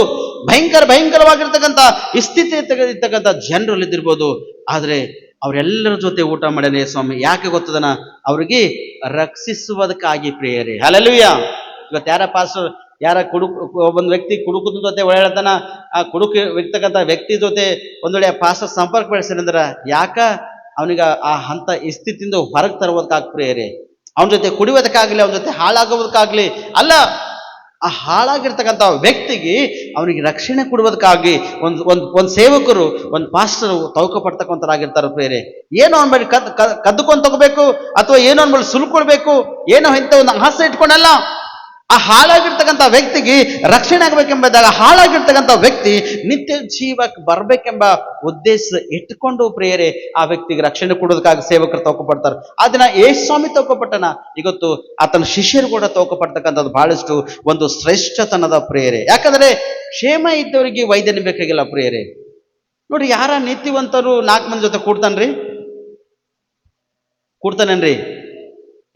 ಭಯಂಕರವಾಗಿರ್ತಕ್ಕಂಥ ಸ್ಥಿತಿ ಇರ್ತಕ್ಕಂಥ ಜನರಲ್ಲಿದ್ದಿರ್ಬೋದು. ಆದ್ರೆ ಅವರೆಲ್ಲರ ಜೊತೆ ಊಟ ಮಾಡ್ಯಾನೆ ಸ್ವಾಮಿ. ಯಾಕೆ ಗೊತ್ತದನ? ಅವ್ರಿಗೆ ರಕ್ಷಿಸುವುದಕ್ಕಾಗಿ ಪ್ರಿಯರೇ. ಹಲ್ಲೆಲೂಯ. ಇವತ್ತು ಯಾರ ಒಬ್ಬೊಂದು ವ್ಯಕ್ತಿ ಕುಡುಕದ ಜೊತೆ ಒಳ್ಳೆತನ, ಆ ಇರ್ತಕ್ಕಂಥ ವ್ಯಕ್ತಿ ಜೊತೆ ಒಂದ್ ವೇಳೆ ಪಾಸ್ಟರ್ ಸಂಪರ್ಕ ಬೆಳೆಸಿದ್ರೆ ಯಾಕ ಅವನಿಗ ಆ ಹಂತ ಸ್ಥಿತಿಯಿಂದ ಹೊರಗೆ ತರುವುದಕ್ಕಾಗಿ ಪ್ರಿಯರೇ. ಅವನ ಜೊತೆ ಕುಡಿಯೋದಕ್ಕಾಗ್ಲಿ, ಅವನ ಜೊತೆ ಹಾಳಾಗೋದಕ್ಕಾಗ್ಲಿ ಅಲ್ಲ, ಆ ಹಾಳಾಗಿರ್ತಕ್ಕಂಥ ವ್ಯಕ್ತಿಗೆ ಅವನಿಗೆ ರಕ್ಷಣೆ ಕೊಡುವುದಕ್ಕಾಗಿ ಒಂದು ಸೇವಕರು, ಒಂದು ಪಾಸ್ಟರು ತೌಕ ಪಡ್ತಕ್ಕಂಥರಾಗಿರ್ತಾರೆ ಪ್ರಿಯರೇ. ಏನೋ ಅವನ ಬಳಿ ಕದ್ದುಕೊಂಡು ತಗೋಬೇಕು, ಅಥವಾ ಏನೋ ಅವನ ಬಳಿ ಸುಲ್ಕೊಳ್ಬೇಕು, ಏನೋ ಇಂಥ ಒಂದು ಆಸೆ ಇಟ್ಕೊಂಡಲ್ಲ. ಆ ಹಾಳಾಗಿರ್ತಕ್ಕಂಥ ವ್ಯಕ್ತಿಗೆ ರಕ್ಷಣೆ ಆಗ್ಬೇಕೆಂಬುದಾಗ, ಹಾಳಾಗಿರ್ತಕ್ಕಂಥ ವ್ಯಕ್ತಿ ನಿತ್ಯ ಜೀವಕ್ಕೆ ಬರ್ಬೇಕೆಂಬ ಉದ್ದೇಶ ಇಟ್ಟುಕೊಂಡು ಪ್ರಿಯರೇ ಆ ವ್ಯಕ್ತಿಗೆ ರಕ್ಷಣೆ ಕೊಡೋದಕ್ಕಾಗಿ ಸೇವಕರು ತೌಕಪಡ್ತಾರೆ. ಅದನ್ನ ಯೇಸು ಸ್ವಾಮಿ ತೌಕಪಟ್ಟನ. ಇವತ್ತು ಆತನ ಶಿಷ್ಯರು ಕೂಡ ತೌಕಪಡ್ತಕ್ಕಂಥದ್ದು ಬಹಳಷ್ಟು ಒಂದು ಶ್ರೇಷ್ಠತನದ ಪ್ರಿಯರೇ. ಯಾಕಂದ್ರೆ ಕ್ಷೇಮ ಇದ್ದವರಿಗೆ ವೈದ್ಯನ ಬೇಕಾಗಿಲ್ಲ ಪ್ರಿಯರೇ. ನೋಡ್ರಿ, ಯಾರ ನೀತಿವಂತರು 4 ಮಂದಿ ಜೊತೆ ಕೂಡ್ತಾನೇನ್ರಿ?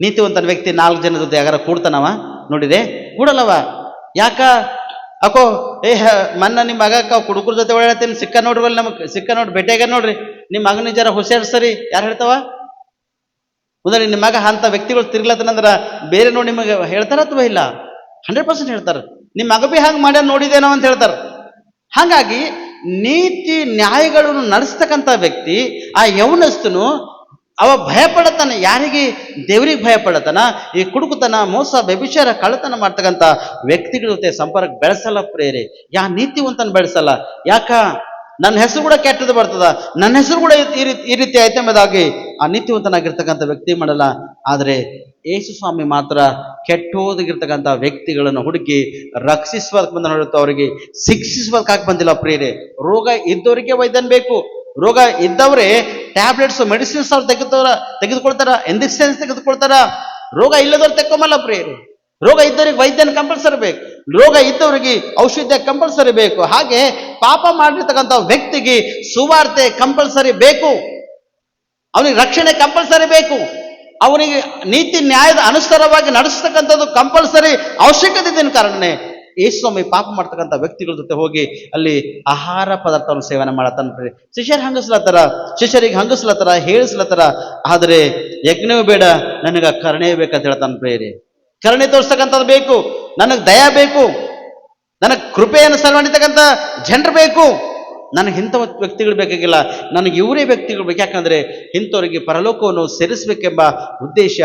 ನೀತಿವಂತನ ವ್ಯಕ್ತಿ 4 ಜನ ಜೊತೆ ಯಾರ ಕೂಡ್ತಾನವ? ನೋಡಿದೆ? ಕೂಡಲ್ಲವ. ಯಾಕ? ಅಕೋ ಮನ್ನ ನಿಮ್ಮ ಮಗ ಕುಡುಕರ ಜೊತೆ ಒಳ್ಳೆತೀನಿ, ಸಿಕ್ಕ ನೋಡ್ರಿ, ಸಿಕ್ಕ ನೋಡ್ರಿ, ಭೇಟಿಯಾಗ ನೋಡ್ರಿ, ನಿಮ್ಮ ಮಗನ ಜರ ಹುಷಾರ್ ಸರಿ. ಯಾರು ಹೇಳ್ತಾವ? ಮುಂದೆ ನಿಮ್ಮ ಮಗ ಅಂತ ವ್ಯಕ್ತಿಗಳು ತಿರ್ಗ್ಲತ್ತನಂದ್ರ ಬೇರೆ ನೋಡಿ ನಿಮಗೆ ಹೇಳ್ತಾರ ಅಥವಾ ಇಲ್ಲ? 100% ಹೇಳ್ತಾರ. ನಿಮ್ಮ ಮಗ ಬಿ ಹಂಗೆ ಮಾಡ್ಯಾರ ನೋಡಿದೇನೋ ಅಂತ ಹೇಳ್ತಾರ. ಹಾಗಾಗಿ ನೀತಿ ನ್ಯಾಯಗಳನ್ನು ನಡೆಸ್ತಕ್ಕಂಥ ವ್ಯಕ್ತಿ, ಆ ಯೌನಸ್ಥನು ಅವ ಭಯಪಡತಾನ. ಯಾರಿಗೆ? ದೇವರಿಗೆ ಭಯಪಡತಾನ. ಈ ಕುಡುಕುತನ, ಮೋಸ, ವ್ಯಭಿಚಾರ, ಕಳ್ಳತನ ಮಾಡ್ತಕ್ಕಂಥ ವ್ಯಕ್ತಿಗಳ ಜೊತೆ ಸಂಪರ್ಕ ಬೆಳೆಸಲ್ಲ ಪ್ರೇರೆ. ನೀತಿವಂತನ ಬೆಳೆಸಲ್ಲ. ಯಾಕ? ನನ್ನ ಹೆಸರು ಕೂಡ ಕೆಟ್ಟದ್ದು ಬರ್ತದ, ನನ್ನ ಹೆಸರು ಕೂಡ ಈ ರೀತಿ ಐತಂಬುದಾಗಿ ಆ ನೀತಿವಂತನಾಗಿರ್ತಕ್ಕಂಥ ವ್ಯಕ್ತಿ ಮಾಡಲ್ಲ. ಆದರೆ ಯೇಸು ಸ್ವಾಮಿ ಮಾತ್ರ ಕೆಟ್ಟೋದಗಿರ್ತಕ್ಕಂಥ ವ್ಯಕ್ತಿಗಳನ್ನು ಹುಡುಕಿ ರಕ್ಷಿಸುವುದಕ್ಕೆ ಬಂದ ನೋಡುತ್ತ, ಅವರಿಗೆ ಶಿಕ್ಷಿಸುವುದಕ್ಕಾಗಿ ಬಂದಿಲ್ಲ ಪ್ರಿಯರೇ. ರೋಗ ಇದ್ದವರಿಗೆ ವೈದ್ಯನ್ ಬೇಕು. ರೋಗ ಇದ್ದವ್ರೆ ಟ್ಯಾಬ್ಲೆಟ್ಸ್, ಮೆಡಿಸಿನ್ಸ್ ಅವ್ರು ತೆಗೆದುಕೊಳ್ತಾರ, ಇಂಜೆಕ್ಷನ್ಸ್ ತೆಗೆದುಕೊಳ್ತಾರ. ರೋಗ ಇಲ್ಲದವ್ರು ತೆಕ್ಕೊಂಬಲ್ಲ ಪ್ರಿಯರೇ. ರೋಗ ಇದ್ದವ್ರಿಗೆ ವೈದ್ಯನ ಕಂಪಲ್ಸರಿ ಬೇಕು, ರೋಗ ಇದ್ದವರಿಗೆ ಔಷಧ ಕಂಪಲ್ಸರಿ ಬೇಕು. ಹಾಗೆ ಪಾಪ ಮಾಡಿರ್ತಕ್ಕಂಥ ವ್ಯಕ್ತಿಗೆ ಸುವಾರ್ತೆ ಕಂಪಲ್ಸರಿ ಬೇಕು, ಅವನಿಗೆ ರಕ್ಷಣೆ ಕಂಪಲ್ಸರಿ ಬೇಕು, ಅವನಿಗೆ ನೀತಿ ನ್ಯಾಯದ ಅನುಸಾರವಾಗಿ ನಡೆಸ್ತಕ್ಕಂಥದ್ದು ಕಂಪಲ್ಸರಿ ಅವಶ್ಯಕತೆ ಇದ್ದ ಕಾರಣನೇ ಯೇಸು ಸ್ವಾಮಿ ಪಾಪ ಮಾಡ್ತಕ್ಕಂಥ ವ್ಯಕ್ತಿಗಳ ಜೊತೆ ಹೋಗಿ ಅಲ್ಲಿ ಆಹಾರ ಪದಾರ್ಥವನ್ನು ಸೇವನೆ ಮಾಡತ್ತಾನ. ಶಿಷ್ಯರಿಗೆ ಹಂಗಸ್ಲತ್ತಾರ, ಹೇಳಿಸ್ಲತ್ತಾರ. ಆದರೆ ಯಜ್ಞವೂ ಬೇಡ, ನನಗ ಕರುಣೆ ಬೇಕಂತ ಹೇಳ್ತಾನ ಪ್ರೇರಿ. ಕರುಣೆ ತೋರಿಸ್ತಕ್ಕಂಥದ್ದು ಬೇಕು, ನನಗೆ ದಯ ಬೇಕು, ನನಗೆ ಕೃಪೆಯನ್ನು ಸಲ್ವಣಿತಕ್ಕಂಥ ಜನರು ಬೇಕು. ನನಗೆ ಇಂಥ ವ್ಯಕ್ತಿಗಳು ಬೇಕಾಗಿಲ್ಲ, ನನಗೆ ಇವರೇ ವ್ಯಕ್ತಿಗಳು ಬೇಕು. ಯಾಕಂದ್ರೆ ಇಂಥವರಿಗೆ ಪರಲೋಕವನ್ನು ಸೇರಿಸಬೇಕೆಂಬ ಉದ್ದೇಶ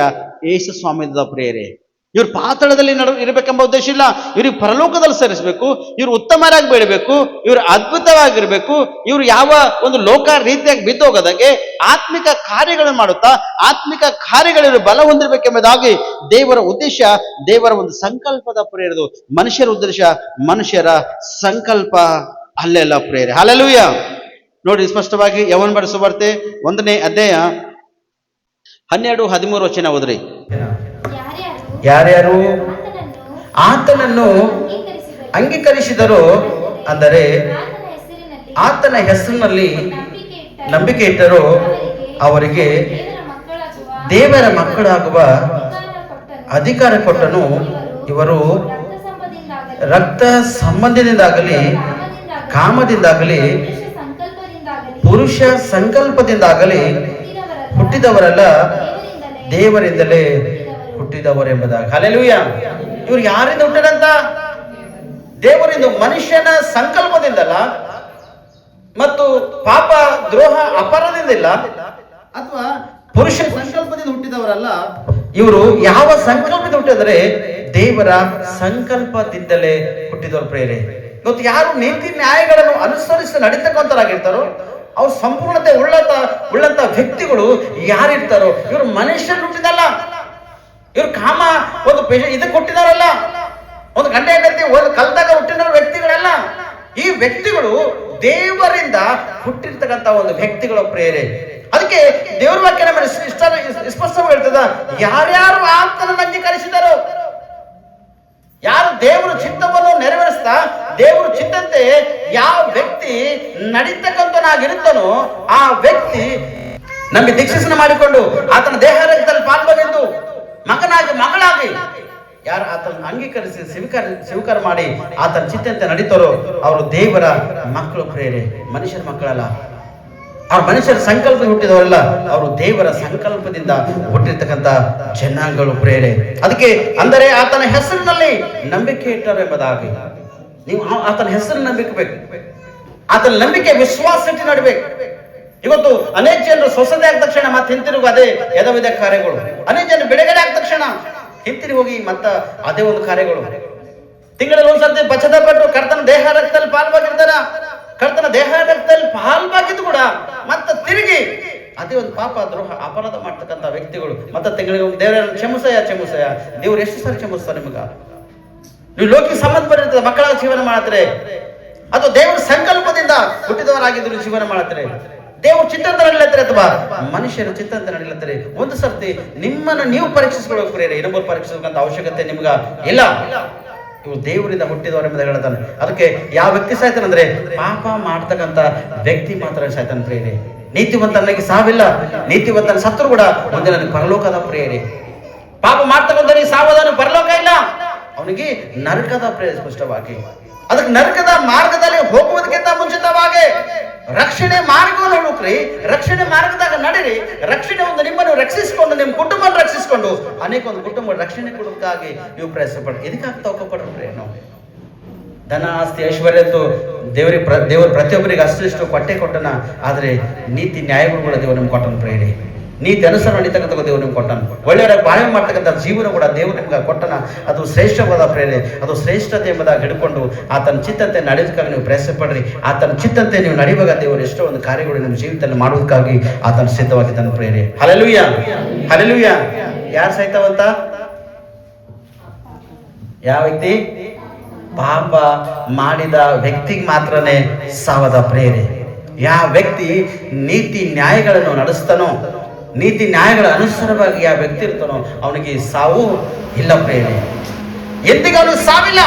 ಯೇಸು ಸ್ವಾಮಿದ ಪ್ರೇರೆ. ಇವ್ರು ಪಾತಾಳದಲ್ಲಿ ಇರಬೇಕೆಂಬ ಉದ್ದೇಶ ಇಲ್ಲ, ಇವ್ರಿಗೆ ಪರಲೋಕದಲ್ಲಿ ಸೇರಿಸಬೇಕು, ಇವ್ರು ಉತ್ತಮರಾಗಿ ಬೆಳಿಬೇಕು, ಇವ್ರು ಅದ್ಭುತವಾಗಿರ್ಬೇಕು, ಇವ್ರು ಯಾವ ಒಂದು ಲೋಕ ರೀತಿಯಾಗಿ ಬಿದ್ದೋಗದಾಗೆ ಆತ್ಮಿಕ ಕಾರ್ಯಗಳನ್ನು ಮಾಡುತ್ತಾ ಆತ್ಮಿಕ ಕಾರ್ಯಗಳಿರು ಬಲ ಹೊಂದಿರಬೇಕೆಂಬುದಾಗಿ ದೇವರ ಉದ್ದೇಶ, ದೇವರ ಒಂದು ಸಂಕಲ್ಪದ ಪ್ರೇರದು. ಮನುಷ್ಯರ ಉದ್ದೇಶ, ಮನುಷ್ಯರ ಸಂಕಲ್ಪ ಅಲ್ಲೆಲ್ಲ ಪ್ರೇರೆ. ಹಲ್ಲೆಲೂಯಾ. ನೋಡಿ ಸ್ಪಷ್ಟವಾಗಿ ಯವನ ಬರೆದ ಸುವಾರ್ತೆ 1ನೇ ಅಧ್ಯಾಯ 12-13 ವಚನ ಓದ್ರಿ. ಯಾರ್ಯಾರು ಆತನನ್ನು ಅಂಗೀಕರಿಸಿದರೋ, ಅಂದರೆ ಆತನ ಹೆಸರಿನಲ್ಲಿ ನಂಬಿಕೆ ಇಟ್ಟರೋ, ಅವರಿಗೆ ದೇವರ ಮಕ್ಕಳಾಗುವ ಅಧಿಕಾರ ಕೊಟ್ಟನು. ಇವರು ರಕ್ತ ಸಂಬಂಧದಿಂದಾಗಲಿ, ಕಾಮದಿಂದಾಗಲಿ, ಪುರುಷ ಸಂಕಲ್ಪದಿಂದಾಗಲಿ ಹುಟ್ಟಿದವರಲ್ಲ, ದೇವರಿಂದಲೇ ಹುಟ್ಟಿದವರೆಂಬುದಾಗಿ. ಹಲ್ಲೆಲೂಯ. ಇವ್ರು ಯಾರಿಂದ ಹುಟ್ಟದಂತ? ದೇವರಿಂದ. ಮನುಷ್ಯನ ಸಂಕಲ್ಪದಿಂದಲ್ಲ, ಮತ್ತು ಪಾಪ ದ್ರೋಹ ಅಪರಾಧದಿಂದಿಲ್ಲ, ಅಥವಾ ಪುರುಷ ಸಂಕಲ್ಪದಿಂದ ಹುಟ್ಟಿದವರಲ್ಲ. ಇವರು ಯಾವ ಸಂಕಲ್ಪದಿಂದ ಹುಟ್ಟಿದರೆ? ದೇವರ ಸಂಕಲ್ಪದಿಂದಲೇ ಹುಟ್ಟಿದವರು ಪ್ರೇರೆ. ಇವತ್ತು ಯಾರು ನೀತಿ ನ್ಯಾಯಗಳನ್ನು ಅನುಸರಿಸಿ ನಡೀತಕ್ಕಂಥರಾಗಿರ್ತಾರೋ, ಅವ್ರು ಸಂಪೂರ್ಣತೆ ಉಳ್ಳಂತ ವ್ಯಕ್ತಿಗಳು ಯಾರಿರ್ತಾರೋ, ಇವರು ಮನುಷ್ಯರು ಹುಟ್ಟಿದಲ್ಲ, ಇವ್ರು ಕಾಮ ಒಂದು ಇದಕ್ಕೆ ಹುಟ್ಟಿದಾರಲ್ಲ, ಒಂದು ಗಂಡ ಹೆಂಡತಿ ಒಂದು ಕಲ್ದಾಗ ಹುಟ್ಟಿದ ವ್ಯಕ್ತಿಗಳಲ್ಲ. ಈ ವ್ಯಕ್ತಿಗಳು ದೇವರಿಂದ ಹುಟ್ಟಿರ್ತಕ್ಕಂಥ ಒಂದು ವ್ಯಕ್ತಿಗಳ ಪ್ರೇರೆ. ಅದಕ್ಕೆ ದೇವರ ವಾಕ್ಯ ನಮಗೆ ಸ್ಪಷ್ಟವಾಗಿ ಹೇಳ್ತದ, ಯಾರ್ಯಾರು ಆತನನ್ನು ಅಂಗೀಕರಿಸಿದಾರೋ, ಯಾರು ದೇವರ ಚಿತ್ತವನ್ನು ನೆರವೇರಿಸ್ತಾ ದೇವರು ಚಿತ್ತಂತೆ ಯಾವ ವ್ಯಕ್ತಿ ನಡೀತಕ್ಕಂಥನಾಗಿರುತ್ತಾನೋ ಆ ವ್ಯಕ್ತಿ ನಮಗೆ ದೀಕ್ಷಾಸನ ಮಾಡಿಕೊಂಡು ಆತನ ದೇಹ ರಕ್ತದಲ್ಲಿ ಪಾಲ್ಗೊಂಡು ಮಗನಾಗಿ ಮಗಳಾಗಿ ಯಾರು ಆತನ ಅಂಗೀಕರಿಸಿ ಸ್ವೀಕಾರ ಮಾಡಿ ಆತನ ಚಿತ್ತಂತೆ ನಡೀತಾರೋ ಅವರು ದೇವರ ಮಕ್ಕಳು ಪ್ರೇರೆ, ಮನುಷ್ಯರ ಮಕ್ಕಳಲ್ಲ. ಅವ್ರ ಮನುಷ್ಯರ ಸಂಕಲ್ಪ ಹುಟ್ಟಿದವರಲ್ಲ, ಅವರು ದೇವರ ಸಂಕಲ್ಪದಿಂದ ಹುಟ್ಟಿರ್ತಕ್ಕಂಥ ಜನಾಂಗಗಳು ಪ್ರೇರೆ. ಅದಕ್ಕೆ ಅಂದರೆ ಆತನ ಹೆಸರಿನಲ್ಲಿ ನಂಬಿಕೆ ಇಟ್ಟರು ಎಂಬುದಾಗಿ ನೀವು ಆತನ ಹೆಸರು ನಂಬಿಕೆ ಬೇಕು. ಆತನ ನಂಬಿಕೆ ವಿಶ್ವಾಸ ಇಟ್ಟು ನಡಬೇಕು. ಇವತ್ತು ಅನೇಕ ಜನರು ಸ್ವಸ್ಥತೆ ಆದ ತಕ್ಷಣ ಮತ್ತೆ ಹಿಂತಿರುಗು ಅದೇ ಯಥಾವಿಧ ಕಾರ್ಯಗಳು. ಅನೇಕ ಜನರು ಬಿಡುಗಡೆ ಆದ ತಕ್ಷಣ ಹಿಂತಿರುಗಿ ಹೋಗಿ ಮತ್ತ ಅದೇ ಒಂದು ಕಾರ್ಯಗಳು. ತಿಂಗಳಲ್ಲಿ ಒಂದ್ಸರ್ತಿ ಬಚದ ಪಟ್ಟು ಕರ್ತನ ದೇಹ ರಕ್ತದಲ್ಲಿ ಪಾಲ್ವಾಗಿರ್ತಾರ. ಕರ್ತನ ದೇಹ ರಕ್ತದಲ್ಲಿ ಪಾಲ್ವಾಗಿದ್ದು ಕೂಡ ಮತ್ತೆ ತಿರುಗಿ ಅದೇ ಒಂದು ಪಾಪ ದ್ರೋಹ ಅಪರಾಧ ಮಾಡ್ತಕ್ಕಂಥ ವ್ಯಕ್ತಿಗಳು ಮತ್ತೆ ತಿಂಗಳಿಗೆ ಒಂದು ದೇವರ ಕ್ಷಮಿಸಯ್ಯ ದೇವ್ರು ಎಷ್ಟು ಸಾರಿ ಕ್ಷಮಿಸ್ತಾರೆ ನಿಮಗ? ನೀವು ಲೋಕಿಗೆ ಸಂಬಂಧ ಬರ್ತದೆ ಮಕ್ಕಳ ಜೀವನ ಮಾಡತ್ರೆ ಅದು ದೇವರ ಸಂಕಲ್ಪದಿಂದ ಹುಟ್ಟಿದವರಾಗಿದ್ರು ಜೀವನ ಮಾಡತ್ರೆ. ದೇವ್ರ ಚಿತ್ತಂತ ನಡೀಲತ್ತಾರೆ ಅಥವಾ ಮನುಷ್ಯರ ಚಿತ್ತಂತ ನಡೀಲತ್ತಾರೆ. ಒಂದು ಸರ್ತಿ ನಿಮ್ಮನ್ನು ನೀವು ಪರೀಕ್ಷಿಸ್ಕೊಳ್ಬೇಕು ಪ್ರೇರೆ. ಇನ್ನೊಬ್ಬರು ಪರೀಕ್ಷಿಸಬೇಕಂತ ಅವಶ್ಯಕತೆ ನಿಮ್ಗ ಇಲ್ಲ. ಇವು ದೇವರಿಂದ ಹುಟ್ಟಿದವರೆಂಬುದು ಹೇಳ್ತಾನೆ. ಅದಕ್ಕೆ ಯಾವ ವ್ಯಕ್ತಿ ಸಾಯ್ತಾನಂದ್ರೆ ಪಾಪ ಮಾಡ್ತಕ್ಕಂಥ ವ್ಯಕ್ತಿ ಮಾತ್ರ ಸಾಯ್ತಾನ ಪ್ರೇರೆ. ನೀತಿವಂತನಿಗೆ ಸಾವಿಲ್ಲ, ನೀತಿವಂತನ ಸತ್ರು ಕೂಡ ಮುಂದೆ ನನಗೆ ಪರಲೋಕದ ಪ್ರೇರೆ. ಪಾಪ ಮಾಡ್ತಕ್ಕಂಥನಿಗೆ ಸಾವಧಾನ ಪರಲೋಕ ಇಲ್ಲ, ಅವನಿಗೆ ನರಕದ ಪ್ರೇರೆ ಸ್ಪಷ್ಟವಾಗಿ. ಅದಕ್ಕೆ ನರಕದ ಮಾರ್ಗದಲ್ಲಿ ಹೋಗುವುದಕ್ಕಿಂತ ಮುಂಚಿತವಾಗಿ ರಕ್ಷಣೆ ಮಾರ್ಗವನ್ನು ಹುಡುಕ್ರಿ. ರಕ್ಷಣೆ ಮಾರ್ಗದಾಗ ನಡೀರಿ. ರಕ್ಷಣೆ ಒಂದು ನಿಮ್ಮನ್ನು ರಕ್ಷಿಸಿಕೊಂಡು ನಿಮ್ಮ ಕುಟುಂಬ ರಕ್ಷಿಸಿಕೊಂಡು ಅನೇಕ ಒಂದು ಕುಟುಂಬ ರಕ್ಷಣೆ ಕೊಡೋದಕ್ಕಾಗಿ ನೀವು ಪ್ರಯತ್ನ ಪಡ್ರಿ. ಇದಕ್ಕಾಗಿ ತಗೋಪಡ್ರಿ. ನಾವು ಧನ ಆಸ್ತಿ ಐಶ್ವರ್ಯದ್ದು ದೇವರು ಪ್ರತಿಯೊಬ್ಬರಿಗೆ ಅಷ್ಟು ಕೊಟ್ಟೆ ಕೊಟ್ಟನ. ಆದರೆ ನೀತಿ ನ್ಯಾಯಗಳು ಕೂಡ ದೇವರು ನಿಮ್ಗೆ ಕೊಟ್ಟನ ಪ್ರೇರಿ. ನೀತಿ ಅನುಸಾರ ನಡೀತಕ್ಕಂಥ ದೇವರು ನಿಮ್ಗೆ ಕೊಟ್ಟನ. ಒಳ್ಳೆಯವರ ಬಾಳೆ ಮಾಡ್ತಕ್ಕಂಥ ಜೀವನ ಕೂಡ ದೇವರು ನಿಮ್ಗೆ ಕೊಟ್ಟನ. ಅದು ಶ್ರೇಷ್ಠವಾದ ಪ್ರೇರಣೆ, ಅದು ಶ್ರೇಷ್ಠತೆ ಎಂಬುದಾಗಿ ಹಿಡ್ಕೊಂಡು ಆತನ ಚಿತ್ತಂತೆ ನಡೆಯೋದಕ್ಕಾಗಿ ನೀವು ಪ್ರಯತ್ನ ಪಡ್ರಿ. ಆತನ ಚಿತ್ತಂತೆ ನೀವು ನಡೆಯುವಾಗ ದೇವರು ಎಷ್ಟೋ ಒಂದು ಕಾರ್ಯಗಳು ನಿಮ್ಮ ಜೀವಿತದಲ್ಲಿ ಮಾಡುವುದಕ್ಕಾಗಿ ಆತನ ಸಿದ್ಧವಾಗಿದ್ದಾನೆ ಪ್ರೇರಣೆ. Hallelujah, hallelujah. ಯಾರು ಸಹಿತವಂತ? ಯಾವ ವ್ಯಕ್ತಿ? ಪಾಪ ಮಾಡಿದ ವ್ಯಕ್ತಿಗೆ ಮಾತ್ರನೇ ಸಾವದ ಪ್ರೇರೆ. ಯಾವ ವ್ಯಕ್ತಿ ನೀತಿ ನ್ಯಾಯಗಳನ್ನು ನಡೆಸ್ತಾನೋ, ನೀತಿ ನ್ಯಾಯಗಳ ಅನುಸಾರವಾಗಿ ಯಾವ ವ್ಯಕ್ತಿ ಇರ್ತಾನೋ ಅವನಿಗೆ ಸಾವು ಇಲ್ಲ ಪ್ರೇರೆ. ಎಂದಿಗೂ ಅವನಿಗೆ ಸಾವಿಲ್ಲ.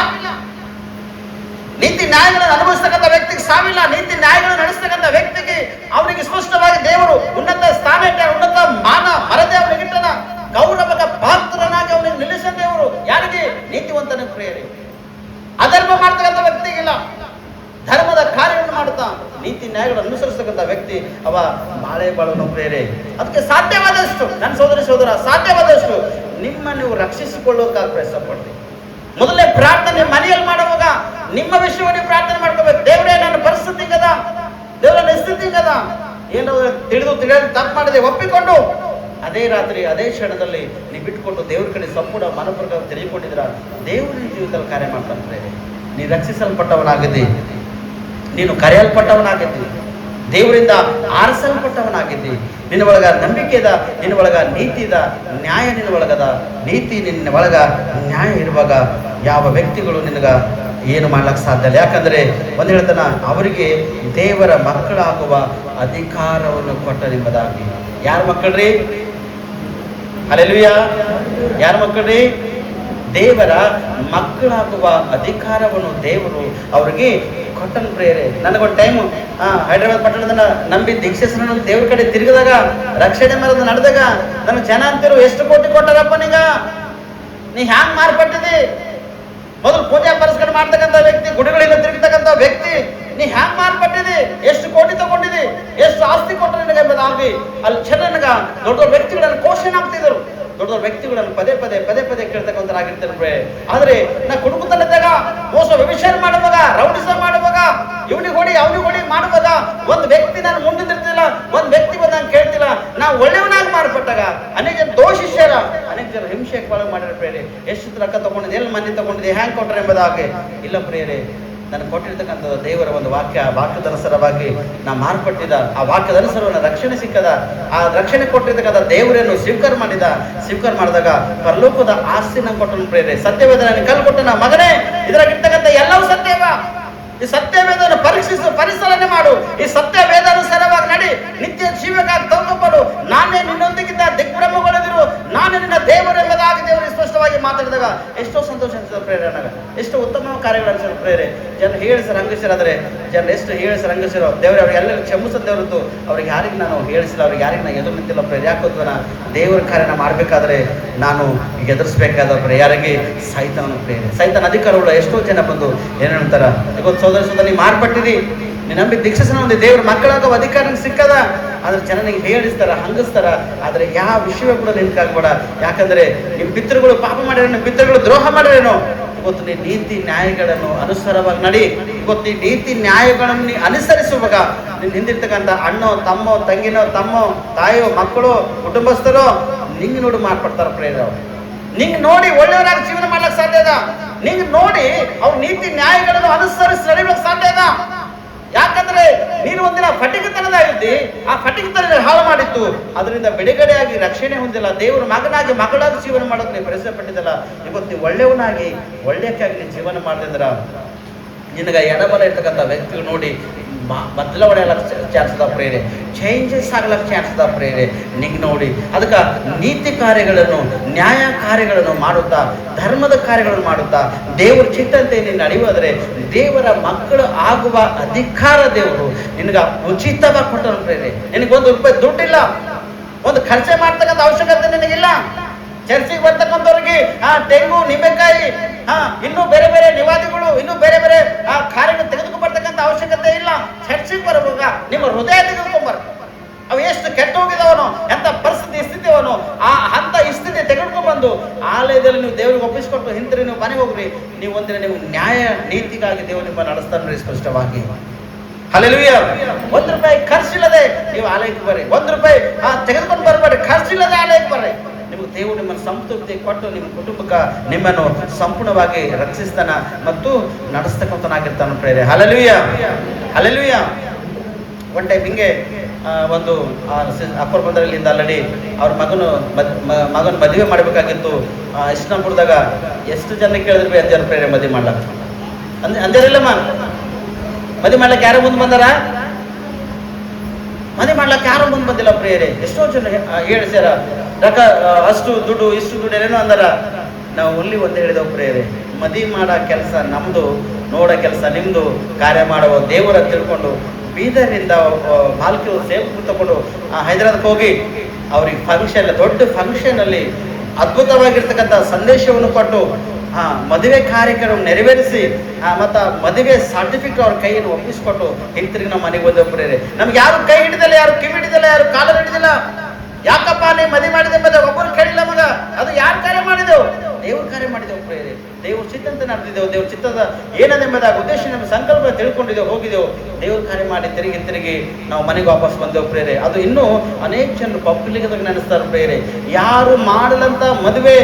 ನೀತಿ ನ್ಯಾಯಗಳನ್ನು ಅನುಭವಿಸ್ತಕ್ಕಂಥ ವ್ಯಕ್ತಿಗೆ ಸಾವಿಲ್ಲ. ನೀತಿ ನ್ಯಾಯಗಳನ್ನು ನಡೆಸ್ತಕ್ಕಂಥ ವ್ಯಕ್ತಿಗೆ ಅವನಿಗೆ ಸ್ಪಷ್ಟವಾಗಿ ದೇವರು ಉನ್ನತ ಸ್ಥಾನ ಇಟ್ಟ, ಉನ್ನತ ಮಾನ ಮರದೆ ಅವನಿಗೆ ಇಟ್ಟನ. ಗೌರವದ ಪಾತ್ರನಾಗಿ ಅವನಿಗೆ ನಿಲ್ಲಿಸ ದೇವರು. ಯಾರಿಗೆ? ನೀತಿವಂತನ ಪ್ರೇರೆ. ಅಧರ್ಮ ಮಾಡ್ತಕ್ಕಂಥ ವ್ಯಕ್ತಿಗಿಲ್ಲ. ಧರ್ಮದ ಕಾರ್ಯವನ್ನು ಮಾಡುತ್ತಾ ನೀತಿ ನ್ಯಾಯಗಳನ್ನು ಅನುಸರಿಸತಕ್ಕಂಥ ವ್ಯಕ್ತಿ ಅವ ಬಾಳೆ ಬಾಳುವ ಪ್ರೇರೆ. ಅದಕ್ಕೆ ಸಾಧ್ಯವಾದಷ್ಟು ನನ್ನ ಸೋದರ ಸಾಧ್ಯವಾದಷ್ಟು ನಿಮ್ಮ ನೀವು ರಕ್ಷಿಸಿಕೊಳ್ಳೋದಕ್ಕಾಗಿ ಪ್ರಯತ್ನ ಪಡ್ರಿ. ಮೊದಲೇ ಪ್ರಾರ್ಥನೆ ಮನೆಯಲ್ಲಿ ಮಾಡುವಾಗ ನಿಮ್ಮ ವಿಷಯವನ್ನು ಪ್ರಾರ್ಥನೆ ಮಾಡ್ಕೋಬೇಕು. ದೇವರೇ ನನ್ನ ಪರಿಸ್ಥಿತಿ ಕದ, ದೇವರ ಸ್ಥಿತಿ ಕದ, ಏನೋ ತಿಳಿದು ತಪ್ಪು ಮಾಡಿದೆ ಒಪ್ಪಿಕೊಂಡು ಅದೇ ರಾತ್ರಿ ಅದೇ ಕ್ಷಣದಲ್ಲಿ ನೀವು ಬಿಟ್ಕೊಟ್ಟು ದೇವ್ರ ಕಡೆ ಸಂಪೂರ್ಣ ಮನಪೂರ್ವಕ ತಿರುಗಿಕೊಂಡಿದ್ರ ದೇವರು ನಿನ್ನ ಜೀವಿತದಲ್ಲಿ ಕಾರ್ಯ ಮಾಡ್ತಾನೆ. ನೀನು ರಕ್ಷಿಸಲ್ಪಟ್ಟವನಾಗಿದ್ದಿ, ನೀನು ಕರೆಯಲ್ಪಟ್ಟವನಾಗಿದ್ದಿ, ದೇವರಿಂದ ಆರಿಸಲ್ಪಟ್ಟವನಾಗಿದ್ದಿ. ನಿನ್ನ ಒಳಗ ನಂಬಿಕೆ ಇದ, ನಿನ್ನ ಒಳಗ ನೀತಿ ಇದ, ನ್ಯಾಯ ನಿನ್ನ ಒಳಗದ. ನೀತಿ ನಿನ್ನ ಒಳಗ ನ್ಯಾಯ ಇರುವಾಗ ಯಾವ ವ್ಯಕ್ತಿಗಳು ನಿನಗ ಏನು ಮಾಡ್ಲಿಕ್ಕೆ ಸಾಧ್ಯ ಇಲ್ಲ. ಯಾಕಂದ್ರೆ ಒಂದು ಹೇಳ್ತಾನ, ಅವರಿಗೆ ದೇವರ ಮಕ್ಕಳಾಗುವ ಅಧಿಕಾರವನ್ನು ಕೊಟ್ಟನೆಂಬುದಾಗಿ. ಯಾರ ಮಕ್ಕಳ್ರಿ? ಹಲ್ಲೆಲೂಯಾ. ಯಾರ ಮಕ್ಕಳ್ರಿ? ದೇವರ ಮಕ್ಕಳಾಗುವ ಅಧಿಕಾರವನ್ನು ದೇವರು ಅವರಿಗೆ ಕೊಟ್ಟನ ಪ್ರೇರೆ. ನನಗೊಂದು ಟೈಮು ಹೈದರಾಬಾದ್ ಪಟ್ಟಣದ ನಂಬಿ ದೀಕ್ಷಿಸನ ದೇವ್ರ ಕಡೆ ತಿರುಗಿದಾಗ, ರಕ್ಷಣೆ ಮರದ ನಡೆದಾಗ ನನಗೆ ಜನ ಅಂತಿರು, ಎಷ್ಟು ಕೋಟಿ ಕೊಟ್ಟಾರಪ್ಪ ನೀ ಹ್ಯಾಂಗ್ ಮಾರ್ಪಟ್ಟಿದಿ? ಮೊದಲು ಪೂಜಾ ಪರಸ್ಕಾರ ಮಾಡ್ತಕ್ಕಂಥ ವ್ಯಕ್ತಿ, ಗುಡಿಗಳಿಂದ ತಿರುಗತಕ್ಕಂಥ ವ್ಯಕ್ತಿ, ನೀ ಹ್ಯಾಂಗ್ ಮಾರ್ಪಟ್ಟಿದಿ? ಎಷ್ಟು ಕೋಟಿ ತಗೊಂಡಿದಿ? ಎಷ್ಟು ಆಸ್ತಿ ಕೊಟ್ಟರು ನಿನಗೆ ಎಂಬುದಾಗಿ ಅಲ್ಲಿ ಜನ ದೊಡ್ಡ ದೊಡ್ಡ ವ್ಯಕ್ತಿಗಳನ್ನು ಕ್ವಶನ್ ಆಗ್ತಿದ್ರು. ದೊಡ್ಡ ದೊಡ್ಡ ವ್ಯಕ್ತಿಗಳನ್ನು ಪದೇ ಪದೇ ಕೇಳ್ತಕ್ಕಂಥರಾಗಿರ್ತಾರೆ. ಆದ್ರೆ ನಾ ಕುಟುಂಬದಲ್ಲಿದ್ದಾಗ ಮೋಸ ವ್ಯಭಿಚಾರ ಮಾಡುವಾಗ, ರೌಡಿಸಂ ಮಾಡುವಾಗ, ಇವನಿಗೆ ಹೊಡಿ ಮಾಡುವಾಗ ಒಂದು ವ್ಯಕ್ತಿ ನಾನು ಮುಂದಿರ್ತಿಲ್ಲ, ಒಂದು ವ್ಯಕ್ತಿ ಬಂದು ನಾನು ಕೇಳ್ತಿಲ್ಲ. ನಾವು ಒಳ್ಳೆಯವನಾಗಿ ಮಾರ್ಪಟ್ಟಾಗ ಅನೇಕ ಜನ ದೋಷಿಷ್ಯರ, ಅನೇಕ ಜನ ಹಿಂಸೆಗೆ ಒಳಗೆ ಮಾಡಿರೋ ಪ್ರೇರೆ. ಎಷ್ಟು ರೊಕ್ಕ ತಗೊಂಡಿದೆ, ಎಲ್ಲಿ ಮನೆ ತಗೊಂಡಿದೆ, ಹ್ಯಾಂಗ್ ಕೊಟ್ರೆ ಎಂಬುದಾಗಿ ಇಲ್ಲ ಪ್ರೇರೆ. ನನಗೆ ಕೊಟ್ಟಿರ್ತಕ್ಕಂಥ ದೇವರ ಒಂದು ವಾಕ್ಯದನುಸಾರವಾಗಿ ನಾ ಮಾರ್ಪಟ್ಟಿದ, ಆ ವಾಕ್ಯದನುಸಾರ ರಕ್ಷಣೆ ಸಿಕ್ಕದ, ಆ ರಕ್ಷಣೆ ಕೊಟ್ಟಿರ್ತಕ್ಕಂಥ ದೇವರನ್ನು ಸ್ವೀಕಾರ ಮಾಡಿದಾಗ ಪರಲೋಕದ ಆಸ್ತಿ ನಂಗೆ ಕೊಟ್ಟನು ಪ್ರೇರೆ. ಸತ್ಯವೇದ ನನಗೆ ಕಲ್ಲು ಕೊಟ್ಟನ, ಮಗನೇ ಇದರಾಗಿರ್ತಕ್ಕಂಥ ಎಲ್ಲವೂ ಸತ್ಯವ. ಈ ಸತ್ಯವೇದವನ್ನು ಪರಿಶೀಲನೆ ಮಾಡು. ಈ ಸತ್ಯವೇದಾನುಸಾರವಾಗಿ ನಡಿ, ನಿತ್ಯ ಜೀವಕ್ಕಾಗಿ ತಗೊಂಡು ನಾನೇ ನಿನ್ನೊಂದಿಗಿದ್ದ ದಿಗ್ಭ್ರಮಗೊಳ್ಳದಿರು, ನಾನು ನಿನ್ನ ದೇವರೆಂಬುದಾಗಿ ದೇವರು ಸ್ಪಷ್ಟವಾಗಿ ಮಾತಾಡಿದಾಗ ಎಷ್ಟೋ ಸಂತೋಷ ಅನ್ಸುತ್ತೆ ಪ್ರೇರೆ, ನನಗೆ ಎಷ್ಟೋ ಉತ್ತಮ ಕಾರ್ಯಗಳು ಅನ್ಸುತ್ತೆ ಪ್ರೇರೆ. ಜನ ಹೇಳಿಸರ ಹಂಗಸಿರಾದ್ರೆ ಜನರು ಎಷ್ಟು ಹೇಳಿಸರ ಹಂಗಸಿರೋ ದೇವ್ರೆ ಅವ್ರಿಗೆಲ್ಲರೂ ಕ್ಷಮಿಸೋ ದೇವ್ರದ್ದು. ಅವ್ರಿಗೆ ಯಾರಿಗೆ ನಾನು ಹೇಳಿಸಿಲ್ಲ, ಅವ್ರಿಗೆ ಯಾರಿಗೆ ನಾನು ಎದುರು ನಿಂತಿಲ್ಲ ಪ್ರೇರೆ. ಯಾಕೋದ್ವ ದೇವರ ಕಾರ್ಯನ ಮಾಡಬೇಕಾದ್ರೆ ನಾನು ಎದುರಿಸ್ಬೇಕಾದ ಪ್ರೇರೆ ಯಾರಿಗೆ ಸೈತಾನ ಪ್ರೇರೆ. ಸೈತಾನ ಅಧಿಕಾರಗಳು ಎಷ್ಟೋ ಜನ ಬಂದು ಏನು ಹೇಳ್ತಾರ, ಇವತ್ತು ಸೋದರ ಸೋದರ ನೀ ಮಾರ್ಪಟ್ಟಿದಿ, ನೀ ನಂಬಿ ದೀಕ್ಷಾಸನ ಒಂದು ದೇವ್ರ ಮಕ್ಕಳಾಗೋ ಅಧಿಕಾರ ಸಿಕ್ಕದ, ಆದ್ರೆ ಜನ ನಿಂಗೆ ಹೇಳಿಸ್ತಾರ ಹಂಗಿಸ್ತಾರ. ಆದ್ರೆ ಯಾವ ವಿಷಯ ಕೂಡ ನಿನ್ಕಾಗ್ಬೇಡ. ಯಾಕಂದ್ರೆ ನಿಮ್ಮ ಪಿತೃಗಳು ಪಾಪ ಮಾಡಿರೇನೋ, ಪಿತೃಗಳು ದ್ರೋಹ ಮಾಡಿರೇನೋ, ಇವತ್ತು ನೀ ನೀತಿ ನ್ಯಾಯಗಳನ್ನು ಅನುಸಾರವಾಗಿ ನಡಿ. ಇವತ್ತು ಈ ನೀತಿ ನ್ಯಾಯಗಳನ್ನು ನೀ ಅನುಸರಿಸುವಾಗ ನಿನ್ನ ಹಿಂದಿರ್ತಕ್ಕಂಥ ಅಣ್ಣೋ ತಮ್ಮೋ ತಂಗಿನೋ ತಮ್ಮೋ ತಾಯೋ ಮಕ್ಕಳು ಕುಟುಂಬಸ್ಥರು ನಿಂಗೆ ನೋಡಿ ಮಾರ್ಪಡ್ತಾರ ಪ್ರೇರ. ನಿಂಗೆ ನೋಡಿ ಒಳ್ಳೆಯವರಾಗಿ ಜೀವನ ಮಾಡ್ಲಿಕ್ಕೆ ಸಾಧ್ಯ ಅದ. ನಿಂಗೆ ನೋಡಿ ಅವ್ರ ನೀತಿ ನ್ಯಾಯಗಳನ್ನು ಅನುಸರಿಸಿ ನಡಿಬೇಕು ಸಾಧ್ಯ ಅದ. ಯಾಕಂದ್ರೆ ನೀನು ಒಂದಿನ ಫಟಿಕತನದಾಗಿದ್ದಿ, ಆ ಫಟಿಕತನ ಹಾಳು ಮಾಡಿತ್ತು, ಅದರಿಂದ ಬಿಡುಗಡೆಯಾಗಿ ರಕ್ಷಣೆ ಹೊಂದಿಲ್ಲ, ದೇವರ ಮಗನಾಗಿ ಮಗಳಾಗಿ ಜೀವನ ಮಾಡೋಕೆ ನೀವು ಪ್ರಯತ್ನ ಪಟ್ಟಿದ್ದಲ್ಲ. ಇವತ್ತು ನೀವು ಒಳ್ಳೆಯವನಾಗಿ ಒಳ್ಳೆಯಕ್ಕಾಗಿ ನೀವು ಜೀವನ ಮಾಡಿದ್ರ ನಿನಗ ಎಡಬಲ ಇರ್ತಕ್ಕಂಥ ವ್ಯಕ್ತಿಗಳು ನೋಡಿ ಬದಲಾವಣೆ ಆಗ್ಲಕ್ಕೆ ಚಾನ್ಸ್ ಅದ ಪ್ರೇರೆ, ಚೇಂಜಸ್ ಆಗ್ಲಕ್ಕೆ ಚಾನ್ಸ್ ಅದ ಪ್ರೇರೆ. ನಿಂಗೆ ನೋಡಿ ಅದಕ್ಕೆ ನೀತಿ ಕಾರ್ಯಗಳನ್ನು ನ್ಯಾಯ ಕಾರ್ಯಗಳನ್ನು ಮಾಡುತ್ತಾ ಧರ್ಮದ ಕಾರ್ಯಗಳನ್ನು ಮಾಡುತ್ತಾ ದೇವರ ಚಿತ್ತಂತೆ ನೀನು ನಡೆಯುವುದ್ರೆ ದೇವರ ಮಕ್ಕಳು ಆಗುವ ಅಧಿಕಾರ ದೇವರು ನಿನಗ ಉಚಿತವಾಗಿ ಕೊಟ್ಟರು ಪ್ರೇರೆ. ನಿನಗೊಂದು ರೂಪಾಯಿ ದುಡ್ಡಿಲ್ಲ, ಒಂದು ಖರ್ಚೆ ಮಾಡ್ತಕ್ಕಂಥ ಅವಶ್ಯಕತೆ ನಿನಗಿಲ್ಲ. ಚರ್ಚಿಗೆ ಬರ್ತಕ್ಕಂಥವ್ರಿಗೆ ತೆಂಗು ನಿಂಬೆಕಾಯಿ ಇನ್ನೂ ಬೇರೆ ಬೇರೆ ನಿವಾದಿಗಳು ಇನ್ನೂ ಬೇರೆ ಬೇರೆ ಕಾರ್ಯಗಳು ತೆಗೆದುಕೊಂಡು ಬರ್ತಕ್ಕಂಥ ಅವಶ್ಯಕತೆ ಇಲ್ಲ. ಚರ್ಚಿಗೆ ಬರುವಾಗ ನಿಮ್ಮ ಹೃದಯ ತೆಗೆದುಕೊಂಡ್ಬರ್. ಅವು ಎಷ್ಟು ಕೆಟ್ಟ ಹೋಗಿದವನು, ಎಂತ ಪರಿಸ್ಥಿತಿ ಸ್ಥಿತಿಯವನು, ಅಂತ ಸ್ಥಿತಿ ತೆಗೆದುಕೊಂಡು ಬಂದು ಆಲಯದಲ್ಲಿ ನೀವು ದೇವರಿಗೆ ಒಪ್ಪಿಸಿಕೊಟ್ಟು ಹಿಂತಿರಿ ನೀವು ಮನೆಗೆ ಹೋಗ್ರಿ. ನೀವು ಒಂದಿನ ನೀವು ನ್ಯಾಯ ನೀತಿಗಾಗಿ ದೇವರು ನಿಮ್ಮ ನಡೆಸ್ತಾನೆ ಸ್ಪಷ್ಟವಾಗಿ. ಹಲ್ಲೆಲೂಯಾ. ₹1 ಖರ್ಚಿಲ್ಲದೆ ನೀವು ಆಲಯಕ್ಕೆ ಬರ್ರಿ. ₹1 ತೆಗೆದುಕೊಂಡು ಬರಬೇಡಿ, ಖರ್ಚಿಲ್ಲದೆ ಆಲಯಕ್ಕೆ ಬರ್ರಿ. ನಿಮಗೆ ದೇವರು ನಿಮ್ಮನ್ನು ಸಂತೃಪ್ತಿ ಕೊಟ್ಟು ನಿಮ್ಮ ಕುಟುಂಬಕ್ಕೆ ನಿಮ್ಮನ್ನು ಸಂಪೂರ್ಣವಾಗಿ ರಕ್ಷಿಸ್ತಾನ ಮತ್ತು ನಡೆಸ್ತಕ್ಕಂಥನಾಗಿರ್ತಾನೆ ಪ್ರೇರೆ. Hallelujah, hallelujah. ಒನ್ ಟೈಮ್ ಹಿಂಗೆ ಒಂದು ಅಪ್ಪರ್ ಬಂದರಲ್ಲಿಂದ ಆಲ್ರೆಡಿ ಅವ್ರ ಮಗನ ಮದುವೆ ಮಾಡಬೇಕಾಗಿತ್ತು. ಇಸ್ಲಾಂಪುರದಾಗ ಎಷ್ಟು ಜನ ಕೇಳಿದ್ರು ಅಂಜಾರ ಪ್ರೇರೆ ಮದುವೆ ಮಾಡ್ಲಕ್ಕ ಅಂಜಾರಿಲ್ಲಮ್ಮ. ಮದುವೆ ಮಾಡ್ಲಕ್ಕೆ ಯಾರು ಮುಂದೆ ಬಂದಾರ? ಮದುವೆ ಮಾಡ್ಲಕ್ಕೆ ಯಾರು ಮುಂದೆ ಬಂದಿಲ್ಲ ಪ್ರೇರೆ. ಎಷ್ಟೋ ಜನ ಹೇಳಿಸ್ಯಾರ ಅಷ್ಟು ದುಡ್ಡು ಇಷ್ಟು ದುಡ್ಡು ಏನೇನೋ ಅಂದಾರ. ನಾವು ಅಲ್ಲಿ ಒಂದು ಹೇಳಿದೆವು ಪ್ರೇರೆ, ಮದುವೆ ಮಾಡೋ ಕೆಲಸ ನಮ್ದು, ನೋಡೋ ಕೆಲಸ ನಿಮ್ದು, ಕಾರ್ಯ ಮಾಡುವ ದೇವರ ತಿಳ್ಕೊಂಡು ಬೀದರಿಂದ ಮಾಲ್ಕಿ ಸೇಫ್ ತಗೊಂಡು ಹೈದರಾಬಾದ್ಗೆ ಹೋಗಿ ಅವ್ರಿಗೆ ಫಂಕ್ಷನ್, ದೊಡ್ಡ ಫಂಕ್ಷನ್ ಅಲ್ಲಿ ಅದ್ಭುತವಾಗಿರ್ತಕ್ಕಂಥ ಸಂದೇಶವನ್ನು ಕೊಟ್ಟು ಮದುವೆ ಕಾರ್ಯಕ್ರಮ ನೆರವೇರಿಸಿ ಮತ್ತ ಮದುವೆ ಸರ್ಟಿಫಿಕೇಟ್ ಅವ್ರ ಕೈಯನ್ನು ಒಪ್ಪಿಸ್ಕೊಟ್ಟು ಹಿಂತಿರುಗಿ ನಮ್ಮ ಮನೆಗೆ ಬಂದೊಬ್ಬರೇ. ನಮ್ಗೆ ಯಾರು ಕೈ ಹಿಡಿದಿಲ್ಲ, ಯಾರು ಕಿವಿ ಹಿಡಿದಿಲ್ಲ, ಯಾರು ಕಾಲರ್ ಹಿಡಿದಿಲ್ಲ. ಯಾಕಪ್ಪ ನೀ ಮದುವೆ ಮಾಡಿದೆ ಎಂಬುದ ಒಬ್ಬರು ಕೇಳಿಲ್ಲ ಮಗ. ಅದು ಯಾರು ಕಾರ್ಯ ಮಾಡಿದೆವು? ದೇವ್ರ ಕಾರ್ಯ ಮಾಡಿದೆವು ಪ್ರೇರೆ. ದೇವ್ರ ಚಿತ್ತಂತೆ ನಡೆದಿದ್ದೆವು. ದೇವ್ರ ಚಿತ್ತದ ಏನದೆಂಬುದಾಗಿ ಉದ್ದೇಶ ನಮ್ಮ ಸಂಕಲ್ಪ ತಿಳ್ಕೊಂಡಿದ್ದೆವು, ಹೋಗಿದ್ದೆವು. ದೇವ್ರ ಕಾರ್ಯ ಮಾಡಿ ತಿರುಗಿ ನಾವು ಮನೆಗೆ ವಾಪಸ್ ಬಂದೆವು ಪ್ರೇರೆ. ಅದು ಇನ್ನೂ ಅನೇಕ ಜನರು ಪಬ್ಲಿಕ್ದಾಗ ನೆನೆಸ್ತಾರೆ ಪ್ರೇರೆ. ಯಾರು ಮಾಡಲಂತ ಮದುವೆ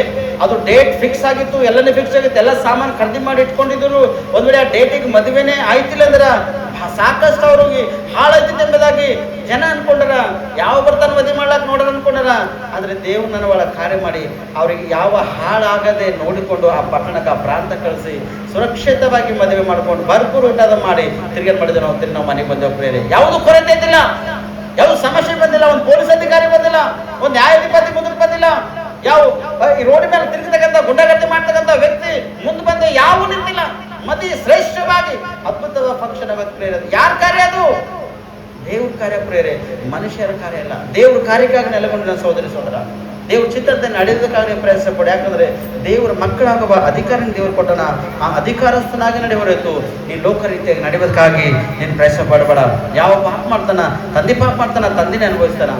ಅದು ಡೇಟ್ ಫಿಕ್ಸ್ ಆಗಿತ್ತು, ಎಲ್ಲನೇ ಫಿಕ್ಸ್ ಆಗಿತ್ತು, ಎಲ್ಲ ಸಾಮಾನು ಖರೀದಿ ಮಾಡಿ ಇಟ್ಕೊಂಡಿದ್ರು. ಒಂದ್ ವೇಳೆ ಆ ಡೇಟಿಗೆ ಮದುವೆನೇ ಆಯ್ತಿಲ್ಲ ಅಂದ್ರ ಸಾಕಷ್ಟು ಅವ್ರಿಗೆ ಹಾಳಾಯ್ತಿದೆ ಎಂಬುದಾಗಿ ಜನ ಅನ್ಕೊಂಡಾರ. ಯಾವ ಬರ್ತಾನೆ ಮದುವೆ ಮಾಡ್ಲಾಕ್ ನೋಡ್ರ ಅನ್ಕೊಂಡಾರ. ಆದ್ರೆ ದೇವ್ರು ನನ್ನ ಒಳಗೆ ಕಾರ್ಯ ಮಾಡಿ ಅವ್ರಿಗೆ ಯಾವ ಹಾಳಾಗದೆ ನೋಡಿಕೊಂಡು ಆ ಪಟ್ಟಣಕ್ಕೆ, ಆ ಪ್ರಾಂತ ಕಳಿಸಿ ಸುರಕ್ಷಿತವಾಗಿ ಮದುವೆ ಮಾಡ್ಕೊಂಡು ಭರ್ಪೂರ್ ಊಟದ ಮಾಡಿ ತಿರುಗೇನ್ ಮಾಡಿದ್ರೆ ನಾವು ಮನೆಗೆ ಬಂದೇವು ಪ್ರೇರೆ. ಯಾವುದು ಕೊರತೆ ಇದ್ದಿಲ್ಲ, ಯಾವ್ದು ಸಮಸ್ಯೆ ಬಂದಿಲ್ಲ, ಒಂದು ಪೊಲೀಸ್ ಅಧಿಕಾರಿ ಬಂದಿಲ್ಲ, ಒಂದು ನ್ಯಾಯಾಧಿಪತಿ ಮುಂದಕ್ಕೆ ಬಂದಿಲ್ಲ, ಯಾವ ಈ ರೋಡ್ ಮೇಲೆ ತಿರುಗತಕ್ಕಂಥ ಗುಂಡಗಟ್ಟಿ ಮಾಡ್ತಕ್ಕಂಥ ವ್ಯಕ್ತಿ ಮುಂದೆ ಬಂದ ಯಾವ ನಿಂತಿಲ್ಲ. ಮದುವೆ ಶ್ರೇಷ್ಠವಾಗಿ ಅದ್ಭುತವಾದ ಫಂಕ್ಷನ್ ಆಗೋದು ಪ್ರೇರೆ. ಯಾರ ಕಾರ್ಯ ಅದು? ದೇವ್ರ ಕಾರ್ಯ ಪ್ರೇರೆ, ಮನುಷ್ಯರ ಕಾರ್ಯ ಅಲ್ಲ. ದೇವ್ರ ಕಾರ್ಯಕ್ಕಾಗಿ ನೆಲೆಗೊಂಡಿನ ಸಹೋದರಿ ಸಹೋದರ, ದೇವ್ರ ಚಿತ್ತತೆ ನಡೆಯೋದಕ್ಕಾಗಿ ಪ್ರಯತ್ನ ಪಡಿ. ಯಾಕಂದ್ರೆ ದೇವ್ರ ಮಕ್ಕಳಾಗುವ ಅಧಿಕಾರ ದೇವ್ರು ಕೊಟ್ಟನ. ಆ ಅಧಿಕಾರಸ್ಥನಾಗಿ ನಡೆಯುವರೆತು ನೀನು ಲೋಕ ರೀತಿಯಾಗಿ ನಡೆಯೋದಕ್ಕಾಗಿ ನೀನು ಪ್ರಯತ್ನ ಪಡಬೇಡ. ಯಾವ ಪಾಪ ಮಾಡ್ತಾನ, ತಂದೆ ಪಾಪ ಮಾಡ್ತಾನ, ತಂದಿನೇ ಅನುಭವಿಸ್ತಾನ.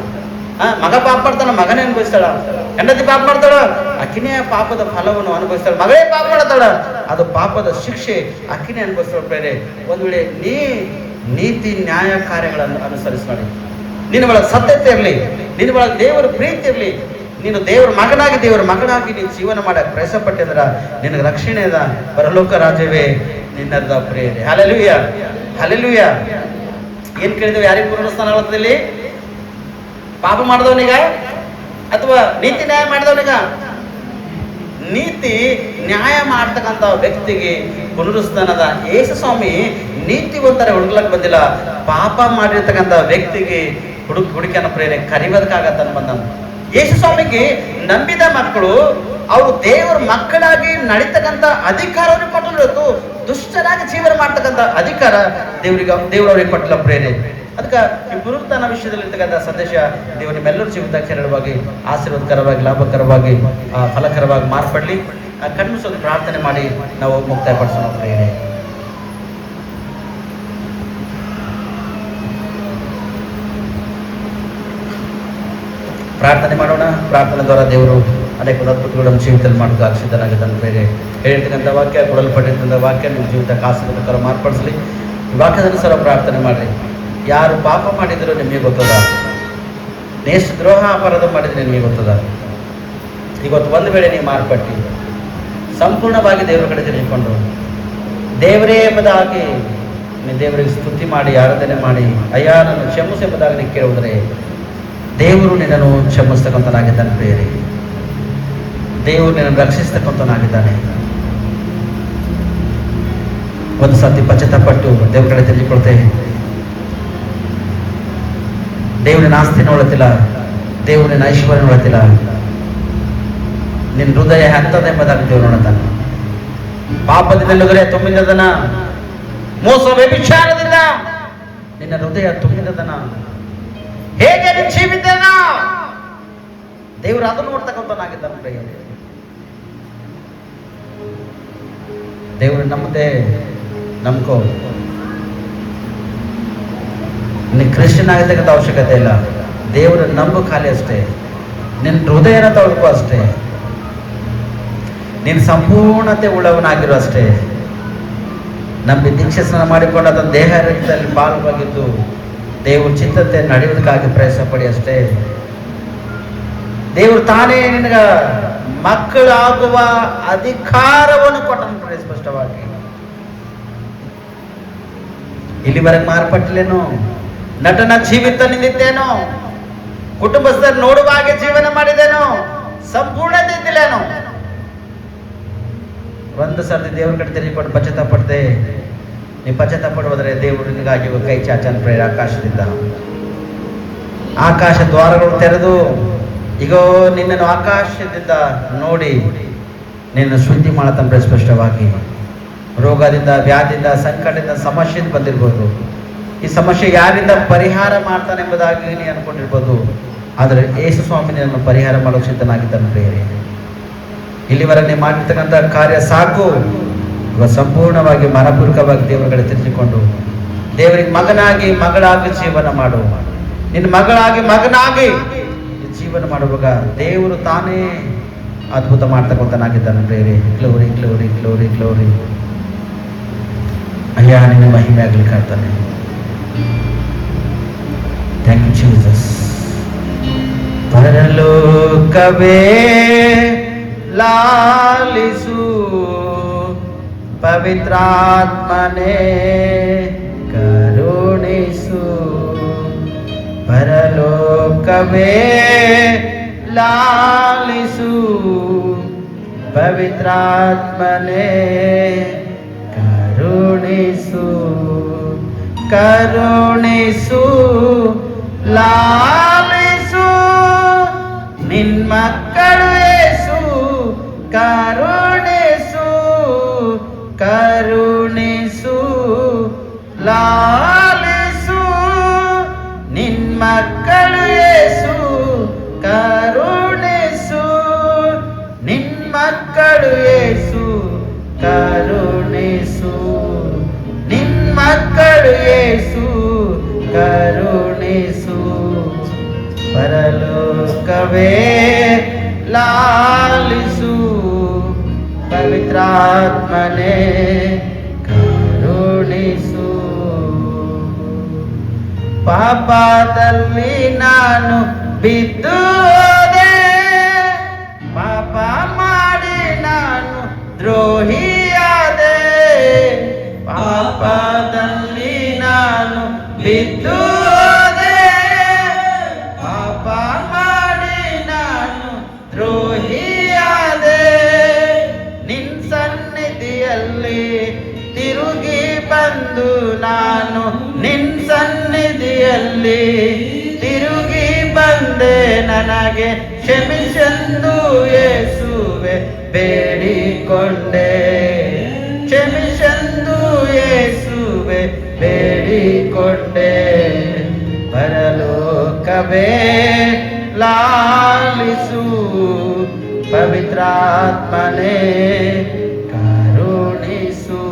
ಮಗ ಪಾಪ ಮಾಡ್ತಾನ, ಮಗನೇ ಅನುಭವಿಸ್ತಾಳ. ಹೆಂಡತಿ ಪಾಪ ಮಾಡ್ತಾಳ, ಅಕ್ಕಿನೇ ಪಾಪದ ಫಲವನ್ನು ಅನುಭವಿಸ್ತಾಳ. ಮಗಳೇ ಪಾಪ ಮಾಡ್ತಾಳ, ಅದು ಪಾಪದ ಶಿಕ್ಷೆ ಅಕ್ಕಿನೇ ಅನುಭವಿಸ್ತಾಳ ಪ್ರೇರೆ. ಒಂದ್ ವೇಳೆ ನೀತಿ ನ್ಯಾಯ ಕಾರ್ಯಗಳನ್ನು ಅನುಸರಿಸಿ ನೋಡಿ. ನಿನ್ನ ಒಳಗೆ ಸತ್ಯತೆ ಇರಲಿ, ನಿನ್ನ ಒಳಗೆ ದೇವರ ಪ್ರೀತಿ ಇರಲಿ, ನೀನು ದೇವರ ಮಗನಾಗಿ ನೀನು ಜೀವನ ಮಾಡಕ್ಕೆ ಪ್ರಯತ್ನ ಪಟ್ಟಿದ್ರ ನಿನಗೆ ರಕ್ಷಣೆ ಅದ. ಪರಲೋಕ ರಾಜ್ಯವೇ ನಿನ್ನದ ಪ್ರೇರೆ. Hallelujah, hallelujah. ಏನ್ ಕೇಳಿದೆವು? ಯಾರಿಗೆ ಪೂರ್ಣಸ್ಥಾನ ಅಳತದಲ್ಲಿ? ಪಾಪ ಮಾಡಿದವನಿಗ ಅಥವಾ ನೀತಿ ನ್ಯಾಯ ಮಾಡಿದವನಿಗ? ನೀತಿ ನ್ಯಾಯ ಮಾಡ್ತಕ್ಕಂಥ ವ್ಯಕ್ತಿಗೆ ಪುನರುತ್ಥಾನದ. ಯೇಸು ಸ್ವಾಮಿ ನೀತಿವಂತರ ಹುಡುಕ್ಲಕ್ ಬಂದಿಲ್ಲ, ಪಾಪ ಮಾಡಿರ್ತಕ್ಕಂಥ ವ್ಯಕ್ತಿಗೆ ಹುಡುಕಿನ ಪ್ರೇರೆ ಕರಿಯೋದಕ್ಕಾಗತ್ತ ಬಂದ. ಯೇಸು ಸ್ವಾಮಿಗೆ ನಂಬಿದ ಮಕ್ಕಳು ಅವರು ದೇವರ ಮಕ್ಕಳಾಗಿ ನಡೀತಕ್ಕಂಥ ಅಧಿಕಾರವನ್ನು ಕೊಟ್ಟಿರೋದು, ದುಷ್ಟರಾಗಿ ಜೀವನ ಮಾಡ್ತಕ್ಕಂಥ ಅಧಿಕಾರ ದೇವರವರಿಗೆ ಕೊಟ್ಟಲ್ಲ ಪ್ರೇರೆ. ಅದಕ್ಕೆ ಈ ಪುನರುತ್ಥಾನ ವಿಷಯದಲ್ಲಿ ಇರ್ತಕ್ಕಂಥ ಸಂದೇಶ ದೇವರು ನಿಮ್ಮೆಲ್ಲರೂ ಜೀವಿತಕ್ಕೆ ಹೇರಳವಾಗಿ, ಆಶೀರ್ವಾದಕರವಾಗಿ, ಲಾಭಕರವಾಗಿ, ಫಲಕರವಾಗಿ ಮಾರ್ಪಡಲಿ. ಕಣ್ಮುಸೋದು ಪ್ರಾರ್ಥನೆ ಮಾಡಿ ನಾವು ಮುಕ್ತಾಯಪಡಿಸೋಣ ಪ್ರೇರೆ. ಪ್ರಾರ್ಥನೆ ಮಾಡೋಣ. ಪ್ರಾರ್ಥನೆ ದ್ವಾರ ದೇವರು ಅನೇಕ ಅದ್ಭುತಗಳು ನಮ್ಮ ಜೀವಿತದಲ್ಲಿ ಮಾಡೋದು ಸಿದ್ಧನಾಗಿದ್ದಾನೆ ಬೇರೆ. ಹೇಳಿರ್ತಕ್ಕಂಥ ವಾಕ್ಯ, ಕೊಡಲ್ಪಟ್ಟಿರ್ತಕ್ಕಂಥ ವಾಕ್ಯ ನಿಮ್ಮ ಜೀವಿತಕ್ಕೆ ಆಶೀರ್ವಾದಕರ ಮಾರ್ಪಡಿಸಲಿ. ಈ ವಾಕ್ಯದನುಸಾರ ಪ್ರಾರ್ಥನೆ ಮಾಡಿರಿ. ಯಾರು ಪಾಪ ಮಾಡಿದ್ರು ನಿಮಗೆ ಗೊತ್ತದ, ನೇಷ ದ್ರೋಹ ಅಪರಾಧ ಮಾಡಿದ್ರೆ ನಿಮಗೆ ಗೊತ್ತದ. ಇವತ್ತು ಒಂದು ವೇಳೆ ನೀವು ಮಾರ್ಪಟ್ಟು ಸಂಪೂರ್ಣವಾಗಿ ದೇವರ ಕಡೆ ತಿರುಗಿಕೊಂಡು ದೇವರೇ ಎಂಬುದಾಗಿ ನೀವು ದೇವರಿಗೆ ಸ್ತುತಿ ಮಾಡಿ ಆರಾಧನೆ ಮಾಡಿ, ಅಯ್ಯ ನಾನು ಕ್ಷಮಿಸು ಎಂಬುದಾಗಿ ನೀವು ಕೇಳಿದ್ರೆ ದೇವರು ನಿನ್ನನ್ನು ಕ್ಷಮಿಸ್ತಕ್ಕಂಥನಾಗಿದ್ದಾನೆ ಪ್ರಿಯರೇ. ದೇವರು ನಿನ್ನನ್ನು ರಕ್ಷಿಸ್ತಕ್ಕಂಥನಾಗಿದ್ದಾನೆ. ಒಂದು ಸತಿ ಪಶ್ಚಾತ್ತಾಪಟ್ಟು ದೇವ್ರ ಕಡೆ ತಿರುಗಿಕೊಳ್ತೇವೆ. ದೇವರಿನ ಆಸ್ತಿ ನೋಡುತ್ತಿಲ್ಲ, ದೇವರಿನ ಐಶ್ವರ್ಯ ನೋಡುತ್ತಿಲ್ಲ, ನಿನ್ನ ಹೃದಯ ಎಂಥದೆಂಬುದಾಗಿ ದೇವರು ನೋಡುತ್ತಾನೆ. ಪಾಪದಿಂದಲೇ ತುಂಬಿದದನ, ಮೋಸ ವ್ಯಭಿಚಾರದಿಂದ ನಿನ್ನ ಹೃದಯ ತುಂಬಿದದನ, ಹೇಗೆ ನಿನ್ನ ಜೀವಿತನ ದೇವರು ಅದನ್ನು ನೋಡ್ತಕ್ಕಂಥನಾಗಿದ್ದಾನೆ ಪ್ರಿಯರೇ. ದೇವರು ನಮ್ಮದೇ ನಂಬ್ಕೋ. ನೀನು ಕ್ರಿಶ್ಚಿಯನ್ ಆಗಿರ್ತಕ್ಕಂಥ ಅವಶ್ಯಕತೆ ಇಲ್ಲ. ದೇವರ ನಂಬು ಖಾಲಿ ಅಷ್ಟೇ. ನಿನ್ನ ಹೃದಯನ ತೊಳ್ಕೋ ಅಷ್ಟೇ. ನೀನು ಸಂಪೂರ್ಣತೆ ಉಳ್ಳವನಾಗಿರೋ ಅಷ್ಟೇ. ನಂಬಿ ದೀಕ್ಷೆ ಸ್ನಾನ ಮಾಡಿಕೊಂಡು ಅದನ್ನು ದೇಹ ರಕ್ತದಲ್ಲಿ ಪಾಲ್ವಾಗಿದ್ದು ದೇವರು ಚಿತ್ತತೆ ನಡೆಯುವುದಕ್ಕಾಗಿ ಪ್ರಯಾಸ ಪಡಿ ಅಷ್ಟೇ. ದೇವರು ತಾನೇ ನಿನಗ ಮಕ್ಕಳಾಗುವ ಅಧಿಕಾರವನ್ನು ಕೊಟ್ಟನು ಸ್ಪಷ್ಟವಾಗಿ. ಇಲ್ಲಿವರೆಗೆ ಮಾರ್ಪಟ್ಟಲೇನೋ, ನಟನ ಜೀವಿತ ನಿಂದಿದ್ದೇನೋ, ಕುಟುಂಬಸ್ಥರು ನೋಡುವ ಹಾಗೆ ಜೀವನ ಮಾಡಿದೇನೋ, ಸಂಪೂರ್ಣತೆ ಇದ್ದಿಲ್ಲೇನೋ. ಒಂದು ಸರ್ತಿ ದೇವ್ರ ಕಡೆ ತಿರುಗಿಕೊಂಡು ಪಶ್ಚಾತ್ತಾಪ ಪಡ್ದೆ. ನೀವು ಪಶ್ಚಾತ್ತಾಪ ಪಡುವುದರೆ ದೇವರು ನಿನಗಾಗಿ ಕೈ ಚಾಚನ ಪ್ರೇರ ಆಕಾಶದಿಂದ, ಆಕಾಶ ದ್ವಾರಗಳು ತೆರೆದು ಈಗ ನಿನ್ನನ್ನು ಆಕಾಶದಿಂದ ನೋಡಿ ನಿನ್ನ ಶುದ್ಧಿ ಮಾಡತಂದ್ರೆ ಸ್ಪಷ್ಟವಾಗಿ. ರೋಗದಿಂದ, ವ್ಯಾಧಿಯಿಂದ, ಸಂಕಟದಿಂದ, ಸಮಸ್ಯೆಯಿಂದ ಬಂದಿರ್ಬೋದು. ಈ ಸಮಸ್ಯೆ ಯಾರಿಂದ ಪರಿಹಾರ ಮಾಡ್ತಾನೆ ಎಂಬುದಾಗಿ ನೀನು ಅನ್ಕೊಂಡಿರ್ಬೋದು. ಆದರೆ ಯೇಸು ಸ್ವಾಮಿ ನಿನ್ನನ್ನು ಪರಿಹಾರ ಮಾಡೋಕೆ ಸಿದ್ಧನಾಗಿದ್ದಾನೆ ಪ್ರಿಯರೇ. ಇಲ್ಲಿವರೆಗೆ ನೀವು ಮಾಡಿರ್ತಕ್ಕಂಥ ಕಾರ್ಯ ಸಾಕು. ಇವಾಗ ಸಂಪೂರ್ಣವಾಗಿ ಮನಪೂರ್ವಕವಾಗಿ ದೇವರ ಕಡೆ ತಿರುಗಿಕೊಂಡು ದೇವರಿಗೆ ಮಗನಾಗಿ ಮಗಳಾಗಿ ಜೀವನ ಮಾಡು. ನಿನ್ನ ಮಗಳಾಗಿ ಮಗನಾಗಿ ಜೀವನ ಮಾಡುವಾಗ ದೇವರು ತಾನೇ ಅದ್ಭುತ ಮಾಡ್ತಕ್ಕಂಥನಾಗಿದ್ದಾನೆ ಪ್ರಿಯರೇ. Glory glory glory glory. ಅಯ್ಯ ನಿನ್ನ ಮಹಿಮೆ ಆಗ್ಲಿಕ್ಕೆ ಆಗ್ತಾನೆ. Thank you Jesus. ಪರಲೋಕವೇ ಲಾಲಿಸು, ಪವಿತ್ರಾತ್ಮನೇ ಕರುಣಿಸು. ಪರಲೋಕವೇ ಲಾಲಿಸು, ಪವಿತ್ರಾತ್ಮನೇ ಕರುಣಿಸು. ಕರುಣಿಸು, ಲಾಲಿಸು, ನಿನ್ ಮಕ್ಕಳು ಯೇಸು. ಕರುಣಿಸು, ಕರುಣಿಸು, ಲಾಲಿಸು, ನಿನ್ ಮಕ್ಕಳು ಯೇಸು. ಕರುಣಿಸು, ನಿನ್ ಮಕ್ಕಳು ಯೇಸು. ಕರುಣಿಸು, ನಿನ್ ಮಕ್ಕಳು ಯೇಸು. ಕರುಣಿಸು. ಪರಲೋಕವೇ ಲಾಲಿಸು, ಪವಿತ್ರಾತ್ಮನೇ ಕರುಣಿಸು. ಪಾಪದಲ್ಲಿ ನಾನು ಬಿದ್ದು ಹೋದೆ, ಪಾಪ ಮಾಡಿ ನಾನು ದ್ರೋಹಿಯಾದೆ. ಪಾಪದಲ್ಲಿ ನಾನು ಬಿದ್ದು ಹೋದೆ, ಪಾಪ ಮಾಡಿ ನಾನು ದ್ರೋಹಿಯಾದೆ. ನಿನ್ ಸನ್ನಿಧಿಯಲ್ಲಿ ತಿರುಗಿ ಬಂದು ನಾನು, ನಿನ್ ಸನ್ನಿಧಿಯಲ್ಲಿ ತಿರುಗಿ ಬಂದೆ. ನನಗೆ ಕ್ಷಮಿಸೆಂದು ಯೇಸುವೆ ಬೇಡಿಕೊಂಡೆ, ಕ್ಷಮಿಸೆಂದು ಯೇಸುವೆ ಬೇಡಿಕೊಂಡೆ. ಪರಲೋಕವೇ ಲಾಲಿಸು, ಪವಿತ್ರಾತ್ಮನೇ ಕರುಣಿಸು.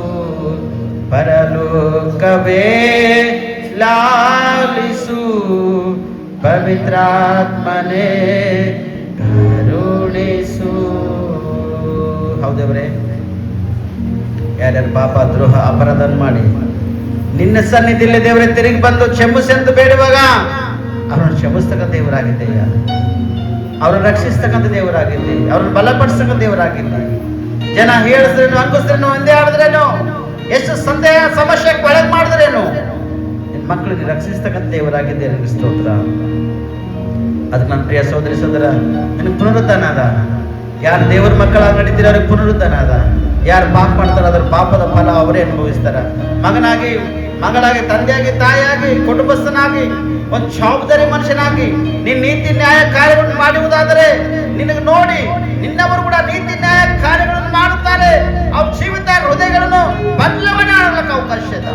ಪರಲೋಕವೇ ಲಾಲಿಸು, ಪವಿತ್ರಾತ್ಮನೇ ಕರುಣಿಸು. ಹೌದೇವ್ರೆ, ಯಾರ್ಯಾರು ಪಾಪ ದ್ರೋಹ ಅಪರಾಧ ಮಾಡಿ ನಿನ್ನ ಸನ್ನಿಧಿಯಲ್ಲಿ ದೇವರೇ ತಿರುಗಿ ಬಂದು ಕ್ಷಮಿಸೆಂದು ಬೇಡುವಾಗ ಅವ್ರನ್ನ ಕ್ಷಮಿಸ್ತಕ್ಕಂಥ ದೇವರಾಗಿದ್ದೀಯ, ಅವ್ರನ್ನ ರಕ್ಷಿಸ್ತಕ್ಕಂಥ ದೇವರಾಗಿದ್ದೆ, ಅವ್ರನ್ನ ಬಲಪಡಿಸ್ತಕ್ಕಂಥ ದೇವರಾಗಿದ್ದೆ. ಜನ ಹೇಳಿದ್ರೇನು, ಅಂಗಿಸ್ರೇನು, ಒಂದೇ ಆಡಿದ್ರೇನು, ಎಷ್ಟು ಸಂದೇಹ ಸಮಸ್ಯೆಗೆ ಒಳಗೆ ಮಾಡಿದ್ರೇನು, ನಿನ್ನ ಮಕ್ಕಳಿಗೆ ರಕ್ಷಿಸ್ತಕ್ಕಂಥ ದೇವರಾಗಿದ್ದೆ. ನಿನಗೆ ಸ್ತೋತ್ರ. ಅದಕ್ಕೆ ನನ್ನ ಪ್ರಿಯ ಸೋದರಿ ಸೋದರ, ನಿನಗೆ ಪುನರುತ್ಥಾನ ಅದ. ಯಾರು ದೇವರ ಮಕ್ಕಳಾಗಿ ನಡೀತೀರ ಅವ್ರಿಗೆ ಪುನರುತ್ಥಾನ ಅದ. ಯಾರು ಪಾಪ ಮಾಡ್ತಾರ ಅದರ ಪಾಪದ ಫಲ ಅವರೇ ಅನುಭವಿಸ್ತಾರ. ಮಗನಾಗಿ, ಮಗಳಾಗಿ, ತಂದೆಯಾಗಿ, ತಾಯಿಯಾಗಿ, ಕುಟುಂಬಸ್ಥನಾಗಿ, ಒಂದು ಜವಾಬ್ದಾರಿ ಮನುಷ್ಯನಾಗಿ ನೀನ್ ನೀತಿ ನ್ಯಾಯ ಕಾರ್ಯಗಳನ್ನು ಮಾಡುವುದಾದರೆ ನಿನಗೆ ನೋಡಿ ನಿನ್ನವರು ಕೂಡ ನೀತಿ ನ್ಯಾಯ ಕಾರ್ಯಗಳನ್ನು ಮಾಡುತ್ತಾರೆ. ಅವ್ರ ಜೀವಿತ ಹೃದಯಗಳನ್ನು ಬದಲಾವಣೆ ಆಗಲಿಕ್ಕೆ ಅವಕಾಶ ಇದೆ.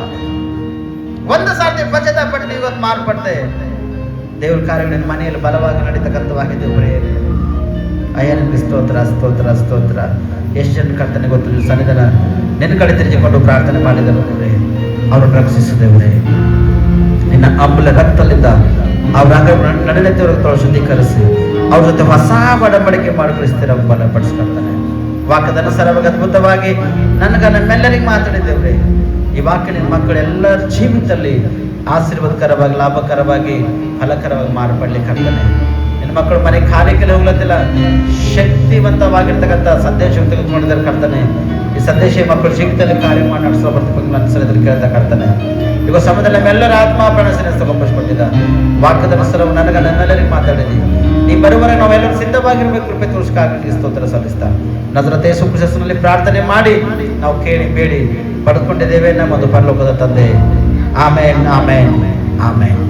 ಒಂದು ಸಾರ್ತಿ ಪಶ್ಚಾತ್ತಾಪಟ್ಟು ಇವತ್ತು ಮಾರ್ಪಡ್ತೆ ದೇವ್ರ ಕಾರ್ಯಗಳ ಮನೆಯಲ್ಲಿ ಬಲವಾಗಿ ನಡೀತಕ್ಕಂಥವಾಗಿದೆ. ಒಬ್ಬರೇ ಅಯ್ಯ ನಿನಗೆ ಸ್ತೋತ್ರ, ಸ್ತೋತ್ರ, ಸ್ತೋತ್ರ. ಎಷ್ಟು ಜನ ಕರ್ತನೆ ಗೊತ್ತು, ಸನ್ನಿಧಾನ ನಿನ್ನ ಕಡೆ ತಿರುಗಿಕೊಂಡು ಪ್ರಾರ್ಥನೆ ಮಾಡಿದರು. ಅವ್ರನ್ನ ರಕ್ಷಿಸಿದೆವರೇ, ನಿನ್ನ ಅಮೂಲ್ಯ ರಕ್ತದಿಂದ ಅವ್ರ ನಡೆದವ್ರ ಶುದ್ಧೀಕರಿಸಿ ಅವ್ರ ಜೊತೆ ಹೊಸ ಒಡಂಬಡಿಕೆ ಮಾಡಿಕೊಳಿಸ್ತೀರ, ಬಲಪಡಿಸ್ಕೊಳ್ತಾನೆ. ವಾಕ್ಯದ ಅನುಸಾರವಾಗಿ ಅದ್ಭುತವಾಗಿ ನಮ್ಮೆಲ್ಲರಿಗೆ ಮಾತಾಡಿದ್ದೇವ್ರಿ. ಈ ವಾಕ್ಯ ನಿನ್ನ ಮಕ್ಕಳೆಲ್ಲರ ಜೀವಿತದಲ್ಲಿ ಆಶೀರ್ವಾದಕರವಾಗಿ, ಲಾಭಕರವಾಗಿ, ಫಲಕರವಾಗಿ ಮಾರ್ಪಡ್ಲಿಕ್ಕೆ ಆಗ್ತಾನೆ. ನಿನ್ನ ಮಕ್ಕಳು ಮನೆ ಖಾಲಿಕೆಲ್ಲ ಹೋಗ್ಲತ್ತಿಲ್ಲ, ಶಕ್ತಿವಂತವಾಗಿರ್ತಕ್ಕಂಥ ಸಂದೇಶ ತೆಗೆದುಕೊಂಡಿದ್ದಾರೆ ಕರ್ತಾನೆ. ಈ ಸಂದೇಶ ಮಕ್ಕಳು ಜೀವಿತದಲ್ಲಿ ಕಾರ್ಯ ಮಾಡಿ ನಡೆಸೋ ಬರ್ತಕ್ಕಂಥ ನನ್ನ ಕೇಳ್ತಾ ಕರ್ತಾನೆ. ಈಗ ಸಮಯದಲ್ಲಿ ನಮ್ಮೆಲ್ಲರ ಆತ್ಮ ಪ್ರಾಣಸನ ತಗೊಂಡಿದ್ದ ವಾಕ್ಯದ ಅನುಸಾರವು ನಮ್ಮೆಲ್ಲರಿಗೆ ಮಾತಾಡಿದಿ. ನೀ ಬರುವರೆ ನಾವೆಲ್ಲರೂ ಸಿದ್ಧವಾಗಿರ್ಬೇಕು. ಕೃಪೆ ತೋರಿಸ್ಕಾಗಿ ಸ್ತೋತ್ರ ಸಲ್ಲಿಸ್ತಾ ನಜರೇತ ಯೇಸು ಕ್ರಿಸ್ತನಲ್ಲಿ ಪ್ರಾರ್ಥನೆ ಮಾಡಿ ನಾವು ಕೇಳಿ ಬೇಡಿ ಪಡೆದುಕೊಂಡಿದ್ದೇವೆ ನಮ್ಮದು ಪರಲೋಕದ ತಂದೆ. ಆಮೇನ್, ಆಮೇನ್, ಆಮೇನ್.